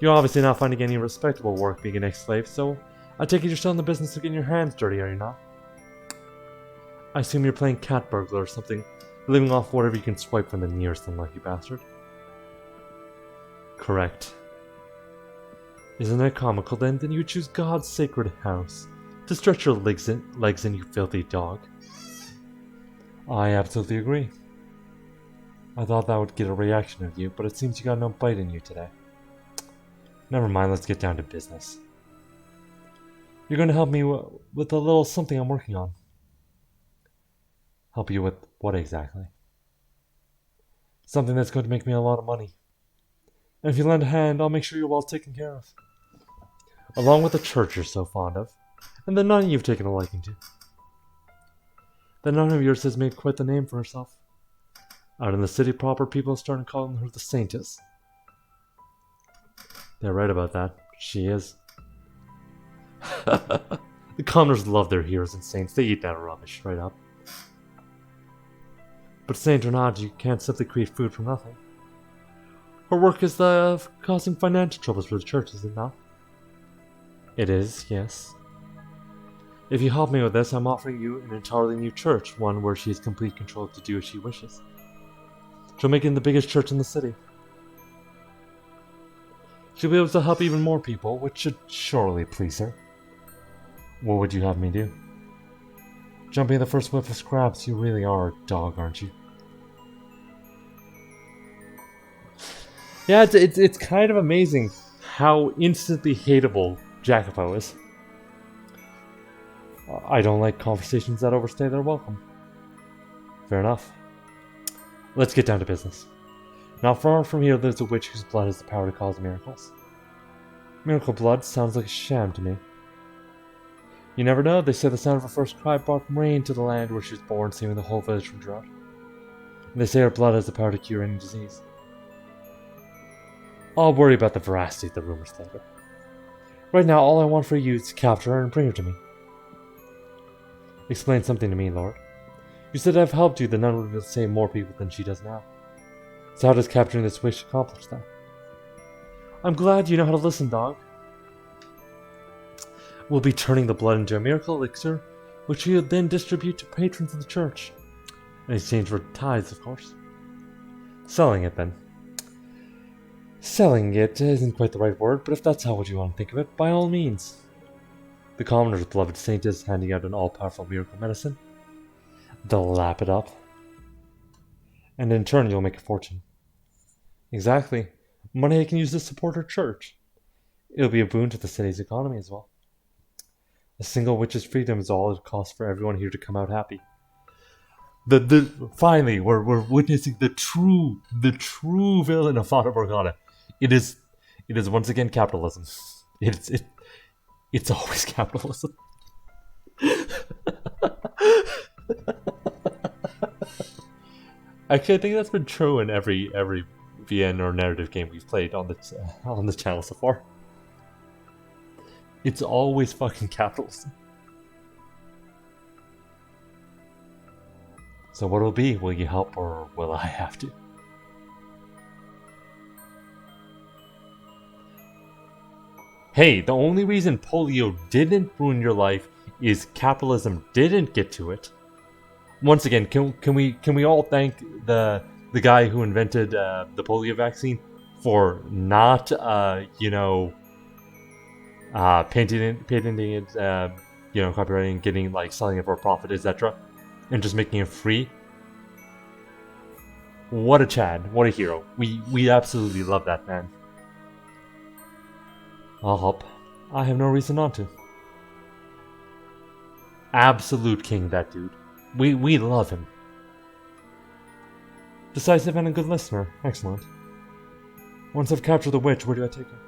You're obviously not finding any respectable work being an ex-slave, so I take it you're still in the business of getting your hands dirty, are you not? I assume you're playing cat burglar or something, living off whatever you can swipe from the nearest unlucky bastard. Correct. Isn't it comical then that you choose God's sacred house to stretch your legs in, you filthy dog? I absolutely agree. I thought that would get a reaction of you, but it seems you got no bite in you today. Never mind, let's get down to business. You're going to help me with a little something I'm working on. Help you with what exactly? Something that's going to make me a lot of money. And if you lend a hand, I'll make sure you're well taken care of. Along with the church you're so fond of, and the nun you've taken a liking to. The nun of yours has made quite the name for herself. Out in the city proper, people are starting calling her the Saintess. They're right about that. She is. The commoners love their heroes and saints. They eat that rubbish straight up. But saint or not, you can't simply create food from nothing. Her work is causing financial troubles for the church, is it not? It is, yes. If you help me with this, I'm offering you an entirely new church, one where she has complete control to do as she wishes. She'll make it the biggest church in the city. She'll be able to help even more people, which should surely please her. What would you have me do? Jumping at the first whiff of scraps, you really are a dog, aren't you? Yeah, it's kind of amazing how instantly hateable Jacopo is. I don't like conversations that overstay their welcome. Fair enough. Let's get down to business. Not far from here lives a witch whose blood has the power to cause miracles. Miracle blood sounds like a sham to me. You never know, they say the sound of her first cry brought rain to the land where she was born, saving the whole village from drought. And they say her blood has the power to cure any disease. I'll worry about the veracity of the rumors later. Right now, all I want for you is to capture her and bring her to me. Explain something to me, Lord. You said I've helped you, the nun would be able to save more people than she does now. So how does capturing this wish accomplish that? I'm glad you know how to listen, dog. We'll be turning the blood into a miracle elixir, which we'll then distribute to patrons of the church. In exchange for tithes, of course. Selling it, then. Selling it isn't quite the right word, but if that's how you want to think of it, by all means. The commoner's beloved saint is handing out an all-powerful miracle medicine. They'll lap it up. And in turn, you'll make a fortune. Exactly. Money I can use to support her church. It'll be a boon to the city's economy as well. A single witch's freedom is all it costs for everyone here to come out happy. Finally, we're witnessing the true villain of Fata Morgana. It is once again capitalism. It's always capitalism. Actually, I think that's been true in every VN or narrative game we've played on the channel so far. It's always fucking capitalism. So what will it be? Will you help or will I have to? Hey, the only reason polio didn't ruin your life is capitalism didn't get to it. Once again, can we all thank the guy who invented the polio vaccine for not patenting it, copywriting, getting selling it for a profit, etc., and just making it free. What a Chad! What a hero! We absolutely love that man. I'll help. I have no reason not to. Absolute king, that dude. We love him. Decisive and a good listener. Excellent. Once I've captured the witch, where do I take her?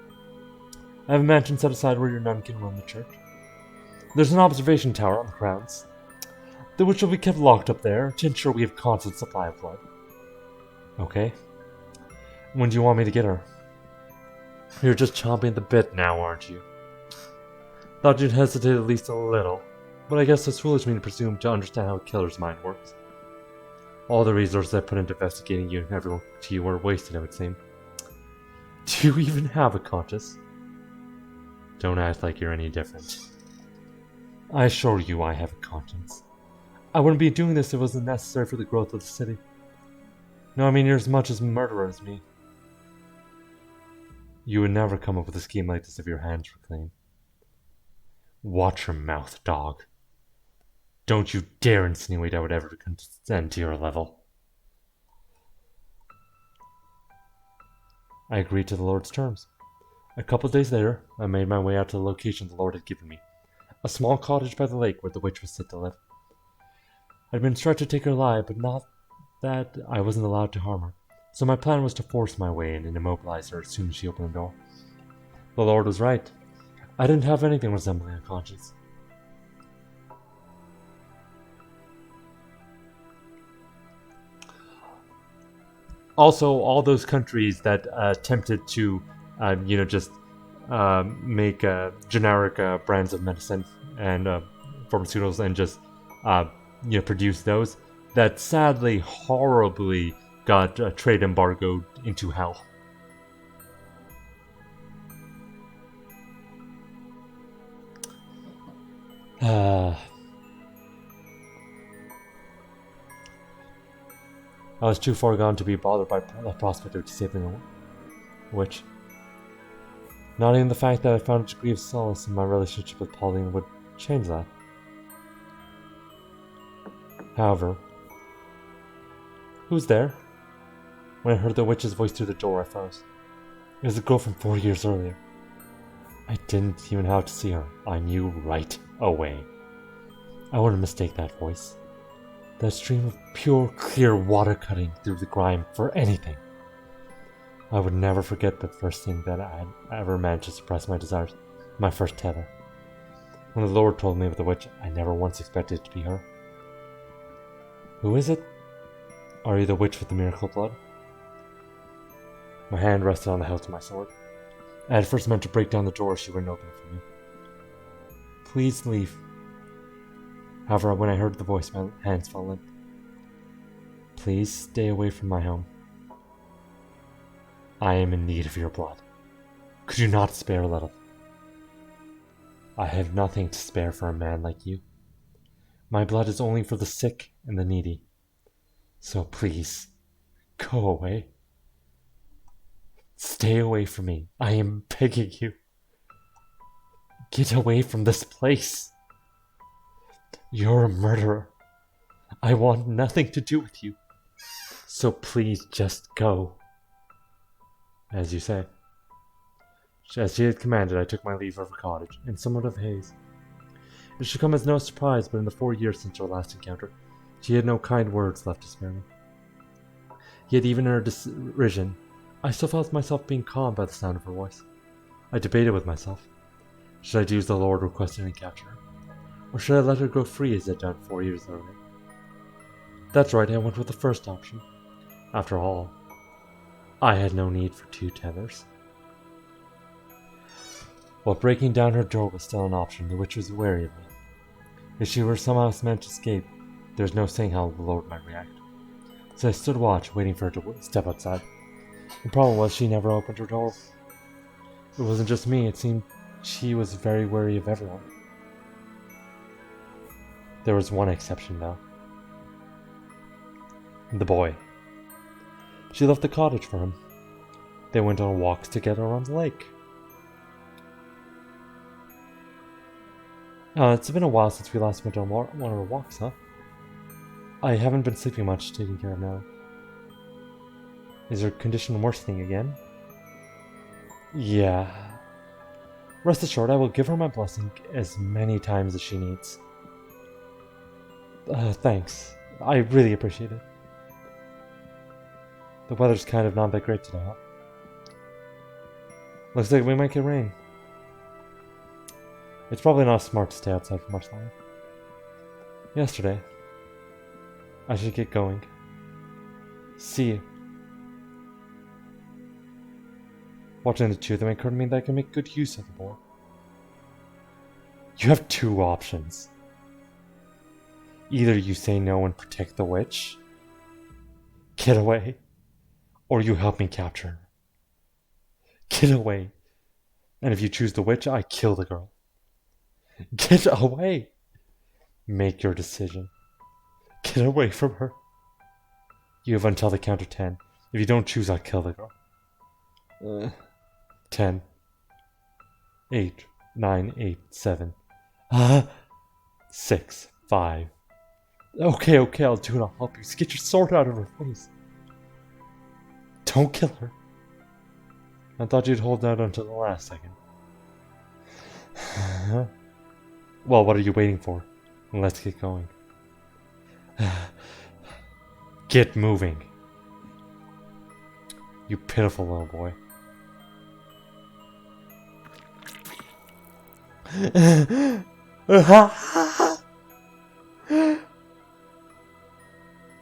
I have a mansion set aside where your nun can run the church. There's an observation tower on the grounds. The witch will be kept locked up there to ensure we have constant supply of blood. Okay. When do you want me to get her? You're just chomping at the bit now, aren't you? Thought you'd hesitate at least a little, but I guess it's foolish of me to presume to understand how a killer's mind works. All the resources I put into investigating you and everyone to you were wasted, it would seem. Do you even have a conscience? Don't act like you're any different. I assure you I have a conscience. I wouldn't be doing this if it wasn't necessary for the growth of the city. No, I mean you're as much as a murderer as me. You would never come up with a scheme like this if your hands were clean. Watch your mouth, dog. Don't you dare insinuate I would ever consent to your level. I agreed to the Lord's terms. A couple of days later, I made my way out to the location the Lord had given me. A small cottage by the lake where the witch was said to live. I'd been instructed to take her alive, but not that I wasn't allowed to harm her. So my plan was to force my way in and immobilize her as soon as she opened the door. The Lord was right. I didn't have anything resembling a conscience. Also, all those countries that attempted to, make generic brands of medicine and pharmaceuticals and just, produce those, that sadly, horribly got trade embargoed into hell. I was too far gone to be bothered by the prospect of disabling a witch. Not even the fact that I found a degree of solace in my relationship with Pauline would change that. However, who's there? When I heard the witch's voice through the door, I froze. It was the girl from 4 years earlier. I didn't even have to see her. I knew right away. I wouldn't mistake that voice. That stream of pure, clear water cutting through the grime for anything. I would never forget the first thing that I had ever managed to suppress my desires. My first tether. When the Lord told me of the witch, I never once expected it to be her. Who is it? Are you the witch with the miracle blood? My hand rested on the hilt of my sword. I had first meant to break down the door she wouldn't open it for me. Please leave. However, when I heard the voice, my hands fell limp. Please stay away from my home. I am in need of your blood. Could you not spare a little? I have nothing to spare for a man like you. My blood is only for the sick and the needy. So please, go away. Stay away from me. I am begging you. Get away from this place. You're a murderer. I want nothing to do with you. So please just go. As you say. As she had commanded, I took my leave of her cottage, in somewhat of haze. It should come as no surprise, but in the 4 years since our last encounter, she had no kind words left to spare me. Yet even in her derision, I still felt myself being calmed by the sound of her voice. I debated with myself. Should I do as the Lord requested and capture her? Or should I let her go free as I'd done 4 years earlier? That's right, I went with the first option. After all, I had no need for 2 tethers. While breaking down her door was still an option, the witch was wary of me. If she were somehow meant to escape, there was no saying how the Lord might react. So I stood watch, waiting for her to step outside. The problem was she never opened her door. It wasn't just me, it seemed she was very wary of everyone. There was one exception, though. The boy. She left the cottage for him. They went on walks together around the lake. It's been a while since we last went on one of our walks, huh? I haven't been sleeping much, taking care of Nellie. Is her condition worsening again? Yeah. Rest assured, I will give her my blessing as many times as she needs. Thanks. I really appreciate it. The weather's kind of not that great today, huh? Looks like we might get rain. It's probably not smart to stay outside for much longer. Yesterday. I should get going. See you. Watching the two of them occurred to me that I can make good use of the boy. You have 2 options. Either you say no and protect the witch, get away, or you help me capture her. Get away. And if you choose the witch, I kill the girl. Get away. Make your decision. Get away from her. You have until the count of 10. If you don't choose, I'll kill the girl. 10. 8. 9. 8. 7. 6. 5. Okay, I'll do it. I'll help you. Just get your sword out of her face. Don't kill her. I thought you'd hold out until the last second. Well, what are you waiting for? Let's get going. Get moving. You pitiful little boy.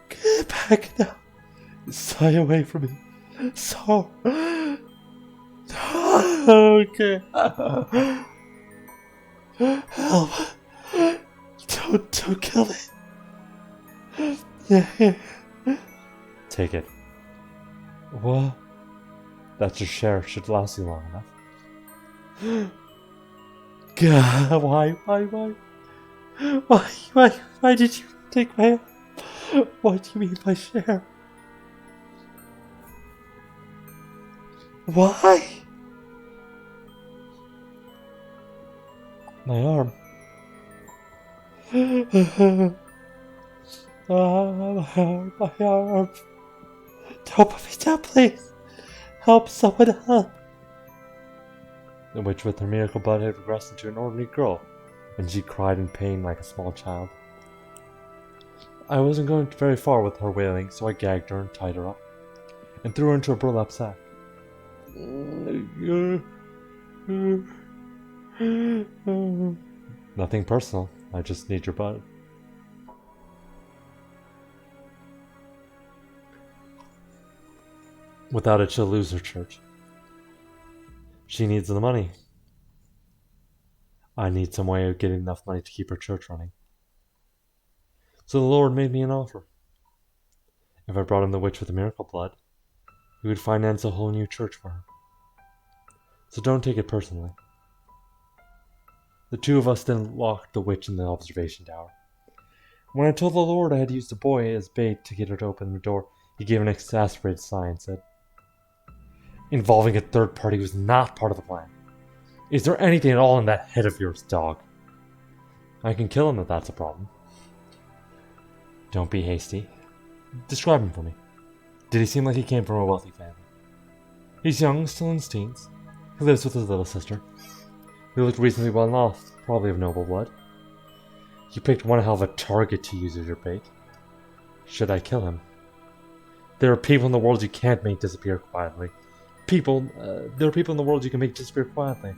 Get back now. Stay away from me. So. Okay. Help. Don't kill me. Yeah. Take it. What? That's your share. Should last you long enough. God, why did you take my help? What do you mean by share? Why? My arm. My arm. Don't put me down, please. Help, someone help. The witch with her miracle blood had regressed into an ordinary girl, and she cried in pain like a small child. I wasn't going very far with her wailing, so I gagged her and tied her up, and threw her into a burlap sack. Nothing personal, I just need your blood. Without it, she'll lose her church. She needs the money. I need some way of getting enough money to keep her church running. So the Lord made me an offer. If I brought him the witch with the miracle blood, he would finance a whole new church for her. So don't take it personally. The 2 of us then locked the witch in the observation tower. When I told the Lord I had used a boy as bait to get her to open the door, he gave an exasperated sigh and said, "Involving a third party was not part of the plan. Is there anything at all in that head of yours, dog? I can kill him if that's a problem." Don't be hasty. Describe him for me. Did he seem like he came from a wealthy family? He's young, still in his teens. He lives with his little sister. He looked reasonably well off, probably of noble blood. You picked one hell of a target to use as your bait. Should I kill him? There are people in the world you can't make disappear quietly. There are people in the world you can make disappear quietly.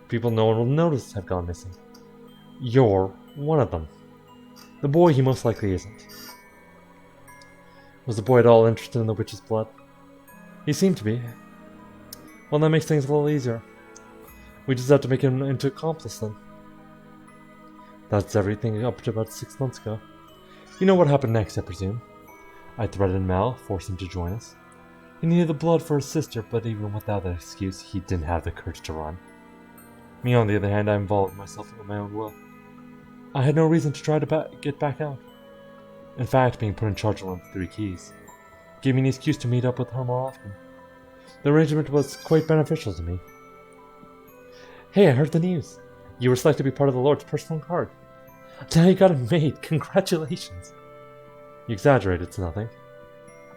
People no one will notice have gone missing. You're one of them. The boy he most likely isn't. Was the boy at all interested in the witch's blood? He seemed to be. Well, that makes things a little easier. We just have to make him into accomplice then. That's everything up to about 6 months ago. You know what happened next, I presume. I threatened Mal, forced him to join us. He needed the blood for his sister, but even without that excuse, he didn't have the courage to run. Me, on the other hand, I involved myself with my own will. I had no reason to try to get back out. In fact, being put in charge of one of the 3 keys gave me an excuse to meet up with her more often. The arrangement was quite beneficial to me. Hey, I heard the news. You were selected to be part of the Lord's personal guard. Now you got it made. Congratulations. You exaggerate, it's nothing.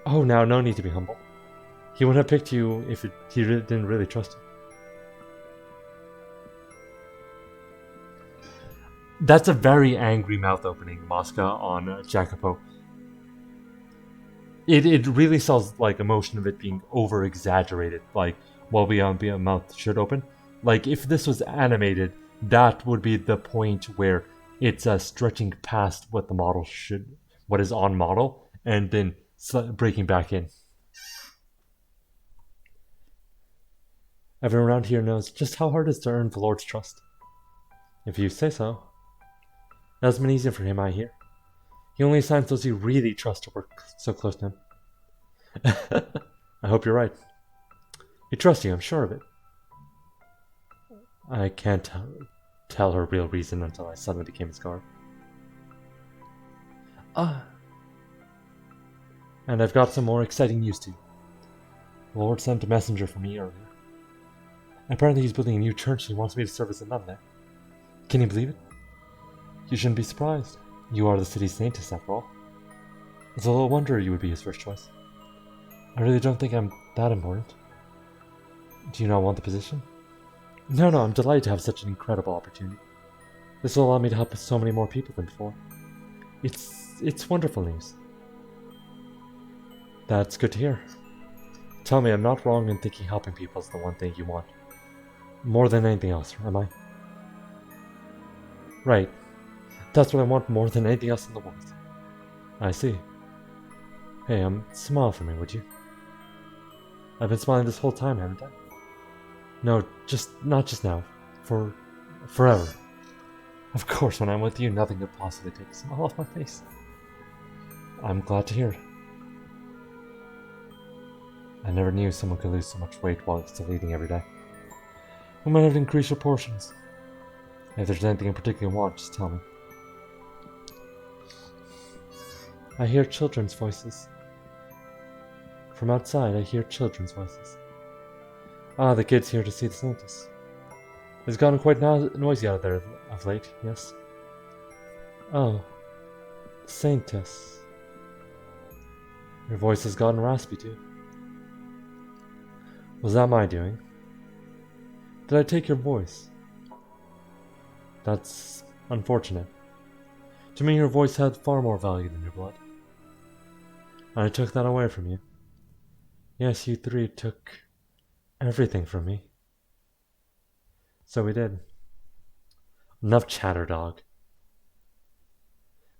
Oh, now, no need to be humble. He wouldn't have picked you if he didn't really trust you. That's a very angry mouth opening, Mosca, on Jacopo. It really sells like emotion of it being over exaggerated, like well beyond a mouth should open. Like if this was animated, that would be the point where it's stretching past what the model what is on model, and then breaking back in. Everyone around here knows just how hard it is to earn the Lord's trust. If you say so. It hasn't been easy for him, I hear. He only assigns those he really trusts to work so close to him. I hope you're right. He trusts you, I'm sure of it. I can't tell her real reason until I suddenly became his guard. And I've got some more exciting news too. The Lord sent a messenger for me earlier. Apparently he's building a new church and he wants me to serve as a nun there. Can you believe it? You shouldn't be surprised. You are the city's saintess, after all. It's a little wonder you would be his first choice. I really don't think I'm that important. Do you not want the position? No, I'm delighted to have such an incredible opportunity. This will allow me to help so many more people than before. It's wonderful news. That's good to hear. Tell me I'm not wrong in thinking helping people is the one thing you want. More than anything else, am I? Right. That's what I want more than anything else in the world. I see. Hey, smile for me, would you? I've been smiling this whole time, haven't I? No, not just now. Forever. Of course, when I'm with you, nothing could possibly take a smile off my face. I'm glad to hear it. I never knew someone could lose so much weight while still eating every day. We might have to increase your portions. If there's anything in particular you want, just tell me. I hear children's voices. From outside, I hear children's voices. Ah, the kids here to see the saintess. It's gotten quite noisy out there of late, yes? Oh, saintess. Your voice has gotten raspy too. Was that my doing? Did I take your voice? That's unfortunate. To me, your voice had far more value than your blood. And I took that away from you. Yes, you 3 took everything from me. So we did. Enough chatter, dog.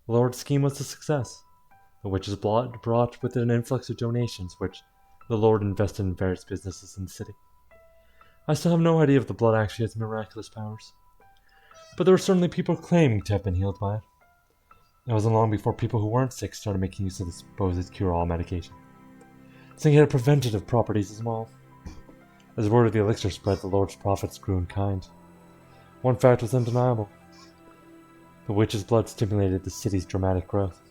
The Lord's scheme was a success. The witch's blood brought with it an influx of donations, which the Lord invested in various businesses in the city. I still have no idea if the blood actually has miraculous powers. But there were certainly people claiming to have been healed by it. It wasn't long before people who weren't sick started making use of the supposed cure-all medication. Saying it had preventative properties as well. As word of the elixir spread, the Lord's prophets grew in kind. One fact was undeniable. The witch's blood stimulated the city's dramatic growth.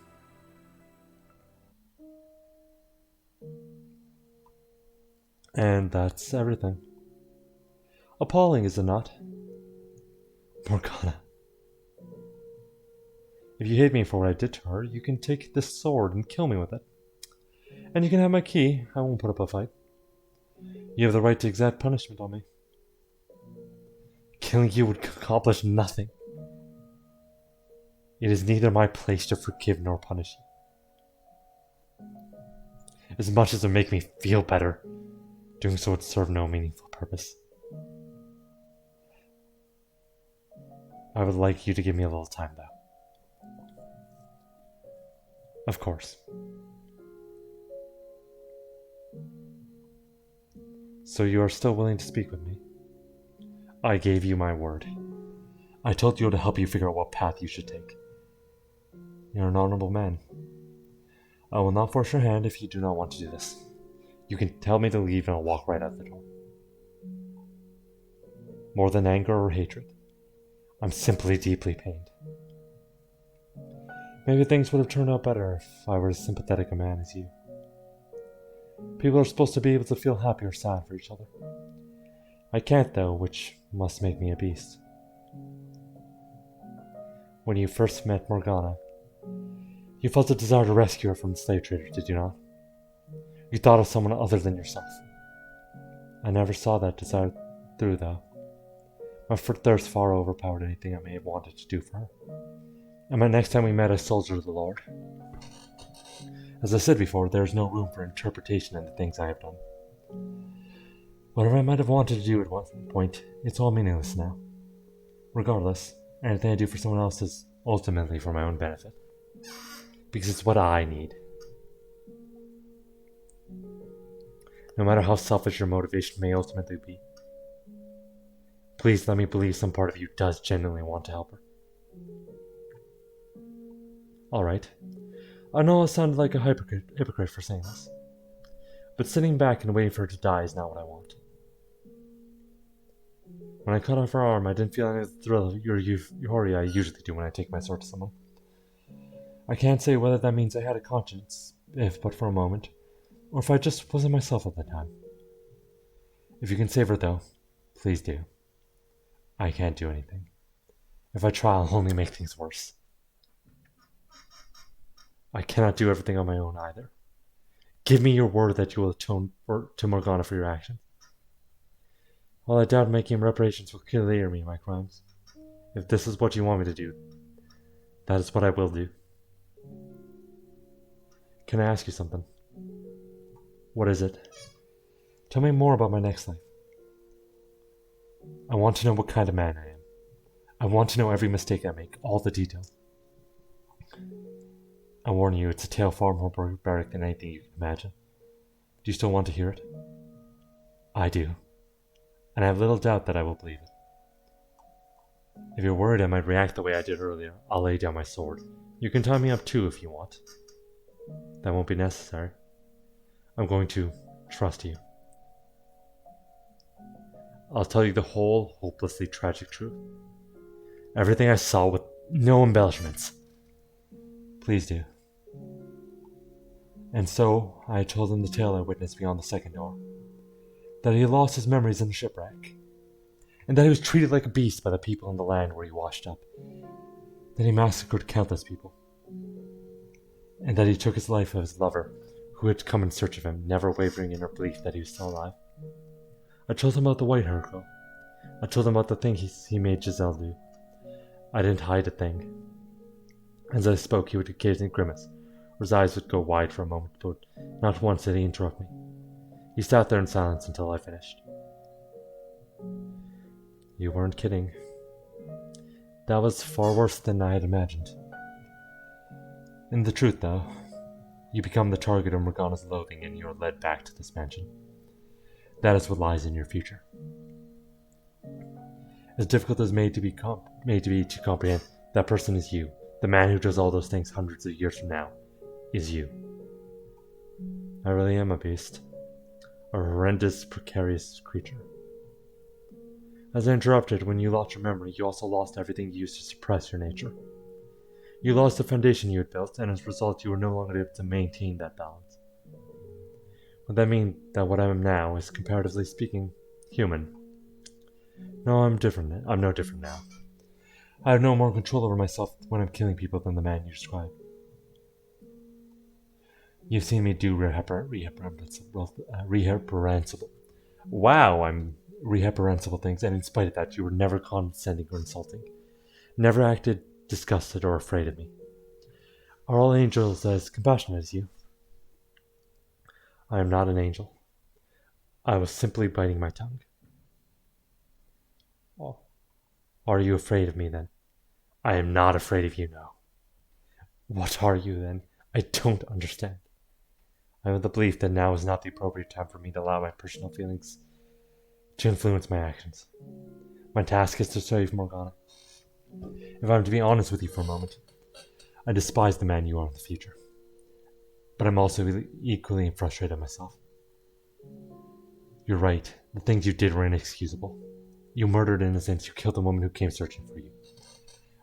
And that's everything. Appalling, is it not? Morgana. If you hate me for what I did to her, you can take this sword and kill me with it. And you can have my key. I won't put up a fight. You have the right to exact punishment on me. Killing you would accomplish nothing. It is neither my place to forgive nor punish you. As much as it would make me feel better, doing so would serve no meaningful purpose. I would like you to give me a little time, though. Of course. So you are still willing to speak with me? I gave you my word. I told you to help you figure out what path you should take. You're an honorable man. I will not force your hand if you do not want to do this. You can tell me to leave and I'll walk right out the door. More than anger or hatred, I'm simply deeply pained. Maybe things would have turned out better if I were as sympathetic a man as you. People are supposed to be able to feel happy or sad for each other. I can't though, which must make me a beast. When you first met Morgana, you felt a desire to rescue her from the slave trader, did you not? You thought of someone other than yourself. I never saw that desire through though. My thirst far overpowered anything I may have wanted to do for her. And my next time we met, I soldier of the Lord. As I said before, there is no room for interpretation in the things I have done. Whatever I might have wanted to do at one point, it's all meaningless now. Regardless, anything I do for someone else is ultimately for my own benefit. Because it's what I need. No matter how selfish your motivation may ultimately be. Please let me believe some part of you does genuinely want to help her. Alright. I know I sounded like a hypocrite for saying this. But sitting back and waiting for her to die is not what I want. When I cut off her arm, I didn't feel any of the thrill of euphoria I usually do when I take my sword to someone. I can't say whether that means I had a conscience, if but for a moment, or if I just wasn't myself at the time. If you can save her though, please do. I can't do anything. If I try, I'll only make things worse. I cannot do everything on my own either. Give me your word that you will atone to Morgana for your actions. While I doubt making reparations will clear me of my crimes, if this is what you want me to do, that is what I will do. Can I ask you something? What is it? Tell me more about my next life. I want to know what kind of man I am. I want to know every mistake I make, all the details. I warn you, it's a tale far more barbaric than anything you can imagine. Do you still want to hear it? I do. And I have little doubt that I will believe it. If you're worried I might react the way I did earlier, I'll lay down my sword. You can tie me up too if you want. That won't be necessary. I'm going to trust you. I'll tell you the whole hopelessly tragic truth. Everything I saw with no embellishments. Please do. And so, I told him the tale I witnessed beyond the second door. That he had lost his memories in the shipwreck. And that he was treated like a beast by the people in the land where he washed up. That he massacred countless people. And that he took his life of his lover, who had come in search of him, never wavering in her belief that he was still alive. I told him about the white-haired girl. I told him about the thing he made Giselle do. I didn't hide a thing. As I spoke, he would occasionally grimace, or his eyes would go wide for a moment, but not once did he interrupt me. He sat there in silence until I finished. You weren't kidding. That was far worse than I had imagined. In the truth, though, you become the target of Morgana's loathing and you are led back to this mansion. That is what lies in your future. As difficult as may be to comprehend, that person is you. The man who does all those things hundreds of years from now is you. I really am a beast. A horrendous, precarious creature. As I interrupted, when you lost your memory, you also lost everything you used to suppress your nature. You lost the foundation you had built, and as a result, you were no longer able to maintain that balance. Would that mean that what I am now is, comparatively speaking, human? No, I'm different. I'm no different now. I have no more control over myself when I'm killing people than the man you describe. You've seen me do reprehensible. Wow, I'm reprehensible things, and in spite of that, you were never condescending or insulting. Never acted disgusted or afraid of me. Are all angels as compassionate as you? I am not an angel. I was simply biting my tongue. Oh. Are you afraid of me then? I am not afraid of you, no. What are you then? I don't understand. I have the belief that now is not the appropriate time for me to allow my personal feelings to influence my actions. My task is to save Morgana. If I'm to be honest with you for a moment, I despise the man you are in the future. But I'm also equally frustrated myself. You're right, the things you did were inexcusable. You murdered innocents, you killed the woman who came searching for you.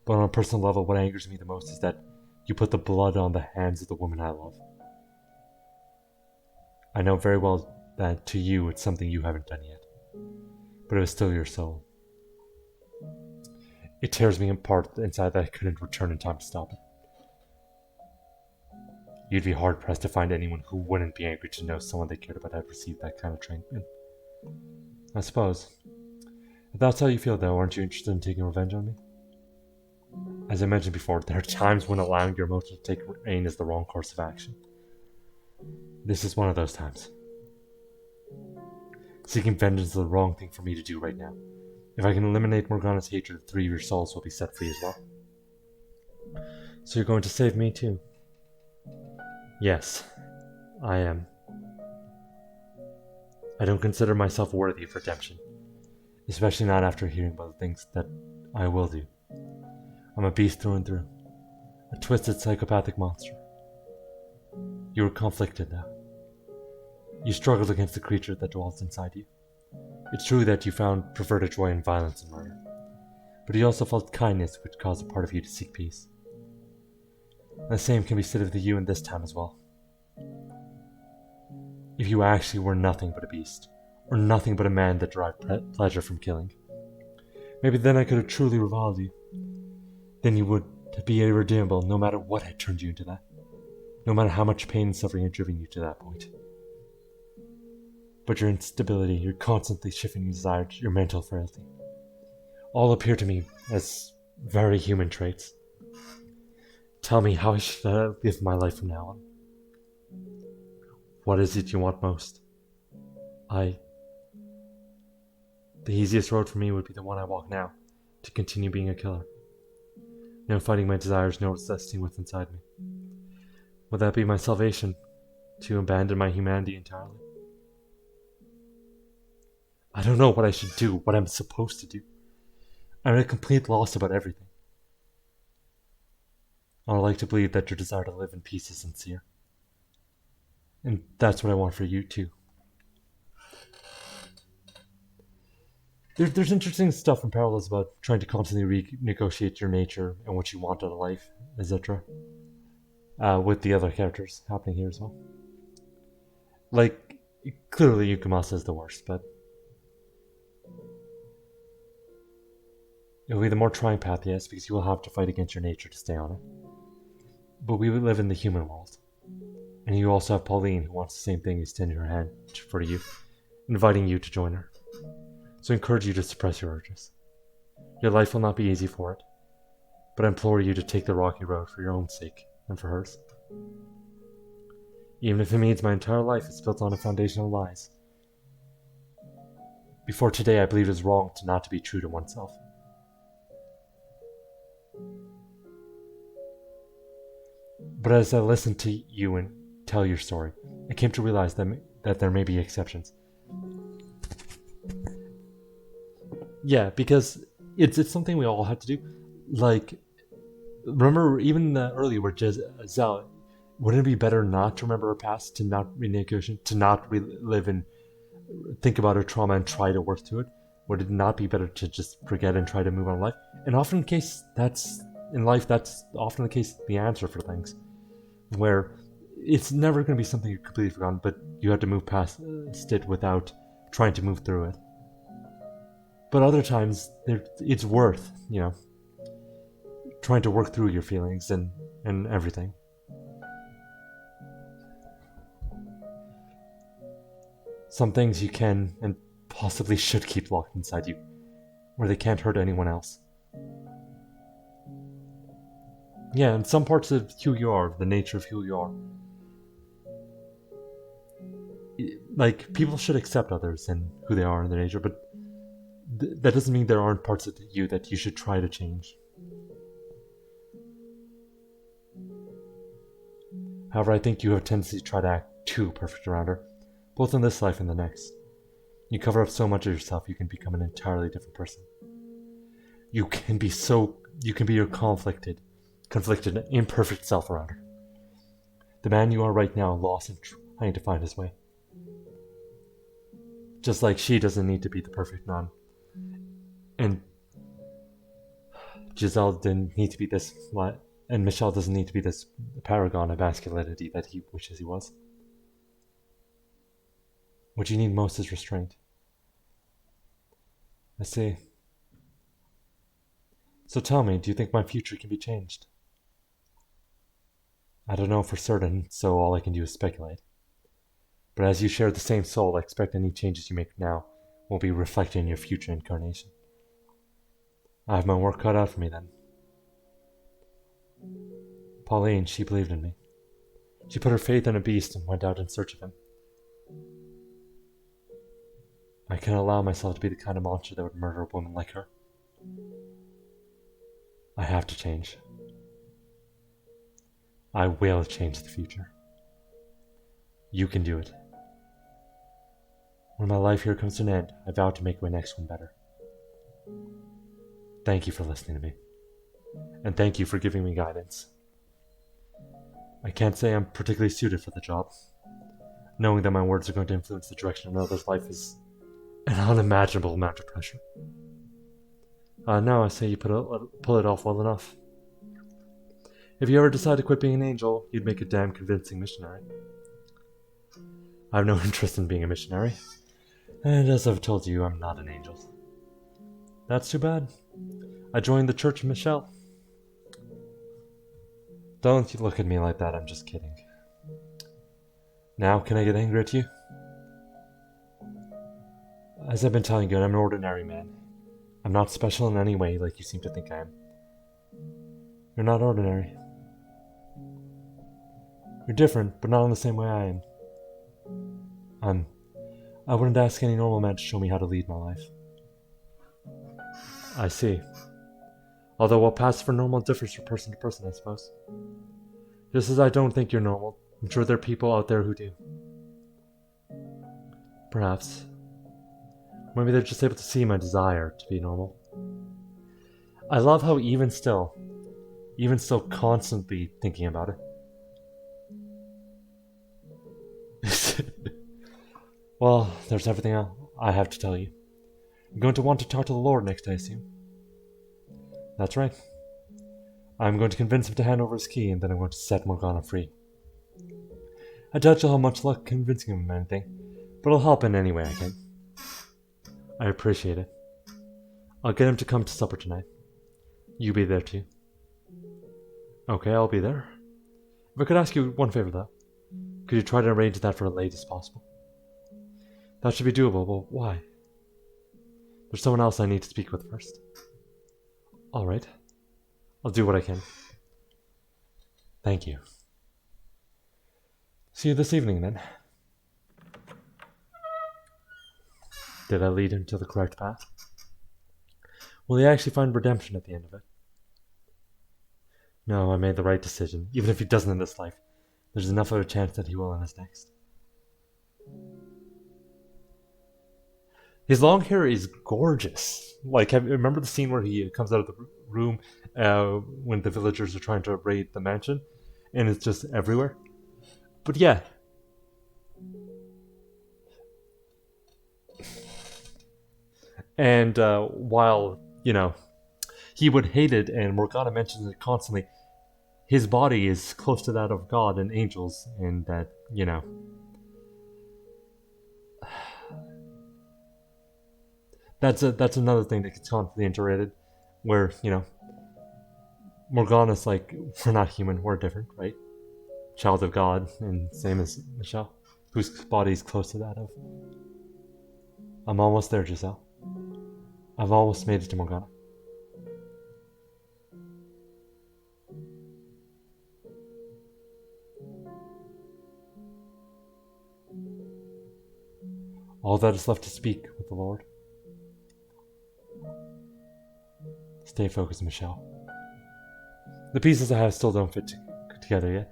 But on a personal level, what angers me the most is that you put the blood on the hands of the woman I love. I know very well that to you it's something you haven't done yet. But it was still your soul. It tears me apart inside that I couldn't return in time to stop it. You'd be hard pressed to find anyone who wouldn't be angry to know someone they cared about had received that kind of treatment. I suppose. If that's how you feel though, aren't you interested in taking revenge on me? As I mentioned before, there are times when allowing your emotions to take reign is the wrong course of action. This is one of those times. Seeking vengeance is the wrong thing for me to do right now. If I can eliminate Morgana's hatred, 3 of your souls will be set free as well. So you're going to save me too? Yes, I am. I don't consider myself worthy of redemption, especially not after hearing about the things that I will do. I'm a beast through and through, a twisted psychopathic monster. You were conflicted now. You struggled against the creature that dwells inside you. It's true that you preferred a joy in violence and murder, but you also felt kindness which caused a part of you to seek peace. And the same can be said of you in this time as well. If you actually were nothing but a beast, or nothing but a man that derived pleasure from killing, maybe then I could have truly reviled you. Then you would be irredeemable no matter what had turned you into that, no matter how much pain and suffering had driven you to that point. But your instability, your constantly shifting desires, your mental frailty, all appear to me as very human traits. Tell me, how should I live my life from now on? What is it you want most? The easiest road for me would be the one I walk now, to continue being a killer. No fighting my desires, no resisting what's inside me. Would that be my salvation, to abandon my humanity entirely? I don't know what I should do, what I'm supposed to do. I'm at a complete loss about everything. I'd like to believe that your desire to live in peace is sincere. And that's what I want for you too. There's interesting stuff in parallels about trying to constantly renegotiate your nature and what you want out of life, etc. With the other characters happening here as well. Like, clearly Yukumasa is the worst, but it'll be the more trying path, yes, because you will have to fight against your nature to stay on it. But we live in the human world. And you also have Pauline, who wants the same thing, extending her hand for you, inviting you to join her. So I encourage you to suppress your urges. Your life will not be easy for it, but I implore you to take the rocky road for your own sake and for hers. Even if it means my entire life is built on a foundation of lies. Before today, I believed it was wrong not to be true to oneself. But as I listened to you and tell your story, I came to realize that there may be exceptions. Yeah, because it's something we all have to do. Like, remember even earlier where Giselle, wouldn't it be better not to remember her past, to not renegotiate, to not relive and think about her trauma and try to work through it? Would it not be better to just forget and try to move on in life? And often that's often the case, the answer for things. Where it's never going to be something you're completely forgotten, but you have to move past it without trying to move through it. But other times, it's worth, trying to work through your feelings and everything. Some things you can and possibly should keep locked inside you, where they can't hurt anyone else. Yeah, and some parts of who you are, the nature of who you are. Like, people should accept others and who they are in their nature, but that doesn't mean there aren't parts of you that you should try to change. However, I think you have a tendency to try to act too perfect around her, both in this life and the next. You cover up so much of yourself, you can become an entirely different person. You can be your conflicted, imperfect self around her. The man you are right now, lost and trying to find his way. Just like she doesn't need to be the perfect nun. And Giselle didn't need to be this, and Michelle doesn't need to be this paragon of masculinity that he wishes he was. What you need most is restraint. I see. So tell me, do you think my future can be changed? I don't know for certain, so all I can do is speculate. But as you share the same soul, I expect any changes you make now will be reflected in your future incarnation. I have my work cut out for me then. Pauline, she believed in me. She put her faith in a beast and went out in search of him. I cannot allow myself to be the kind of monster that would murder a woman like her. I have to change. I will change the future. You can do it. When my life here comes to an end, I vow to make my next one better. Thank you for listening to me. And thank you for giving me guidance. I can't say I'm particularly suited for the job. Knowing that my words are going to influence the direction of another's life is an unimaginable amount of pressure. No, I say you pull it off well enough. If you ever decide to quit being an angel, you'd make a damn convincing missionary. I have no interest in being a missionary. And as I've told you, I'm not an angel. That's too bad. I joined the Church of Michelle. Don't look at me like that, I'm just kidding. Now, can I get angry at you? As I've been telling you, I'm an ordinary man. I'm not special in any way like you seem to think I am. You're not ordinary. You're different, but not in the same way I am. I wouldn't ask any normal man to show me how to lead my life. I see. Although what passes for normal differs from person to person, I suppose. Just as I don't think you're normal, I'm sure there are people out there who do. Perhaps. Maybe they're just able to see my desire to be normal. I love how even still constantly thinking about it. Well, there's everything I have to tell you. You're going to want to talk to the Lord next, I assume. That's right. I'm going to convince him to hand over his key, and then I'm going to set Morgana free. I doubt you'll have much luck convincing him of anything, but I'll help in any way I can. I appreciate it. I'll get him to come to supper tonight. You be there too. Okay, I'll be there. If I could ask you one favor though, could you try to arrange that for as late as possible? That should be doable, but why? There's someone else I need to speak with first. Alright. I'll do what I can. Thank you. See you this evening then. Did I lead him to the correct path? Will he actually find redemption at the end of it? No, I made the right decision. Even if he doesn't in this life, there's enough of a chance that he will in his next. His long hair is gorgeous. Like, remember the scene where he comes out of the room when the villagers are trying to raid the mansion? And it's just everywhere? But yeah. And while, he would hate it, and Morgana mentions it constantly, his body is close to that of God and angels, and that, That's another thing that gets constantly iterated, where, Morgana's like, we're not human, we're different, right? Child of God, and same as Michelle, whose body is close to that of. I'm almost there, Giselle. I've almost made it to Morgana. All that is left to speak with the Lord. Stay focused, Michelle. The pieces I have still don't fit together yet.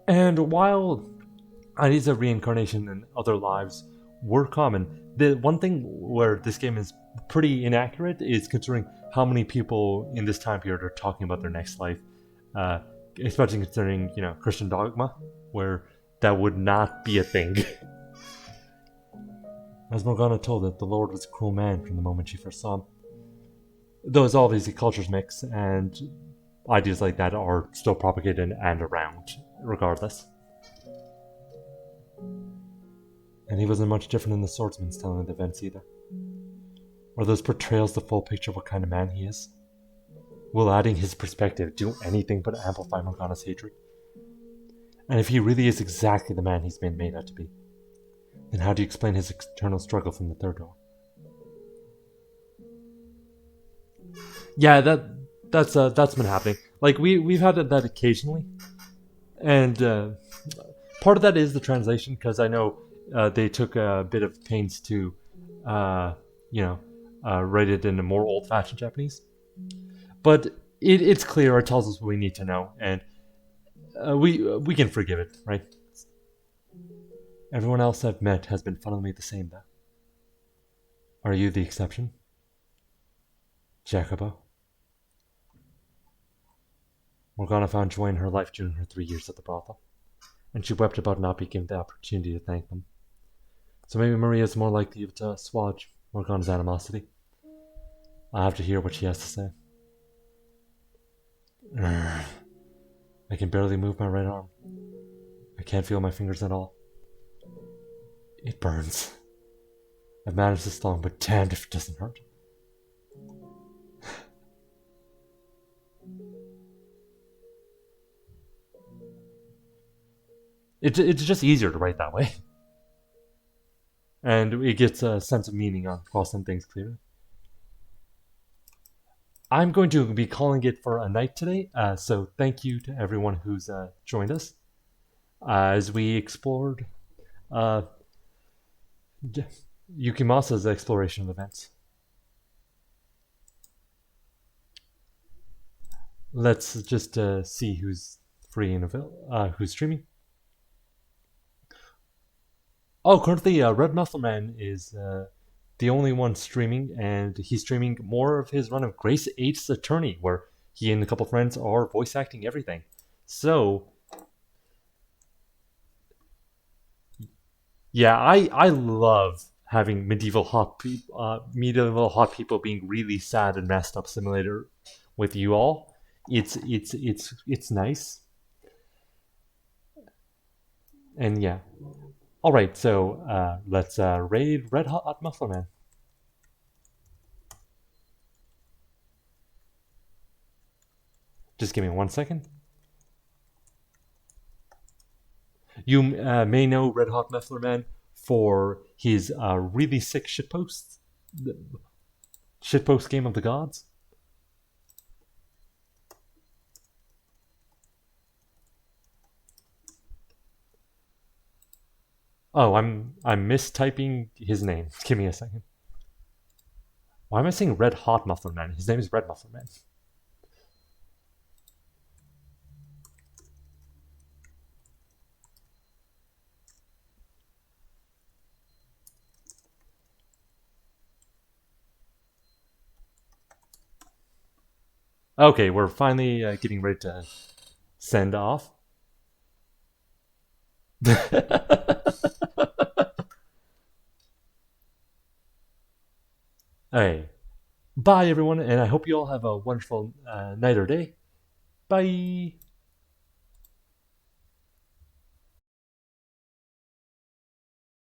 And while I need a reincarnation in other lives were common. The one thing where this game is pretty inaccurate is considering how many people in this time period are talking about their next life, uh, especially considering Christian dogma, where that would not be a thing. As Morgana told it, the Lord was a cruel man from the moment she first saw him. Though as obviously cultures mix, and ideas like that are still propagated and around, regardless. And he wasn't much different in the swordsman's telling of the events either. Are those portrayals the full picture of what kind of man he is? Will adding his perspective do anything but amplify Morgana's hatred? And if he really is exactly the man he's been made out to be, then how do you explain his eternal struggle from the third door? Yeah, that's been happening. Like we've had that occasionally, and part of that is the translation because I know they took a bit of pains to, uh, write it in a more old-fashioned Japanese. But it's clear. It tells us what we need to know, and we can forgive it, right? Everyone else I've met has been fundamentally the same, though. Are you the exception, Jacobo? Morgana found joy in her life during her 3 years at the brothel, and she wept about not being given the opportunity to thank them. So maybe Maria is more likely to assuage Morgana's animosity. I have to hear what she has to say. I can barely move my right arm. I can't feel my fingers at all. It burns. I've managed this long, but damned if it doesn't hurt. It's just easier to write that way. And it gets a sense of meaning on crossing things clear. I'm going to be calling it for a night today, so thank you to everyone who's joined us as we explored uh, Yukimasa's exploration of events. Let's just see who's free and available, who's streaming. Oh, currently, Red Muffler Man is the only one streaming, and he's streaming more of his run of Grace Eight's Attorney, where he and a couple friends are voice acting everything. So, yeah, I love having medieval hot people being really sad and messed up simulator with you all. It's nice, and yeah. All right, so let's raid Red Hot Muffler Man. Just give me 1 second. You may know Red Hot Muffler Man for his really sick shitpost game of the gods. Oh, I'm mistyping his name. Give me a second. Why am I saying Red Hot Muffler Man? His name is Red Muffler Man. Okay, we're finally getting ready to send off. Hey, bye everyone, and I hope you all have a wonderful night or day. Bye.